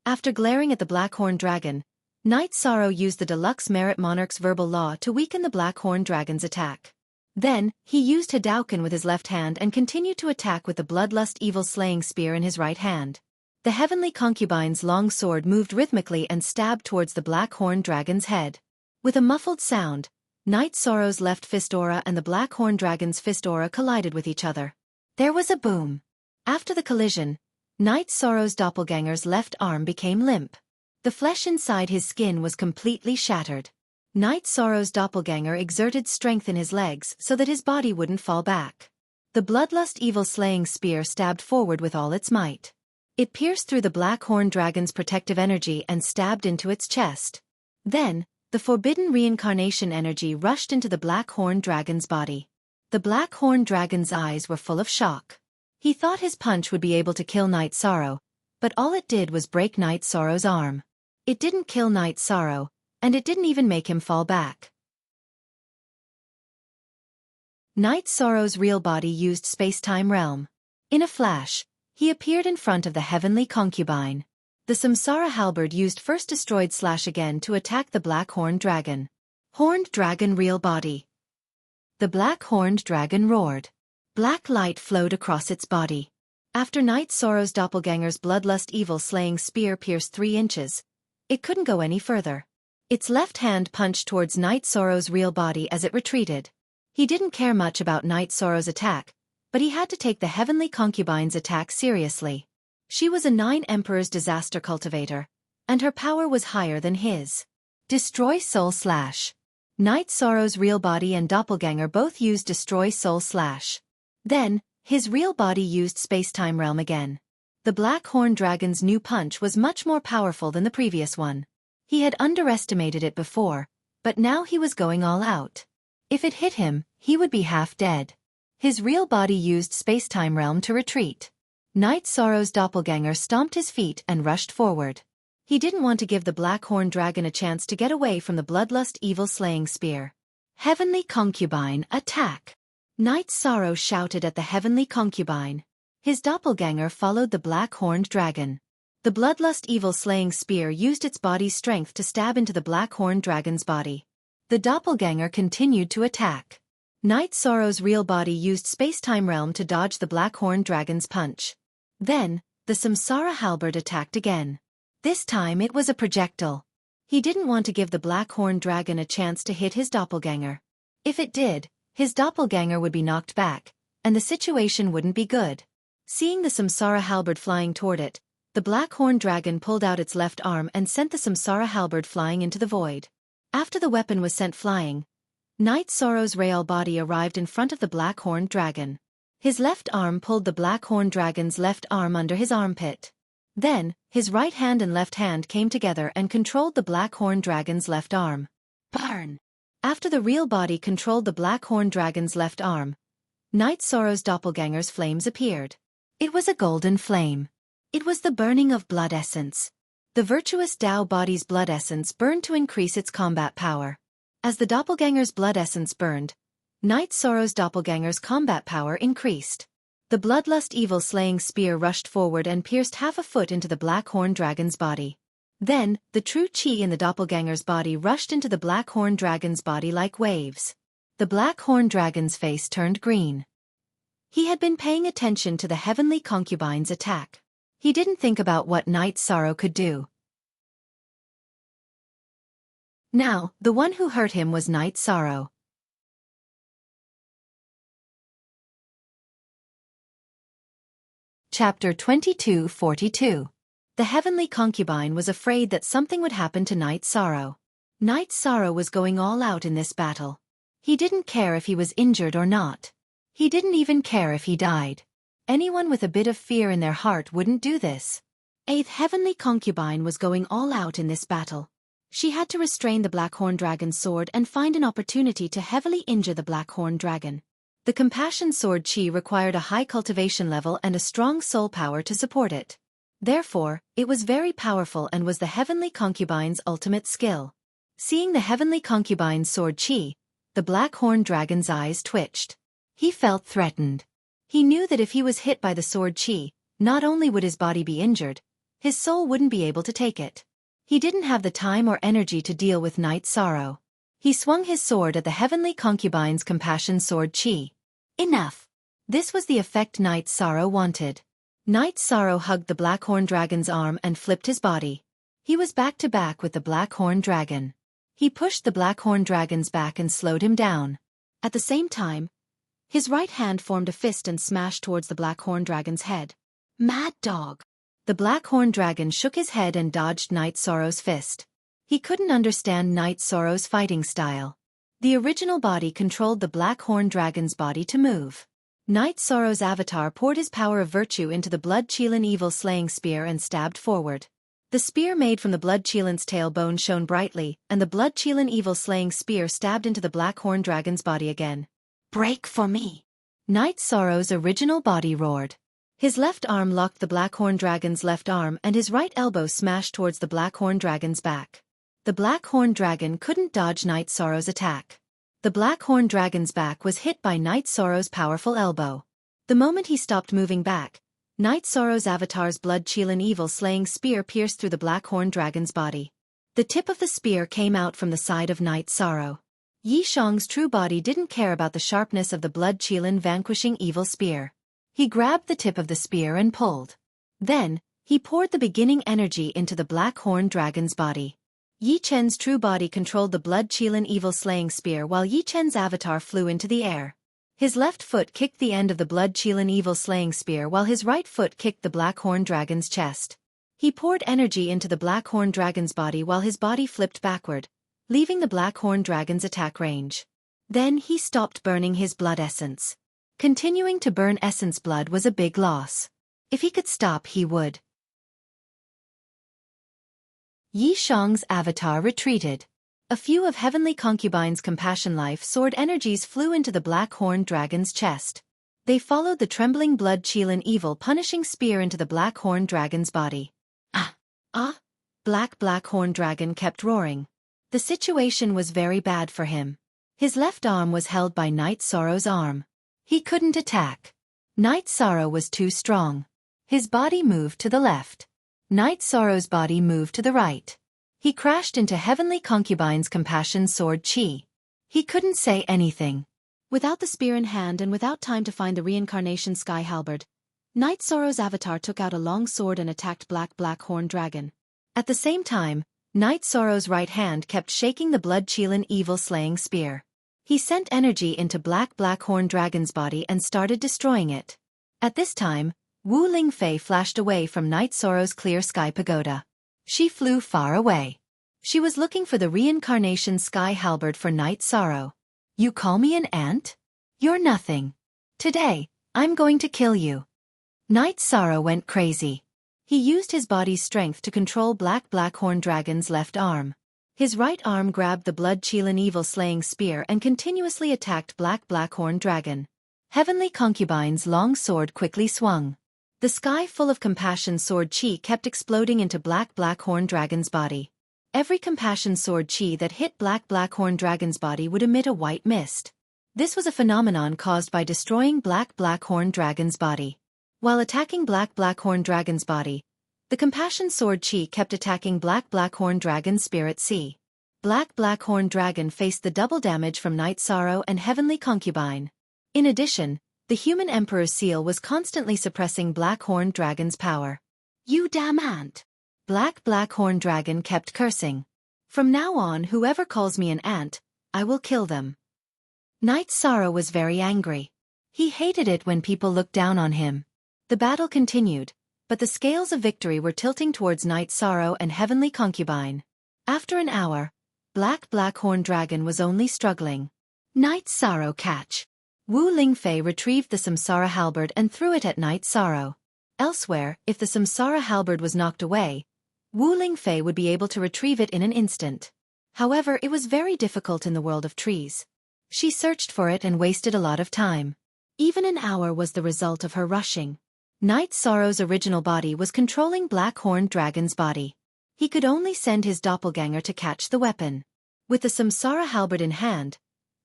After glaring at the Black Horned Dragon, Night Sorrow used the Deluxe Merit Monarch's verbal law to weaken the Black Horned Dragon's attack. Then, he used Hadouken with his left hand and continued to attack with the Bloodlust Evil Slaying Spear in his right hand. The Heavenly Concubine's long sword moved rhythmically and stabbed towards the Black Horned Dragon's head. With a muffled sound, Night Sorrow's left fist aura and the Black Horned Dragon's fist aura collided with each other. There was a boom. After the collision, Night Sorrow's doppelganger's left arm became limp. The flesh inside his skin was completely shattered. Night Sorrow's doppelganger exerted strength in his legs so that his body wouldn't fall back. The Bloodlust Evil Slaying Spear stabbed forward with all its might. It pierced through the Black Horned Dragon's protective energy and stabbed into its chest. Then, the forbidden reincarnation energy rushed into the Black Horned Dragon's body. The Black Horned Dragon's eyes were full of shock. He thought his punch would be able to kill Night Sorrow, but all it did was break Night Sorrow's arm. It didn't kill Night Sorrow, and it didn't even make him fall back. Night Sorrow's real body used space-time realm. In a flash, he appeared in front of the Heavenly Concubine. The Samsara Halberd used first destroyed / again to attack the Black Horned Dragon. Horned Dragon real body. The Black Horned Dragon roared. Black light flowed across its body. After Night Sorrow's doppelganger's Bloodlust Evil Slaying Spear pierced 3 inches, it couldn't go any further. Its left hand punched towards Night Sorrow's real body as it retreated. He didn't care much about Night Sorrow's attack, but he had to take the Heavenly Concubine's attack seriously. She was a 9 Emperor's disaster cultivator, and her power was higher than his. Destroy Soul Slash. Night Sorrow's real body and doppelganger both used Destroy Soul Slash. Then, his real body used Space-Time Realm again. The Black Horned Dragon's new punch was much more powerful than the previous one. He had underestimated it before, but now he was going all out. If it hit him, he would be half dead. His real body used Space-Time Realm to retreat. Night Sorrow's doppelganger stomped his feet and rushed forward. He didn't want to give the Black Horned Dragon a chance to get away from the Bloodlust Evil Slaying Spear. Heavenly Concubine, attack! Night Sorrow shouted at the Heavenly Concubine. His doppelganger followed the Black Horned Dragon. The Bloodlust Evil Slaying Spear used its body's strength to stab into the Black Horned Dragon's body. The doppelganger continued to attack. Night Sorrow's real body used Space-Time Realm to dodge the Black Horned Dragon's punch. Then, the Samsara Halberd attacked again. This time it was a projectile. He didn't want to give the Black Horned Dragon a chance to hit his doppelganger. If it did, his doppelganger would be knocked back, and the situation wouldn't be good. Seeing the Samsara Halberd flying toward it, the Black Horned Dragon pulled out its left arm and sent the Samsara Halberd flying into the void. After the weapon was sent flying, Night Sorrow's real body arrived in front of the Black Horned Dragon. His left arm pulled the Black Horned Dragon's left arm under his armpit. Then, his right hand and left hand came together and controlled the Black Horned Dragon's left arm. Burn! After the real body controlled the Black Horned Dragon's left arm, Night Sorrow's doppelganger's flames appeared. It was a golden flame. It was the burning of blood essence. The virtuous Tao body's blood essence burned to increase its combat power. As the doppelganger's blood essence burned, Night Sorrow's doppelganger's combat power increased. The Bloodlust Evil Slaying Spear rushed forward and pierced half a foot into the Black Horned Dragon's body. Then, the true chi in the doppelganger's body rushed into the Black Horned Dragon's body like waves. The Black Horned Dragon's face turned green. He had been paying attention to the Heavenly Concubine's attack. He didn't think about what Night Sorrow could do. Now, the one who hurt him was Night Sorrow. Chapter 2242. The Heavenly Concubine was afraid that something would happen to Night Sorrow. Night Sorrow was going all out in this battle. He didn't care if he was injured or not. He didn't even care if he died. Anyone with a bit of fear in their heart wouldn't do this. Eighth Heavenly Concubine was going all out in this battle. She had to restrain the Blackhorn Dragon's sword and find an opportunity to heavily injure the Blackhorn Dragon. The Compassion Sword Chi required a high cultivation level and a strong soul power to support it. Therefore, it was very powerful and was the Heavenly Concubine's ultimate skill. Seeing the Heavenly Concubine's sword Chi, the Blackhorn Dragon's eyes twitched. He felt threatened. He knew that if he was hit by the sword Chi, not only would his body be injured, his soul wouldn't be able to take it. He didn't have the time or energy to deal with Night Sorrow. He swung his sword at the Heavenly Concubine's Compassion Sword Chi. Enough! This was the effect Night Sorrow wanted. Night Sorrow hugged the Blackhorn Dragon's arm and flipped his body. He was back to back with the Blackhorn Dragon. He pushed the Blackhorn Dragon's back and slowed him down. At the same time, his right hand formed a fist and smashed towards the Blackhorn Dragon's head. Mad dog! The Blackhorn Dragon shook his head and dodged Night Sorrow's fist. He couldn't understand Night Sorrow's fighting style. The original body controlled the Blackhorn Dragon's body to move. Night Sorrow's avatar poured his power of virtue into the Blood Qilin Evil Slaying Spear and stabbed forward. The spear made from the Blood Qilin's tailbone shone brightly, and the Blood Qilin Evil Slaying Spear stabbed into the Blackhorn Dragon's body again. Break for me! Night Sorrow's original body roared. His left arm locked the Blackhorn Dragon's left arm and his right elbow smashed towards the Blackhorn Dragon's back. The Blackhorn Dragon couldn't dodge Night Sorrow's attack. The Blackhorn Dragon's back was hit by Night Sorrow's powerful elbow. The moment he stopped moving back, Night Sorrow's avatar's Blood Qilin Evil Slaying Spear pierced through the Blackhorn Dragon's body. The tip of the spear came out from the side of Night Sorrow. Yi Xiong's true body didn't care about the sharpness of the Blood Qilin vanquishing evil spear. He grabbed the tip of the spear and pulled. Then, he poured the beginning energy into the Blackhorn Dragon's body. Yi Chen's true body controlled the Blood Qilin Evil Slaying Spear while Yi Chen's avatar flew into the air. His left foot kicked the end of the Blood Qilin Evil Slaying Spear while his right foot kicked the Blackhorn Dragon's chest. He poured energy into the Blackhorn Dragon's body while his body flipped backward, leaving the Blackhorn Dragon's attack range. Then he stopped burning his blood essence. Continuing to burn essence blood was a big loss. If he could stop, he would. Yi Xiong's avatar retreated. A few of Heavenly Concubine's Compassion Life Sword energies flew into the Blackhorn Dragon's chest. They followed the trembling Blood Qilin Evil Punishing Spear into the Blackhorn Dragon's body. Blackhorn Dragon kept roaring. The situation was very bad for him. His left arm was held by Night Sorrow's arm. He couldn't attack. Night Sorrow was too strong. His body moved to the left. Night Sorrow's body moved to the right. He crashed into Heavenly Concubine's Compassion Sword Chi. He couldn't say anything. Without the spear in hand and without time to find the reincarnation sky halberd, Night Sorrow's avatar took out a long sword and attacked Blackhorn Dragon. At the same time, Night Sorrow's right hand kept shaking the Blood Qilin Evil Slaying Spear. He sent energy into Blackhorn Dragon's body and started destroying it. At this time, Wu Lingfei flashed away from Night Sorrow's clear sky pagoda. She flew far away. She was looking for the reincarnation sky halberd for Night Sorrow. You call me an ant? You're nothing. Today, I'm going to kill you. Night Sorrow went crazy. He used his body's strength to control Blackhorn Dragon's left arm. His right arm grabbed the Blood Qilin Evil Slaying Spear and continuously attacked Blackhorn Dragon. Heavenly Concubine's long sword quickly swung. The sky full of Compassion Sword Chi kept exploding into Blackhorn Dragon's body. Every Compassion Sword Chi that hit Blackhorn Dragon's body would emit a white mist. This was a phenomenon caused by destroying Blackhorn Dragon's body. While attacking Blackhorn Dragon's body, the Compassion Sword Chi kept attacking Blackhorn Dragon's Spirit Sea. Blackhorn Dragon faced the double damage from Night Sorrow and Heavenly Concubine. In addition, the human Emperor's seal was constantly suppressing Blackhorn Dragon's power. You damn ant! Blackhorn Dragon kept cursing. From now on, whoever calls me an ant, I will kill them. Night Sorrow was very angry. He hated it when people looked down on him. The battle continued, but the scales of victory were tilting towards Night Sorrow and Heavenly Concubine. After an hour, Blackhorn Dragon was only struggling. Night Sorrow catch. Wu Lingfei retrieved the Samsara halberd and threw it at Night Sorrow. Elsewhere, if the Samsara halberd was knocked away, Wu Lingfei would be able to retrieve it in an instant. However, it was very difficult in the world of trees. She searched for it and wasted a lot of time. Even an hour was the result of her rushing. Night Sorrow's original body was controlling Black Horned Dragon's body. He could only send his doppelganger to catch the weapon. With the Samsara halberd in hand,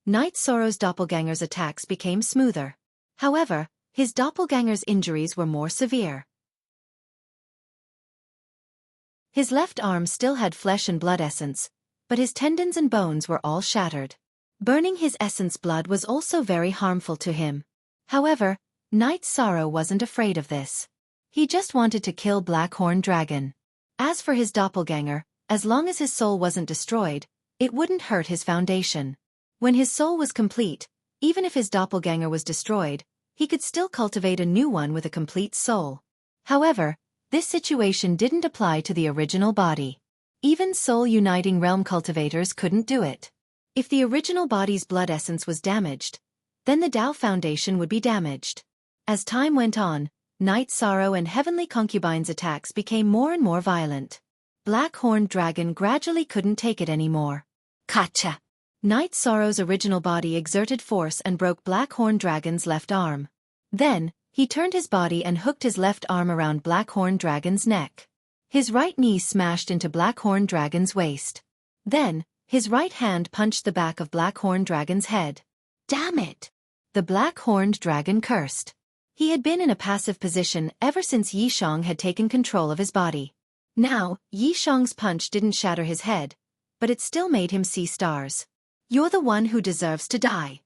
Night Sorrow's doppelganger's attacks became smoother. However, his doppelganger's injuries were more severe. His left arm still had flesh and blood essence, but his tendons and bones were all shattered. Burning his essence blood was also very harmful to him. However, Night Sorrow wasn't afraid of this. He just wanted to kill Black Horned Dragon. As for his doppelganger, as long as his soul wasn't destroyed, it wouldn't hurt his foundation. When his soul was complete, even if his doppelganger was destroyed, he could still cultivate a new one with a complete soul. However, this situation didn't apply to the original body. Even soul-uniting realm cultivators couldn't do it. If the original body's blood essence was damaged, then the Tao Foundation would be damaged. As time went on, Night Sorrow and Heavenly Concubine's attacks became more and more violent. Black Horned Dragon gradually couldn't take it anymore. Gotcha! Night Sorrow's original body exerted force and broke Black Horned Dragon's left arm. Then, he turned his body and hooked his left arm around Black Horned Dragon's neck. His right knee smashed into Black Horned Dragon's waist. Then, his right hand punched the back of Black Horned Dragon's head. Damn it! The Black Horned Dragon cursed. He had been in a passive position ever since Yishang had taken control of his body. Now, Yishang's punch didn't shatter his head, but it still made him see stars. You're the one who deserves to die.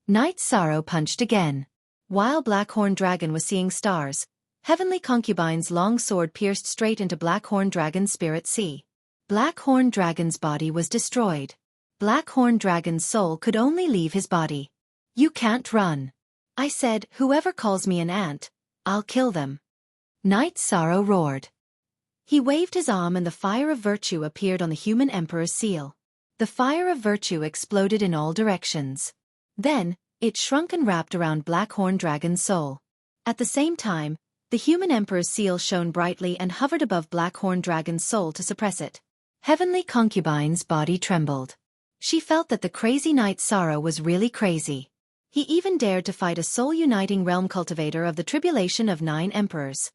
Night Sorrow punched again. While Black Horned Dragon was seeing stars, Heavenly Concubine's long sword pierced straight into Black Horned Dragon's spirit sea. Black Horned Dragon's body was destroyed. Black Horned Dragon's soul could only leave his body. You can't run. I said, whoever calls me an ant, I'll kill them. Night Sorrow roared. He waved his arm and the fire of virtue appeared on the human emperor's seal. The fire of virtue exploded in all directions. Then, it shrunk and wrapped around Black Horned Dragon's soul. At the same time, the human emperor's seal shone brightly and hovered above Black Horned Dragon's soul to suppress it. Heavenly Concubine's body trembled. She felt that the crazy Night Sorrow was really crazy. He even dared to fight a soul-uniting realm cultivator of the tribulation of 9 emperors.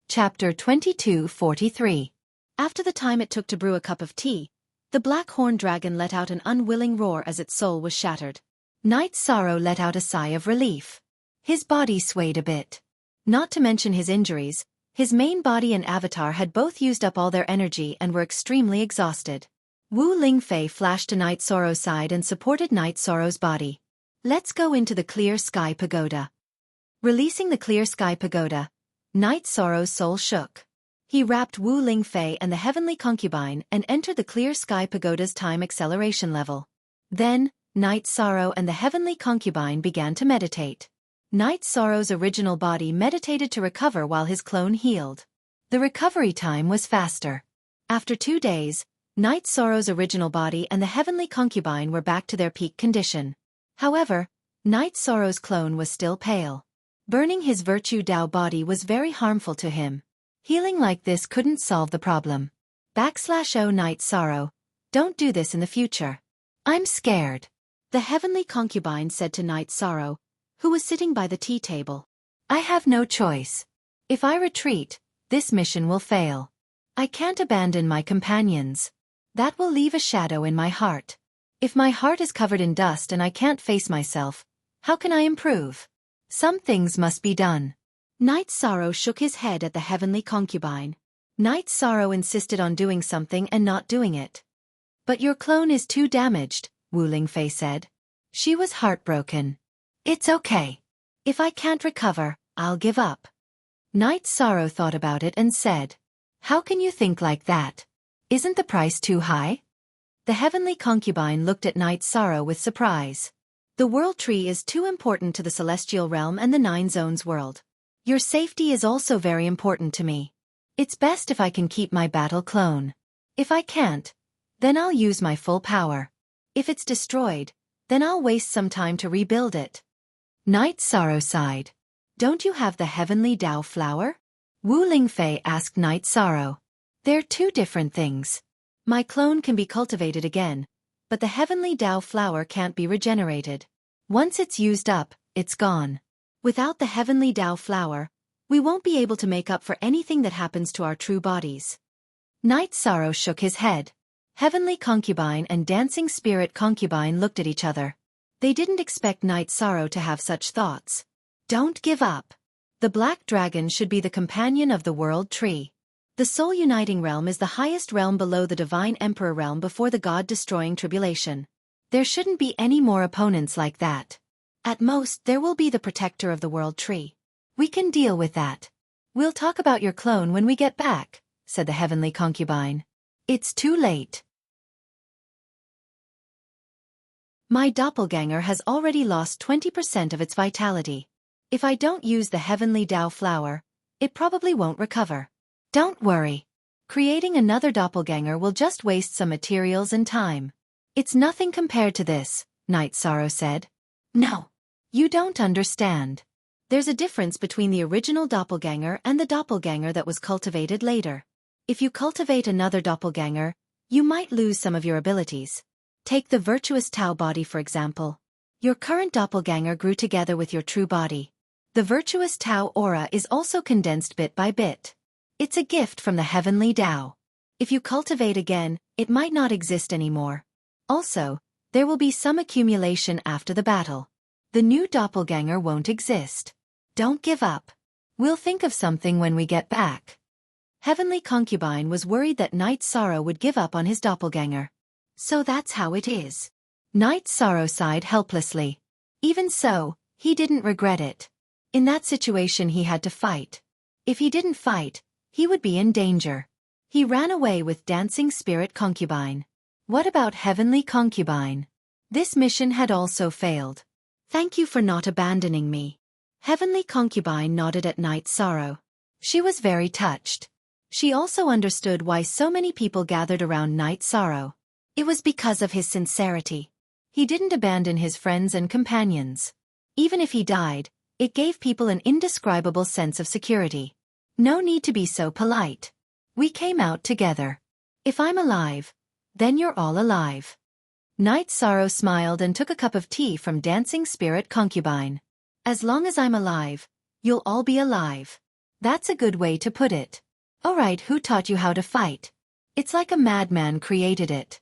Chapter 2243. After the time it took to brew a cup of tea, the Black Horned Dragon let out an unwilling roar as its soul was shattered. Night Sorrow let out a sigh of relief. His body swayed a bit. Not to mention his injuries, his main body and avatar had both used up all their energy and were extremely exhausted. Wu Lingfei flashed to Night Sorrow's side and supported Night Sorrow's body. Let's go into the Clear Sky Pagoda. Releasing the Clear Sky Pagoda, Night Sorrow's soul shook. He wrapped Wu Lingfei and the Heavenly Concubine and entered the Clear Sky Pagoda's time acceleration level. Then, Night Sorrow and the Heavenly Concubine began to meditate. Night Sorrow's original body meditated to recover while his clone healed. The recovery time was faster. After 2 days, Night Sorrow's original body and the Heavenly Concubine were back to their peak condition. However, Night Sorrow's clone was still pale. Burning his Virtue Tao body was very harmful to him. Healing like this couldn't solve the problem. /O Night Sorrow, don't do this in the future. I'm scared. The Heavenly Concubine said to Night Sorrow, who was sitting by the tea table. I have no choice. If I retreat, this mission will fail. I can't abandon my companions. That will leave a shadow in my heart. If my heart is covered in dust and I can't face myself, how can I improve? Some things must be done. Night Sorrow shook his head at the Heavenly Concubine. Night Sorrow insisted on doing something and not doing it. But your clone is too damaged, Wu Lingfei said. She was heartbroken. It's okay. If I can't recover, I'll give up. Night Sorrow thought about it and said, how can you think like that? Isn't the price too high? The Heavenly Concubine looked at Night Sorrow with surprise. The World Tree is too important to the Celestial Realm and the 9 Zones world. Your safety is also very important to me. It's best if I can keep my battle clone. If I can't, Then I'll use my full power. If it's destroyed, then I'll waste some time to rebuild it. Night Sorrow sighed. Don't you have the heavenly Dao flower? Wu Lingfei asked Night Sorrow. They're two different things. My clone can be cultivated again, but the heavenly Dao flower can't be regenerated. Once it's used up, it's gone. Without the heavenly Dao flower, we won't be able to make up for anything that happens to our true bodies. Night Sorrow shook his head. Heavenly Concubine and Dancing Spirit Concubine looked at each other. They didn't expect Night Sorrow to have such thoughts. Don't give up. The Black Dragon should be the companion of the World Tree. The Soul Uniting Realm is the highest realm below the Divine Emperor realm before the God-destroying tribulation. There shouldn't be any more opponents like that. At most, there will be the Protector of the World Tree. We can deal with that. We'll talk about your clone when we get back, said the Heavenly Concubine. It's too late. My doppelganger has already lost 20% of its vitality. If I don't use the heavenly Dao flower, it probably won't recover. Don't worry. Creating another doppelganger will just waste some materials and time. It's nothing compared to this, Night Sorrow said. No. You don't understand. There's a difference between the original doppelganger and the doppelganger that was cultivated later. If you cultivate another doppelganger, you might lose some of your abilities. Take the virtuous Tao body for example. Your current doppelganger grew together with your true body. The virtuous Tao aura is also condensed bit by bit. It's a gift from the heavenly Tao. If you cultivate again, it might not exist anymore. Also, there will be some accumulation after the battle. The new doppelganger won't exist. Don't give up. We'll think of something when we get back. Heavenly Concubine was worried that Night Sorrow would give up on his doppelganger. So that's how it is. Night Sorrow sighed helplessly. Even so, he didn't regret it. In that situation he had to fight. If he didn't fight, he would be in danger. He ran away with Dancing Spirit Concubine. What about Heavenly Concubine? This mission had also failed. Thank you for not abandoning me. Heavenly Concubine nodded at Night Sorrow. She was very touched. She also understood why so many people gathered around Night Sorrow. It was because of his sincerity. He didn't abandon his friends and companions. Even if he died, it gave people an indescribable sense of security. No need to be so polite. We came out together. If I'm alive, then you're all alive. Night Sorrow smiled and took a cup of tea from Dancing Spirit Concubine. As long as I'm alive, you'll all be alive. That's a good way to put it. Alright, who taught you how to fight? It's like a madman created it.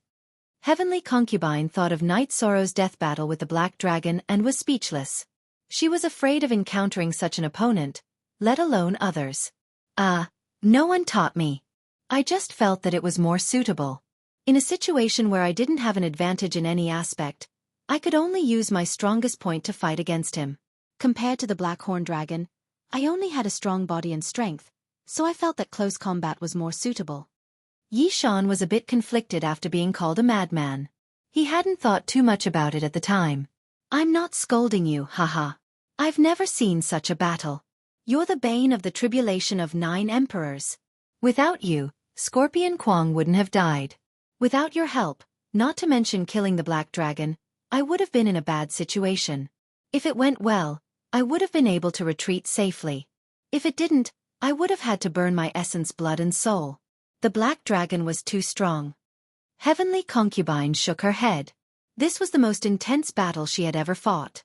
Heavenly Concubine thought of Night Sorrow's death battle with the Black Dragon and was speechless. She was afraid of encountering such an opponent, let alone others. No one taught me. I just felt that it was more suitable. In a situation where I didn't have an advantage in any aspect, I could only use my strongest point to fight against him. Compared to the Black Horn Dragon, I only had a strong body and strength, so I felt that close combat was more suitable. Yi Shan was a bit conflicted after being called a madman. He hadn't thought too much about it at the time. I'm not scolding you, haha. I've never seen such a battle. You're the bane of the tribulation of 9 emperors. Without you, Scorpion Kwang wouldn't have died. Without your help, not to mention killing the Black Dragon, I would have been in a bad situation. If it went well, I would have been able to retreat safely. If it didn't, I would have had to burn my essence, blood and soul. The Black Dragon was too strong. Heavenly Concubine shook her head. This was the most intense battle she had ever fought.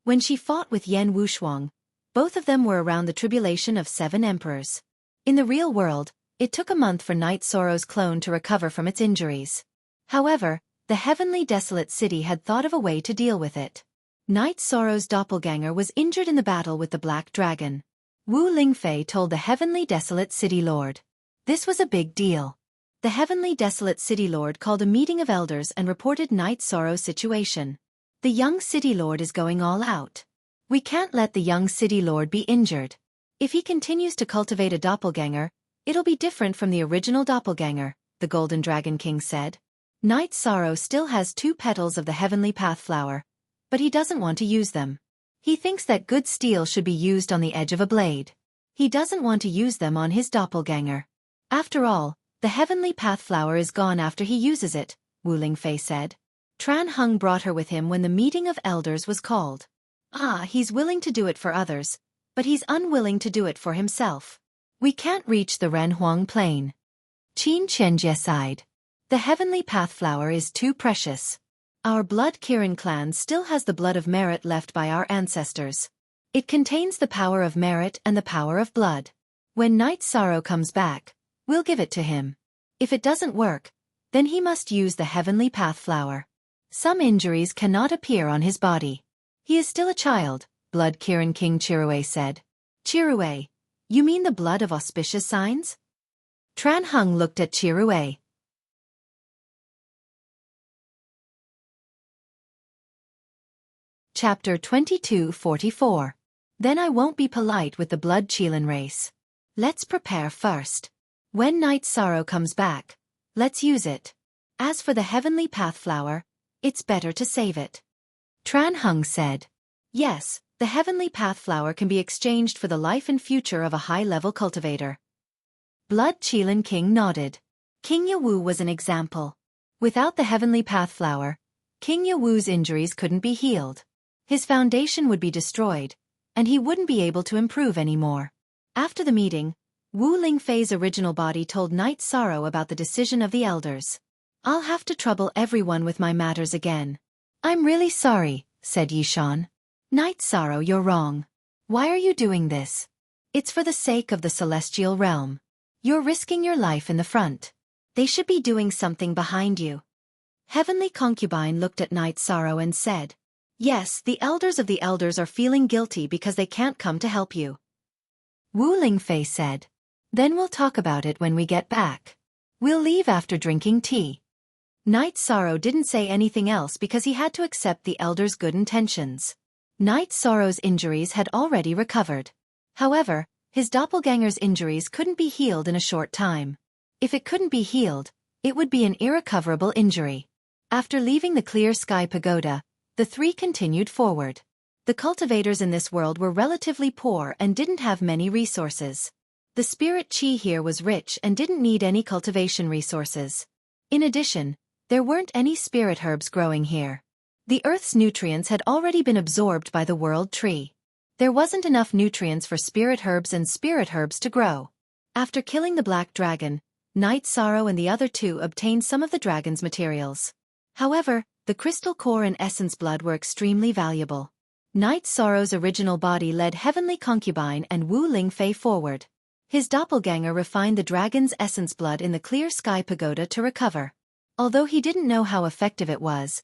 When she fought with Yan Wushuang, both of them were around the tribulation of 7 emperors. In the real world, it took a month for Night Sorrow's clone to recover from its injuries. However, the Heavenly Desolate City had thought of a way to deal with it. Night Sorrow's doppelganger was injured in the battle with the Black Dragon. Wu Lingfei told the Heavenly Desolate City Lord. This was a big deal. The Heavenly Desolate City Lord called a meeting of elders and reported Night Sorrow's situation. The young City Lord is going all out. We can't let the young City Lord be injured. If he continues to cultivate a doppelganger, it'll be different from the original doppelganger, the Golden Dragon King said. Night Sorrow still has 2 petals of the Heavenly Path flower, but he doesn't want to use them. He thinks that good steel should be used on the edge of a blade. He doesn't want to use them on his doppelganger. After all, The heavenly path flower is gone after he uses it, Wu Lingfei said. Tran Heng brought her with him when the meeting of elders was called. Ah, he's willing to do it for others, but he's unwilling to do it for himself. We can't reach the Renhuang plain. Qin Qianjie sighed. The heavenly path flower is too precious. Our blood Kirin clan still has the blood of merit left by our ancestors. It contains the power of merit and the power of blood. When Night Sorrow comes back, we'll give it to him. If it doesn't work, then he must use the heavenly path flower. Some injuries cannot appear on his body. He is still a child, Blood Kirin King Chirue said. Chirue, you mean the blood of auspicious signs? Tran Heng looked at Chirue. Chapter 22:44. Then I won't be polite with the blood Qilin race. Let's prepare first. When Night Sorrow comes back, let's use it. As for the heavenly path flower, it's better to save it. Tran Heng said. Yes, the heavenly path flower can be exchanged for the life and future of a high-level cultivator. Blood Qilin King nodded. King Yawu was an example. Without the heavenly path flower, King Yawu's injuries couldn't be healed. His foundation would be destroyed, and he wouldn't be able to improve anymore. After the meeting, Wu Lingfei's original body told Night Sorrow about the decision of the elders. I'll have to trouble everyone with my matters again. I'm really sorry, said Yishan. Night Sorrow, you're wrong. Why are you doing this? It's for the sake of the celestial realm. You're risking your life in the front. They should be doing something behind you. Heavenly Concubine looked at Night Sorrow and said, Yes, the elders of the elders are feeling guilty because they can't come to help you. Wu Lingfei said, Then we'll talk about it when we get back. We'll leave after drinking tea. Night Sorrow didn't say anything else because he had to accept the elders' good intentions. Night Sorrow's injuries had already recovered. However, his doppelganger's injuries couldn't be healed in a short time. If it couldn't be healed, it would be an irrecoverable injury. After leaving the Clear Sky Pagoda, the three continued forward. The cultivators in this world were relatively poor and didn't have many resources. The spirit chi here was rich and didn't need any cultivation resources. In addition, there weren't any spirit herbs growing here. The earth's nutrients had already been absorbed by the world tree. There wasn't enough nutrients for spirit herbs to grow. After killing the black dragon, Night Sorrow and the other two obtained some of the dragon's materials. However, the crystal core and essence blood were extremely valuable. Night Sorrow's original body led Heavenly Concubine and Wu Lingfei forward. His doppelganger refined the dragon's essence blood in the Clear Sky Pagoda to recover. Although he didn't know how effective it was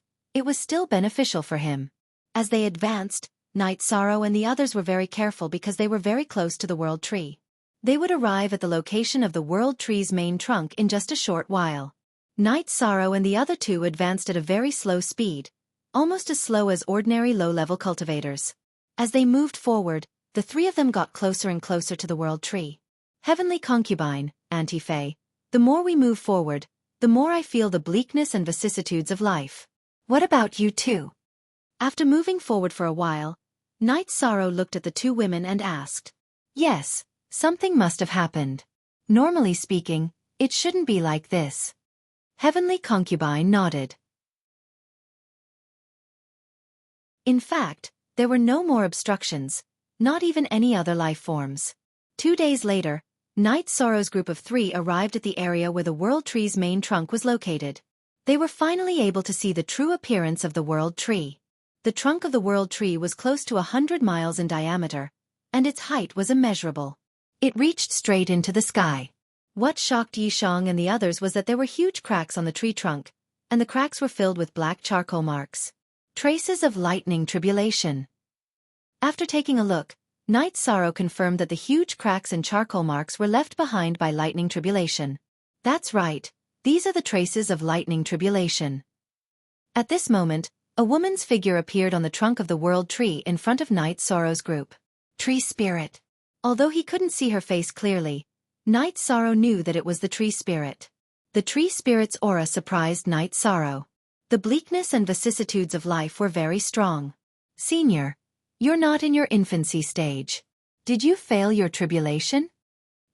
still beneficial for him. As they advanced, Night Sorrow and the others were very careful because they were very close to the world tree. They would arrive at the location of the world tree's main trunk in just a short while. Night Sorrow and the other two advanced at a very slow speed, almost as slow as ordinary low-level cultivators. As they moved forward, the three of them got closer and closer to the world tree. Heavenly Concubine, Anti-Fey, the more we move forward, the more I feel the bleakness and vicissitudes of life. What about you two? After moving forward for a while, Night Sorrow looked at the two women and asked. Yes, something must have happened. Normally speaking, it shouldn't be like this. Heavenly Concubine nodded. In fact, there were no more obstructions, not even any other life forms. 2 days later, Night Sorrow's group of 3 arrived at the area where the world tree's main trunk was located. They were finally able to see the true appearance of the world tree. The trunk of the world tree was close to 100 miles in diameter, and its height was immeasurable. It reached straight into the sky. What shocked Yishang and the others was that there were huge cracks on the tree trunk, and the cracks were filled with black charcoal marks. Traces of lightning tribulation. After taking a look, Night Sorrow confirmed that the huge cracks and charcoal marks were left behind by lightning tribulation. That's right, these are the traces of lightning tribulation. At this moment, a woman's figure appeared on the trunk of the world tree in front of Night Sorrow's group. Tree Spirit. Although he couldn't see her face clearly, Night Sorrow knew that it was the Tree Spirit. The Tree Spirit's aura surprised Night Sorrow. The bleakness and vicissitudes of life were very strong. Senior, you're not in your infancy stage. Did you fail your tribulation?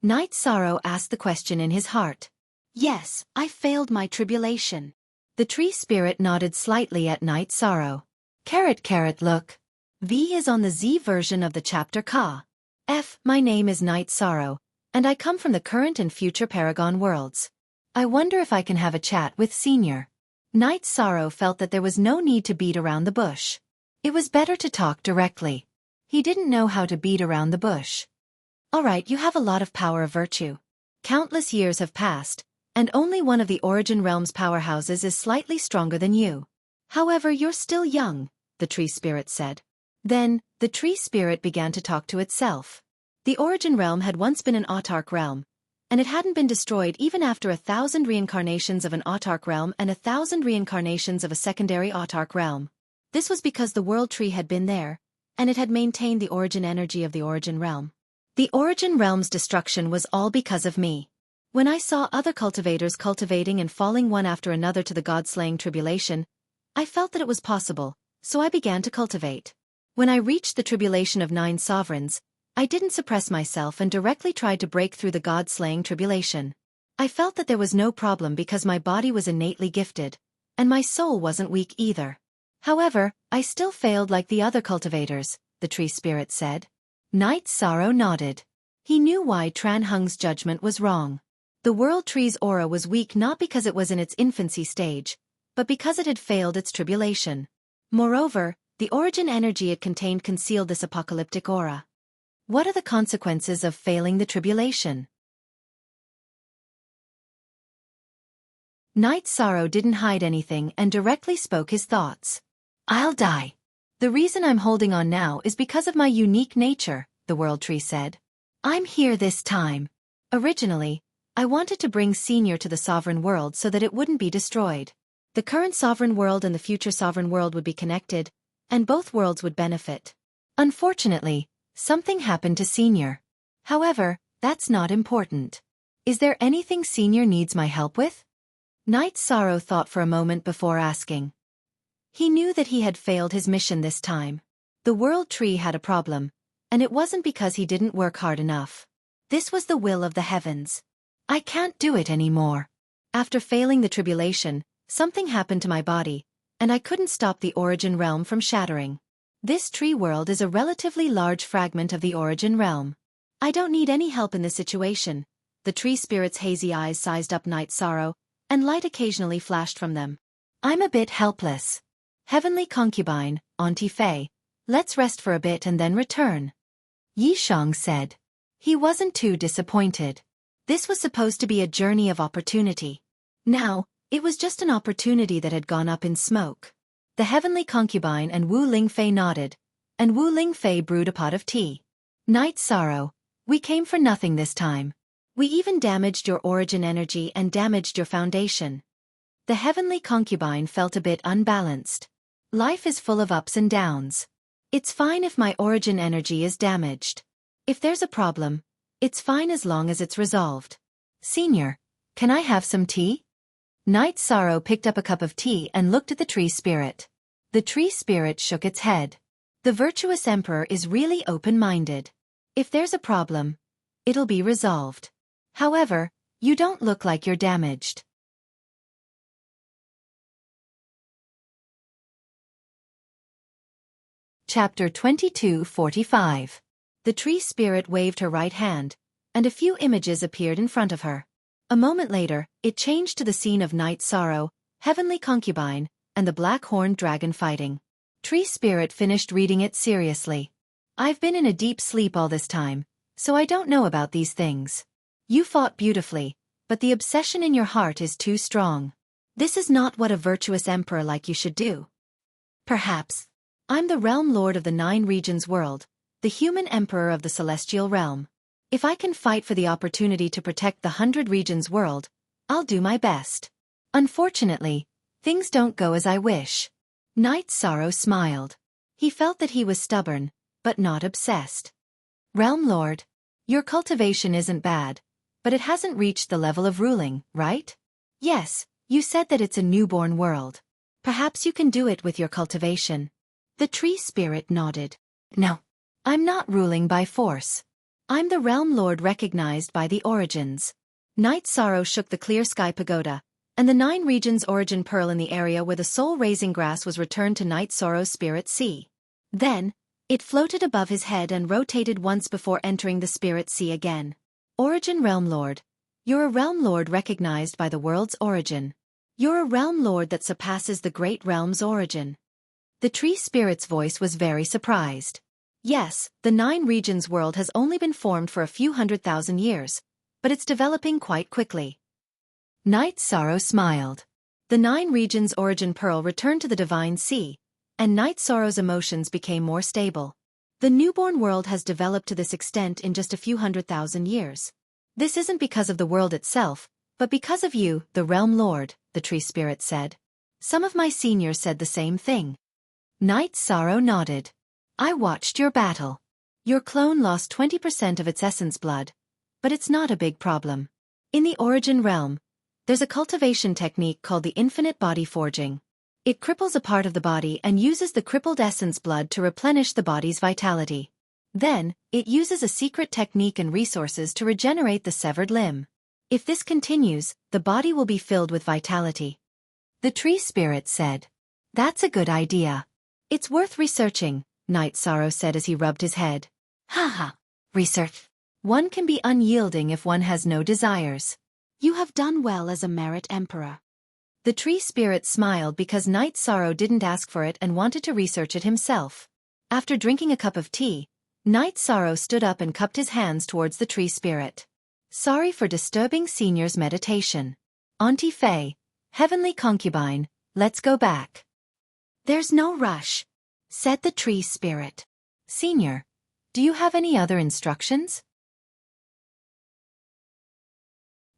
Night Sorrow asked the question in his heart. Yes, I failed my tribulation. The tree spirit nodded slightly at Night Sorrow. Look. V is on the Z version of the chapter Ka. F, my name is Night Sorrow, and I come from the current and future Paragon worlds. I wonder if I can have a chat with Senior. Night Sorrow felt that there was no need to beat around the bush. It was better to talk directly. He didn't know how to beat around the bush. Alright, you have a lot of power of virtue. Countless years have passed, and only one of the Origin Realm's powerhouses is slightly stronger than you. However, you're still young, the tree spirit said. Then, the tree spirit began to talk to itself. The Origin Realm had once been an autarch realm, and it hadn't been destroyed even after 1,000 reincarnations of an autarch realm and 1,000 reincarnations of a secondary autarch realm. This was because the world tree had been there, and it had maintained the origin energy of the Origin Realm. The Origin Realm's destruction was all because of me. When I saw other cultivators cultivating and falling one after another to the god-slaying tribulation, I felt that it was possible, so I began to cultivate. When I reached the tribulation of 9 sovereigns, I didn't suppress myself and directly tried to break through the god-slaying tribulation. I felt that there was no problem because my body was innately gifted, and my soul wasn't weak either. However, I still failed like the other cultivators, the tree spirit said. Night Sorrow nodded. He knew why Tran Hung's judgment was wrong. The world tree's aura was weak not because it was in its infancy stage, but because it had failed its tribulation. Moreover, the origin energy it contained concealed this apocalyptic aura. What are the consequences of failing the tribulation? Night Sorrow didn't hide anything and directly spoke his thoughts. I'll die. The reason I'm holding on now is because of my unique nature, the world tree said. I'm here this time. Originally, I wanted to bring Senior to the sovereign world so that it wouldn't be destroyed. The current sovereign world and the future sovereign world would be connected, and both worlds would benefit. Unfortunately, something happened to Senior. However, that's not important. Is there anything Senior needs my help with? Night Sorrow thought for a moment before asking. He knew that he had failed his mission this time. The world tree had a problem, and it wasn't because he didn't work hard enough. This was the will of the heavens. I can't do it anymore. After failing the tribulation, something happened to my body, and I couldn't stop the Origin Realm from shattering. This tree world is a relatively large fragment of the Origin Realm. I don't need any help in this situation. The tree spirit's hazy eyes sized up Night Sorrow, and light occasionally flashed from them. I'm a bit helpless. Heavenly Concubine, Auntie Fei, let's rest for a bit and then return. Yishang said. He wasn't too disappointed. This was supposed to be a journey of opportunity. Now, it was just an opportunity that had gone up in smoke. The Heavenly Concubine and Wu Lingfei nodded, and Wu Lingfei brewed a pot of tea. Night Sorrow, we came for nothing this time. We even damaged your origin energy and damaged your foundation. The Heavenly Concubine felt a bit unbalanced. Life is full of ups and downs. It's fine if my origin energy is damaged. If there's a problem, it's fine as long as it's resolved. Senior, can I have some tea? Night Sorrow picked up a cup of tea and looked at the tree spirit. The tree spirit shook its head. The virtuous emperor is really open-minded. If there's a problem, it'll be resolved. However, you don't look like you're damaged. Chapter 22:45. The tree spirit waved her right hand, and a few images appeared in front of her. A moment later, it changed to the scene of Night Sorrow, Heavenly Concubine, and the black-horned dragon fighting. Tree spirit finished reading it seriously. I've been in a deep sleep all this time, so I don't know about these things. You fought beautifully, but the obsession in your heart is too strong. This is not what a virtuous emperor like you should do. Perhaps. I'm the realm lord of the 9 regions world, the human emperor of the celestial realm. If I can fight for the opportunity to protect the 100 regions world, I'll do my best. Unfortunately, things don't go as I wish. Night Sorrow smiled. He felt that he was stubborn, but not obsessed. Realm Lord, your cultivation isn't bad, but it hasn't reached the level of ruling, right? Yes, you said that it's a newborn world. Perhaps you can do it with your cultivation. The tree spirit nodded. No, I'm not ruling by force. I'm the realm lord recognized by the origins. Night Sorrow shook the clear sky pagoda, and the 9 regions origin pearl in the area where the soul-raising grass was returned to Night Sorrow's spirit sea. Then, it floated above his head and rotated once before entering the spirit sea again. Origin Realm Lord. You're a realm lord recognized by the world's origin. You're a realm lord that surpasses the great realm's origin. The tree spirit's voice was very surprised. Yes, the 9 regions world has only been formed for a few 100,000 years, but it's developing quite quickly. Night Sorrow smiled. The 9 regions origin pearl returned to the divine sea, and Night Sorrow's emotions became more stable. The newborn world has developed to this extent in just a few 100,000 years. This isn't because of the world itself, but because of you, the Realm Lord, the tree spirit said. Some of my seniors said the same thing. Night Sorrow nodded. I watched your battle. Your clone lost 20% of its essence blood, but it's not a big problem. In the origin realm, there's a cultivation technique called the infinite body forging. It cripples a part of the body and uses the crippled essence blood to replenish the body's vitality. Then, it uses a secret technique and resources to regenerate the severed limb. If this continues, the body will be filled with vitality. The tree spirit said. That's a good idea. It's worth researching, Night Sorrow said as he rubbed his head. Haha, research. One can be unyielding if one has no desires. You have done well as a merit emperor. The tree spirit smiled because Night Sorrow didn't ask for it and wanted to research it himself. After drinking a cup of tea, Night Sorrow stood up and cupped his hands towards the tree spirit. Sorry for disturbing Senior's meditation. Auntie Faye, heavenly concubine, let's go back. There's no rush, said the tree spirit. Senior, do you have any other instructions?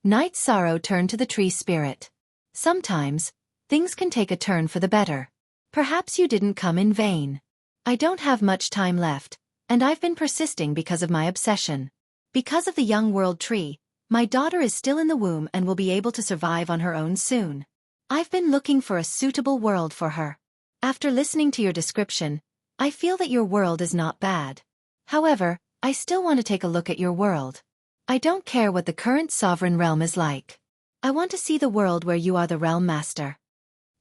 Night Sorrow turned to the tree spirit. Sometimes, things can take a turn for the better. Perhaps you didn't come in vain. I don't have much time left, and I've been persisting because of my obsession. Because of the young world tree, my daughter is still in the womb and will be able to survive on her own soon. I've been looking for a suitable world for her. After listening to your description, I feel that your world is not bad. However, I still want to take a look at your world. I don't care what the current sovereign realm is like. I want to see the world where you are the realm master.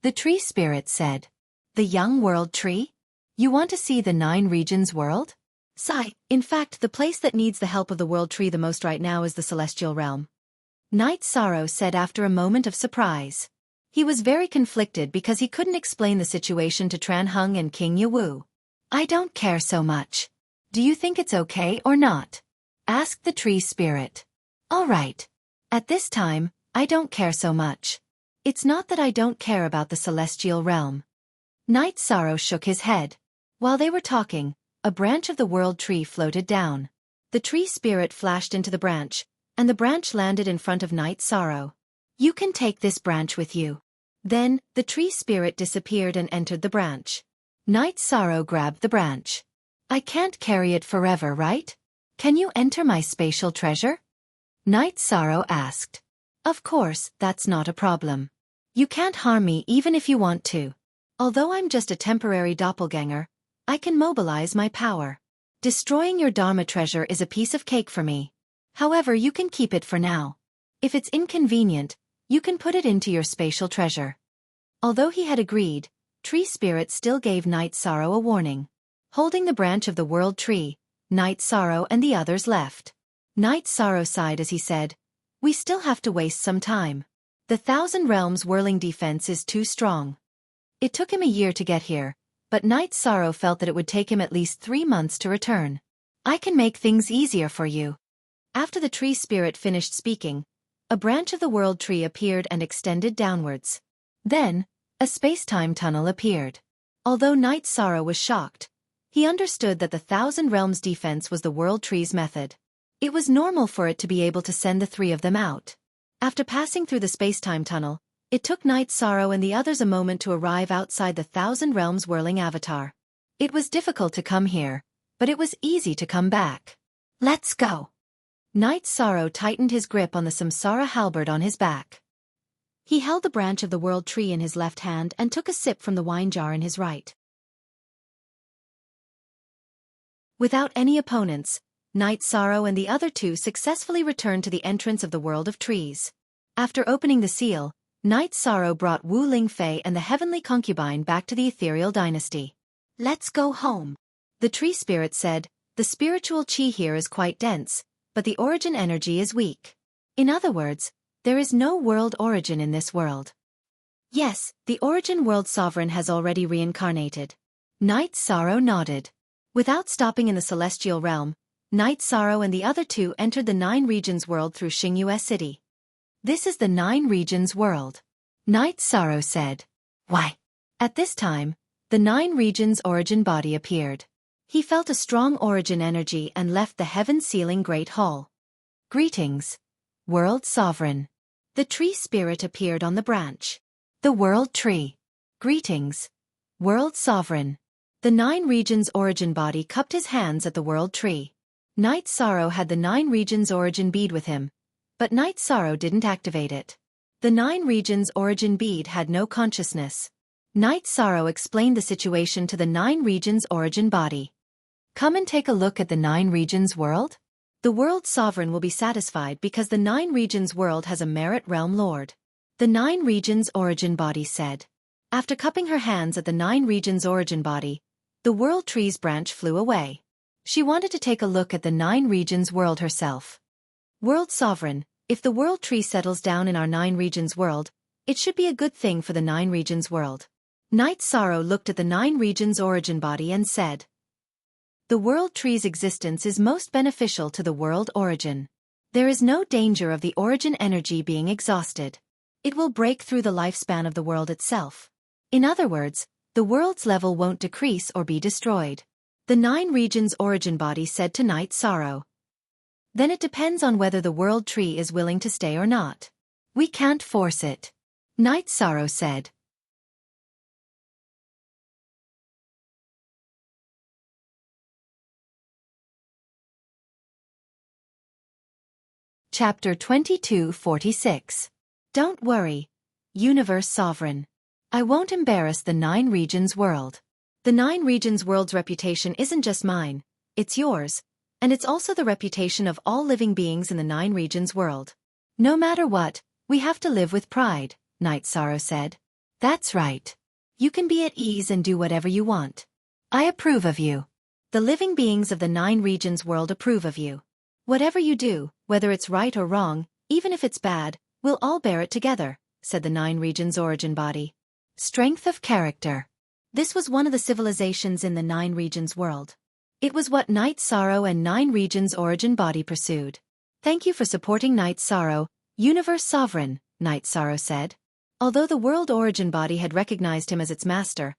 The tree spirit said. The young world tree? You want to see the 9 regions world? Sigh, in fact the place that needs the help of the world tree the most right now is the celestial realm. Night Sorrow said after a moment of surprise. He was very conflicted because he couldn't explain the situation to Tran Hung and King Yawu. I don't care so much. Do you think it's okay or not? Asked the tree spirit. All right. At this time, I don't care so much. It's not that I don't care about the celestial realm. Night Sorrow shook his head. While they were talking, a branch of the world tree floated down. The tree spirit flashed into the branch, and the branch landed in front of Night Sorrow. You can take this branch with you. Then, the tree spirit disappeared and entered the branch. Night Sorrow grabbed the branch. I can't carry it forever, right? Can you enter my spatial treasure? Night Sorrow asked. Of course, that's not a problem. You can't harm me even if you want to. Although I'm just a temporary doppelganger, I can mobilize my power. Destroying your Dharma treasure is a piece of cake for me. However, you can keep it for now. If it's inconvenient, you can put it into your spatial treasure. Although he had agreed, Tree Spirit still gave Night Sorrow a warning. Holding the branch of the world tree, Night Sorrow and the others left. Night Sorrow sighed as he said, We still have to waste some time. The Thousand Realms whirling defense is too strong. It took him a year to get here, but Night Sorrow felt that it would take him at least 3 months to return. I can make things easier for you. After the tree spirit finished speaking, a branch of the world tree appeared and extended downwards. Then, a space-time tunnel appeared. Although Night Sorrow was shocked, he understood that the Thousand Realms defense was the world tree's method. It was normal for it to be able to send the 3 of them out. After passing through the space-time tunnel, it took Night Sorrow and the others a moment to arrive outside the Thousand Realms whirling avatar. It was difficult to come here, but it was easy to come back. Let's go. Night Sorrow tightened his grip on the Samsara halberd on his back. He held the branch of the world tree in his left hand and took a sip from the wine jar in his right. Without any opponents, Night Sorrow and the other two successfully returned to the entrance of the world of trees. After opening the seal, Night Sorrow brought Wu Lingfei and the heavenly concubine back to the ethereal dynasty. "Let's go home," the tree spirit said. "The spiritual chi here is quite dense, but the origin energy is weak. In other words, there is no world origin in this world." "Yes, the origin world sovereign has already reincarnated." Night Sorrow nodded. Without stopping in the celestial realm, Night Sorrow and the other two entered the Nine Regions world through Xingyue City. "This is the Nine Regions world," Night Sorrow said. "Why?" At this time, the Nine Regions origin body appeared. He felt a strong origin energy and left the heaven-sealing Great Hall. "Greetings, World Sovereign." The tree spirit appeared on the branch. The World Tree. "Greetings, World Sovereign." The Nine Regions origin body cupped his hands at the World Tree. Night Sorrow had the Nine Regions origin bead with him, but Night Sorrow didn't activate it. The Nine Regions origin bead had no consciousness. Night Sorrow explained the situation to the Nine Regions origin body. "Come and take a look at the Nine Regions world?" The World Sovereign will be satisfied because the Nine Regions world has a Merit Realm Lord. The Nine Regions origin body said. After cupping her hands at the Nine Regions origin body, the World Tree's branch flew away. She wanted to take a look at the Nine Regions world herself. "World Sovereign, if the World Tree settles down in our Nine Regions world, it should be a good thing for the Nine Regions world." Night Sorrow looked at the Nine Regions origin body and said, "The World Tree's existence is most beneficial to the world origin. There is no danger of the origin energy being exhausted. It will break through the lifespan of the world itself. In other words, the world's level won't decrease or be destroyed." The Nine Regions origin body said to Night Sorrow. "Then it depends on whether the World Tree is willing to stay or not. We can't force it," Night Sorrow said. Chapter 2246. Don't worry, Universe Sovereign. I won't embarrass the Nine Regions world. The Nine Regions world's reputation isn't just mine, it's yours, and it's also the reputation of all living beings in the Nine Regions world. No matter what, we have to live with pride, Night Sorrow said. "That's right. You can be at ease and do whatever you want. I approve of you. The living beings of the Nine Regions world approve of you. Whatever you do, whether it's right or wrong, even if it's bad, we'll all bear it together," said the Nine Regions origin body. Strength of character. This was one of the civilizations in the Nine Regions world. It was what Night Sorrow and Nine Regions origin body pursued. "Thank you for supporting Night Sorrow, Universe Sovereign," Night Sorrow said. Although the world origin body had recognized him as its master,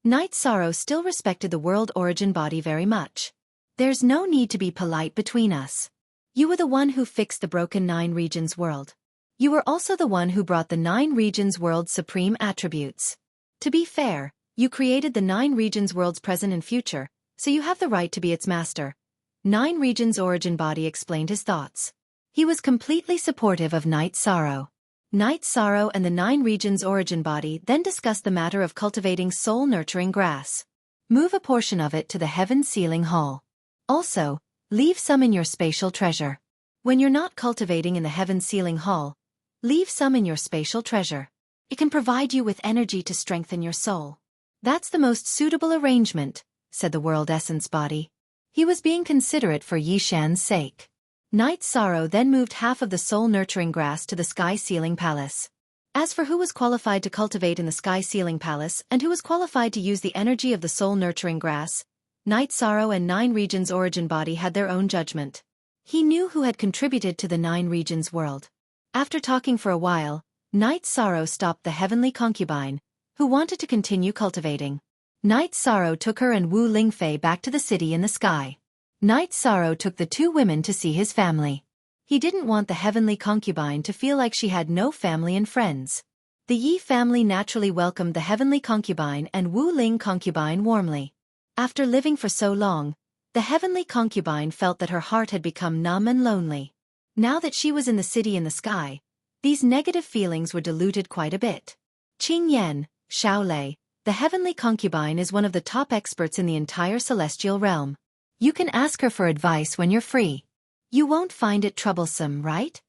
Night Sorrow still respected the world origin body very much. "There's no need to be polite between us. You were the one who fixed the broken Nine Regions world. You were also the one who brought the Nine Regions world's supreme attributes. To be fair, you created the Nine Regions world's present and future, so you have the right to be its master." Nine Regions origin body explained his thoughts. He was completely supportive of Night Sorrow. Night Sorrow and the Nine Regions origin body then discussed the matter of cultivating soul-nurturing grass. Move a portion of it to the heaven-sealing hall. Also, leave some in your spatial treasure. When you're not cultivating in the heaven-sealing hall, leave some in your spatial treasure. It can provide you with energy to strengthen your soul. "That's the most suitable arrangement," said the World Essence body. He was being considerate for Yishan's sake. Night Sorrow then moved half of the soul-nurturing grass to the sky-sealing palace. As for who was qualified to cultivate in the sky-sealing palace and who was qualified to use the energy of the soul-nurturing grass, Night Sorrow and Nine Regions origin body had their own judgment. He knew who had contributed to the Nine Regions world. After talking for a while, Night Sorrow stopped the heavenly concubine, who wanted to continue cultivating. Night Sorrow took her and Wu Lingfei back to the city in the sky. Night Sorrow took the two women to see his family. He didn't want the heavenly concubine to feel like she had no family and friends. The Yi family naturally welcomed the heavenly concubine and Wu Ling concubine warmly. After living for so long, the heavenly concubine felt that her heart had become numb and lonely. Now that she was in the city in the sky, these negative feelings were diluted quite a bit. Qing Yan, Xiao Lei, the heavenly concubine is one of the top experts in the entire celestial realm. You can ask her for advice when you're free. You won't find it troublesome, right?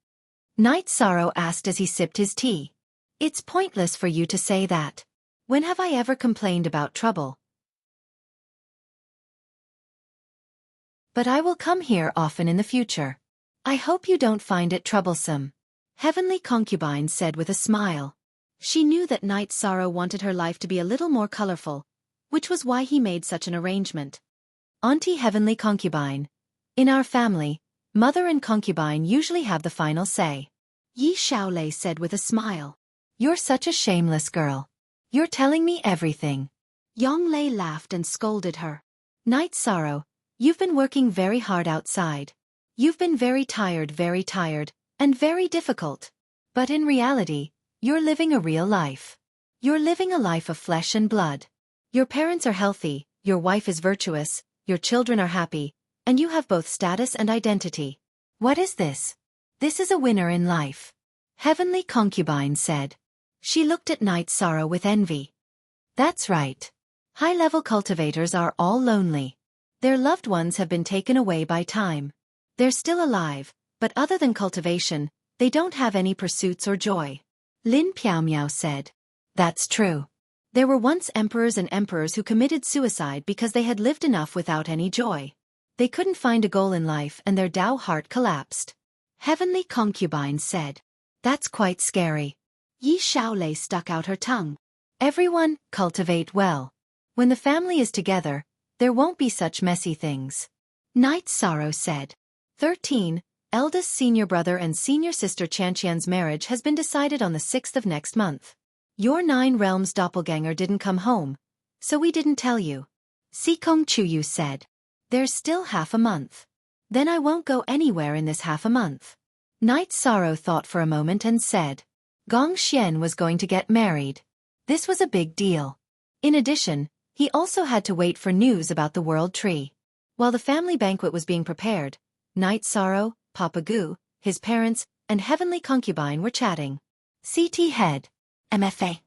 Night Sorrow asked as he sipped his tea. It's pointless for you to say that. When have I ever complained about trouble? But I will come here often in the future. I hope you don't find it troublesome. Heavenly Concubine said with a smile. She knew that Night Sorrow wanted her life to be a little more colorful, which was why he made such an arrangement. Auntie Heavenly Concubine. In our family, mother and concubine usually have the final say. Yi Xiaolei said with a smile. You're such a shameless girl. You're telling me everything. Yonglei laughed and scolded her. Night Sorrow, you've been working very hard outside. You've been very tired, and very difficult. But in reality, you're living a real life. You're living a life of flesh and blood. Your parents are healthy, your wife is virtuous, your children are happy, and you have both status and identity. What is this? This is a winner in life. Heavenly Concubine said. She looked at Night Sorrow with envy. That's right. High-level cultivators are all lonely. Their loved ones have been taken away by time. They're still alive, but other than cultivation, they don't have any pursuits or joy. Lin Piao said. That's true. There were once emperors and emperors who committed suicide because they had lived enough without any joy. They couldn't find a goal in life and their Tao heart collapsed. Heavenly Concubine said. That's quite scary. Yi Xiaolei stuck out her tongue. Everyone, cultivate well. When the family is together, there won't be such messy things. Night Sorrow said. 13. Eldest senior brother and senior sister Chanqian's marriage has been decided on the 6th of next month. Your 9 Realms doppelganger didn't come home, so we didn't tell you. Sikong Chuyu said. There's still half a month. Then I won't go anywhere in this half a month. Night Sorrow thought for a moment and said. Gong Xian was going to get married. This was a big deal. In addition, he also had to wait for news about the world tree. While the family banquet was being prepared, Night Sorrow, Papa Gu, his parents, and Heavenly Concubine were chatting. CT Head. MFA.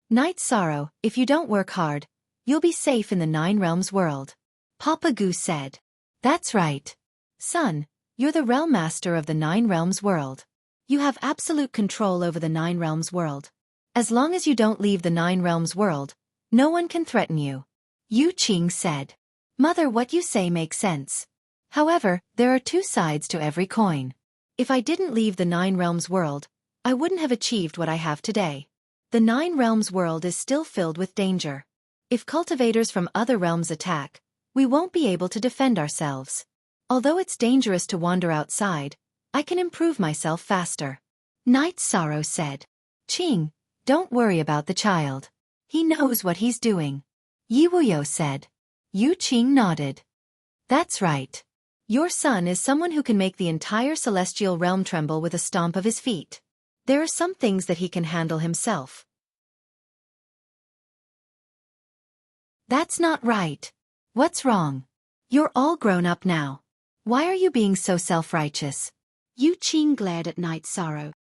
Night Sorrow, if you don't work hard, you'll be safe in the 9 Realms world. Papa Gu said. That's right. Son, you're the Realm Master of the 9 Realms world. You have absolute control over the 9 Realms world. As long as you don't leave the 9 Realms world, no one can threaten you. Yu Qing said. Mother, what you say makes sense. However, there are 2 sides to every coin. If I didn't leave the 9 Realms world, I wouldn't have achieved what I have today. The 9 Realms world is still filled with danger. If cultivators from other realms attack, we won't be able to defend ourselves. Although it's dangerous to wander outside, I can improve myself faster. Night Sorrow said. Qing, don't worry about the child. He knows what he's doing. Yi Wuyo said. Yu Qing nodded. That's right. Your son is someone who can make the entire celestial realm tremble with a stomp of his feet. There are some things that he can handle himself. That's not right. What's wrong? You're all grown up now. Why are you being so self-righteous? Yu Qing glared at Night Sorrow.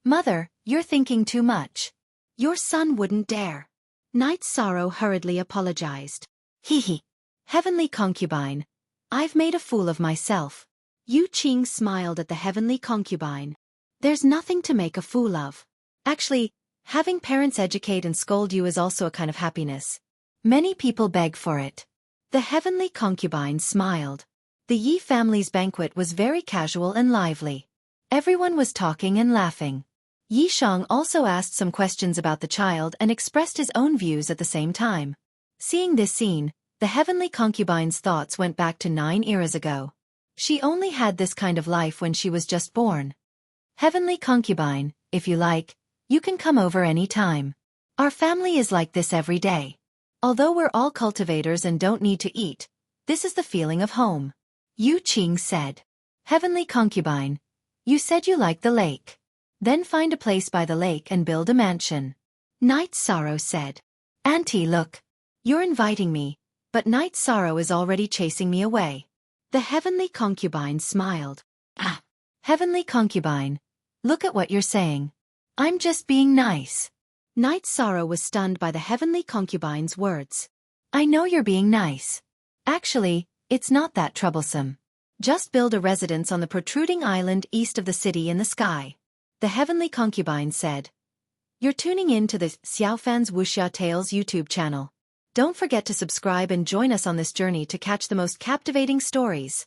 Mother, you're thinking too much. Your son wouldn't dare. Night Sorrow hurriedly apologized. Hee. Heavenly Concubine. I've made a fool of myself. Yu Qing smiled at the Heavenly Concubine. There's nothing to make a fool of. Actually, having parents educate and scold you is also a kind of happiness. Many people beg for it. The Heavenly Concubine smiled. The Yi family's banquet was very casual and lively. Everyone was talking and laughing. Yi Shang also asked some questions about the child and expressed his own views at the same time. Seeing this scene, the Heavenly Concubine's thoughts went back to 9 eras ago. She only had this kind of life when she was just born. Heavenly Concubine, if you like, you can come over any time. Our family is like this every day. Although we're all cultivators and don't need to eat, this is the feeling of home. Yu Qing said. Heavenly Concubine, you said you like the lake. Then find a place by the lake and build a mansion. Night Sorrow said. Auntie, look. You're inviting me, but Night Sorrow is already chasing me away. The Heavenly Concubine smiled. Heavenly Concubine, look at what you're saying. I'm just being nice. Night Sorrow was stunned by the Heavenly Concubine's words. I know you're being nice. Actually, It's not that troublesome. Just build a residence on the protruding island east of the city in the sky. The heavenly concubine said. You're tuning in to the Xiaofan's Wuxia Tales YouTube channel. Don't forget to subscribe and join us on this journey to catch the most captivating stories.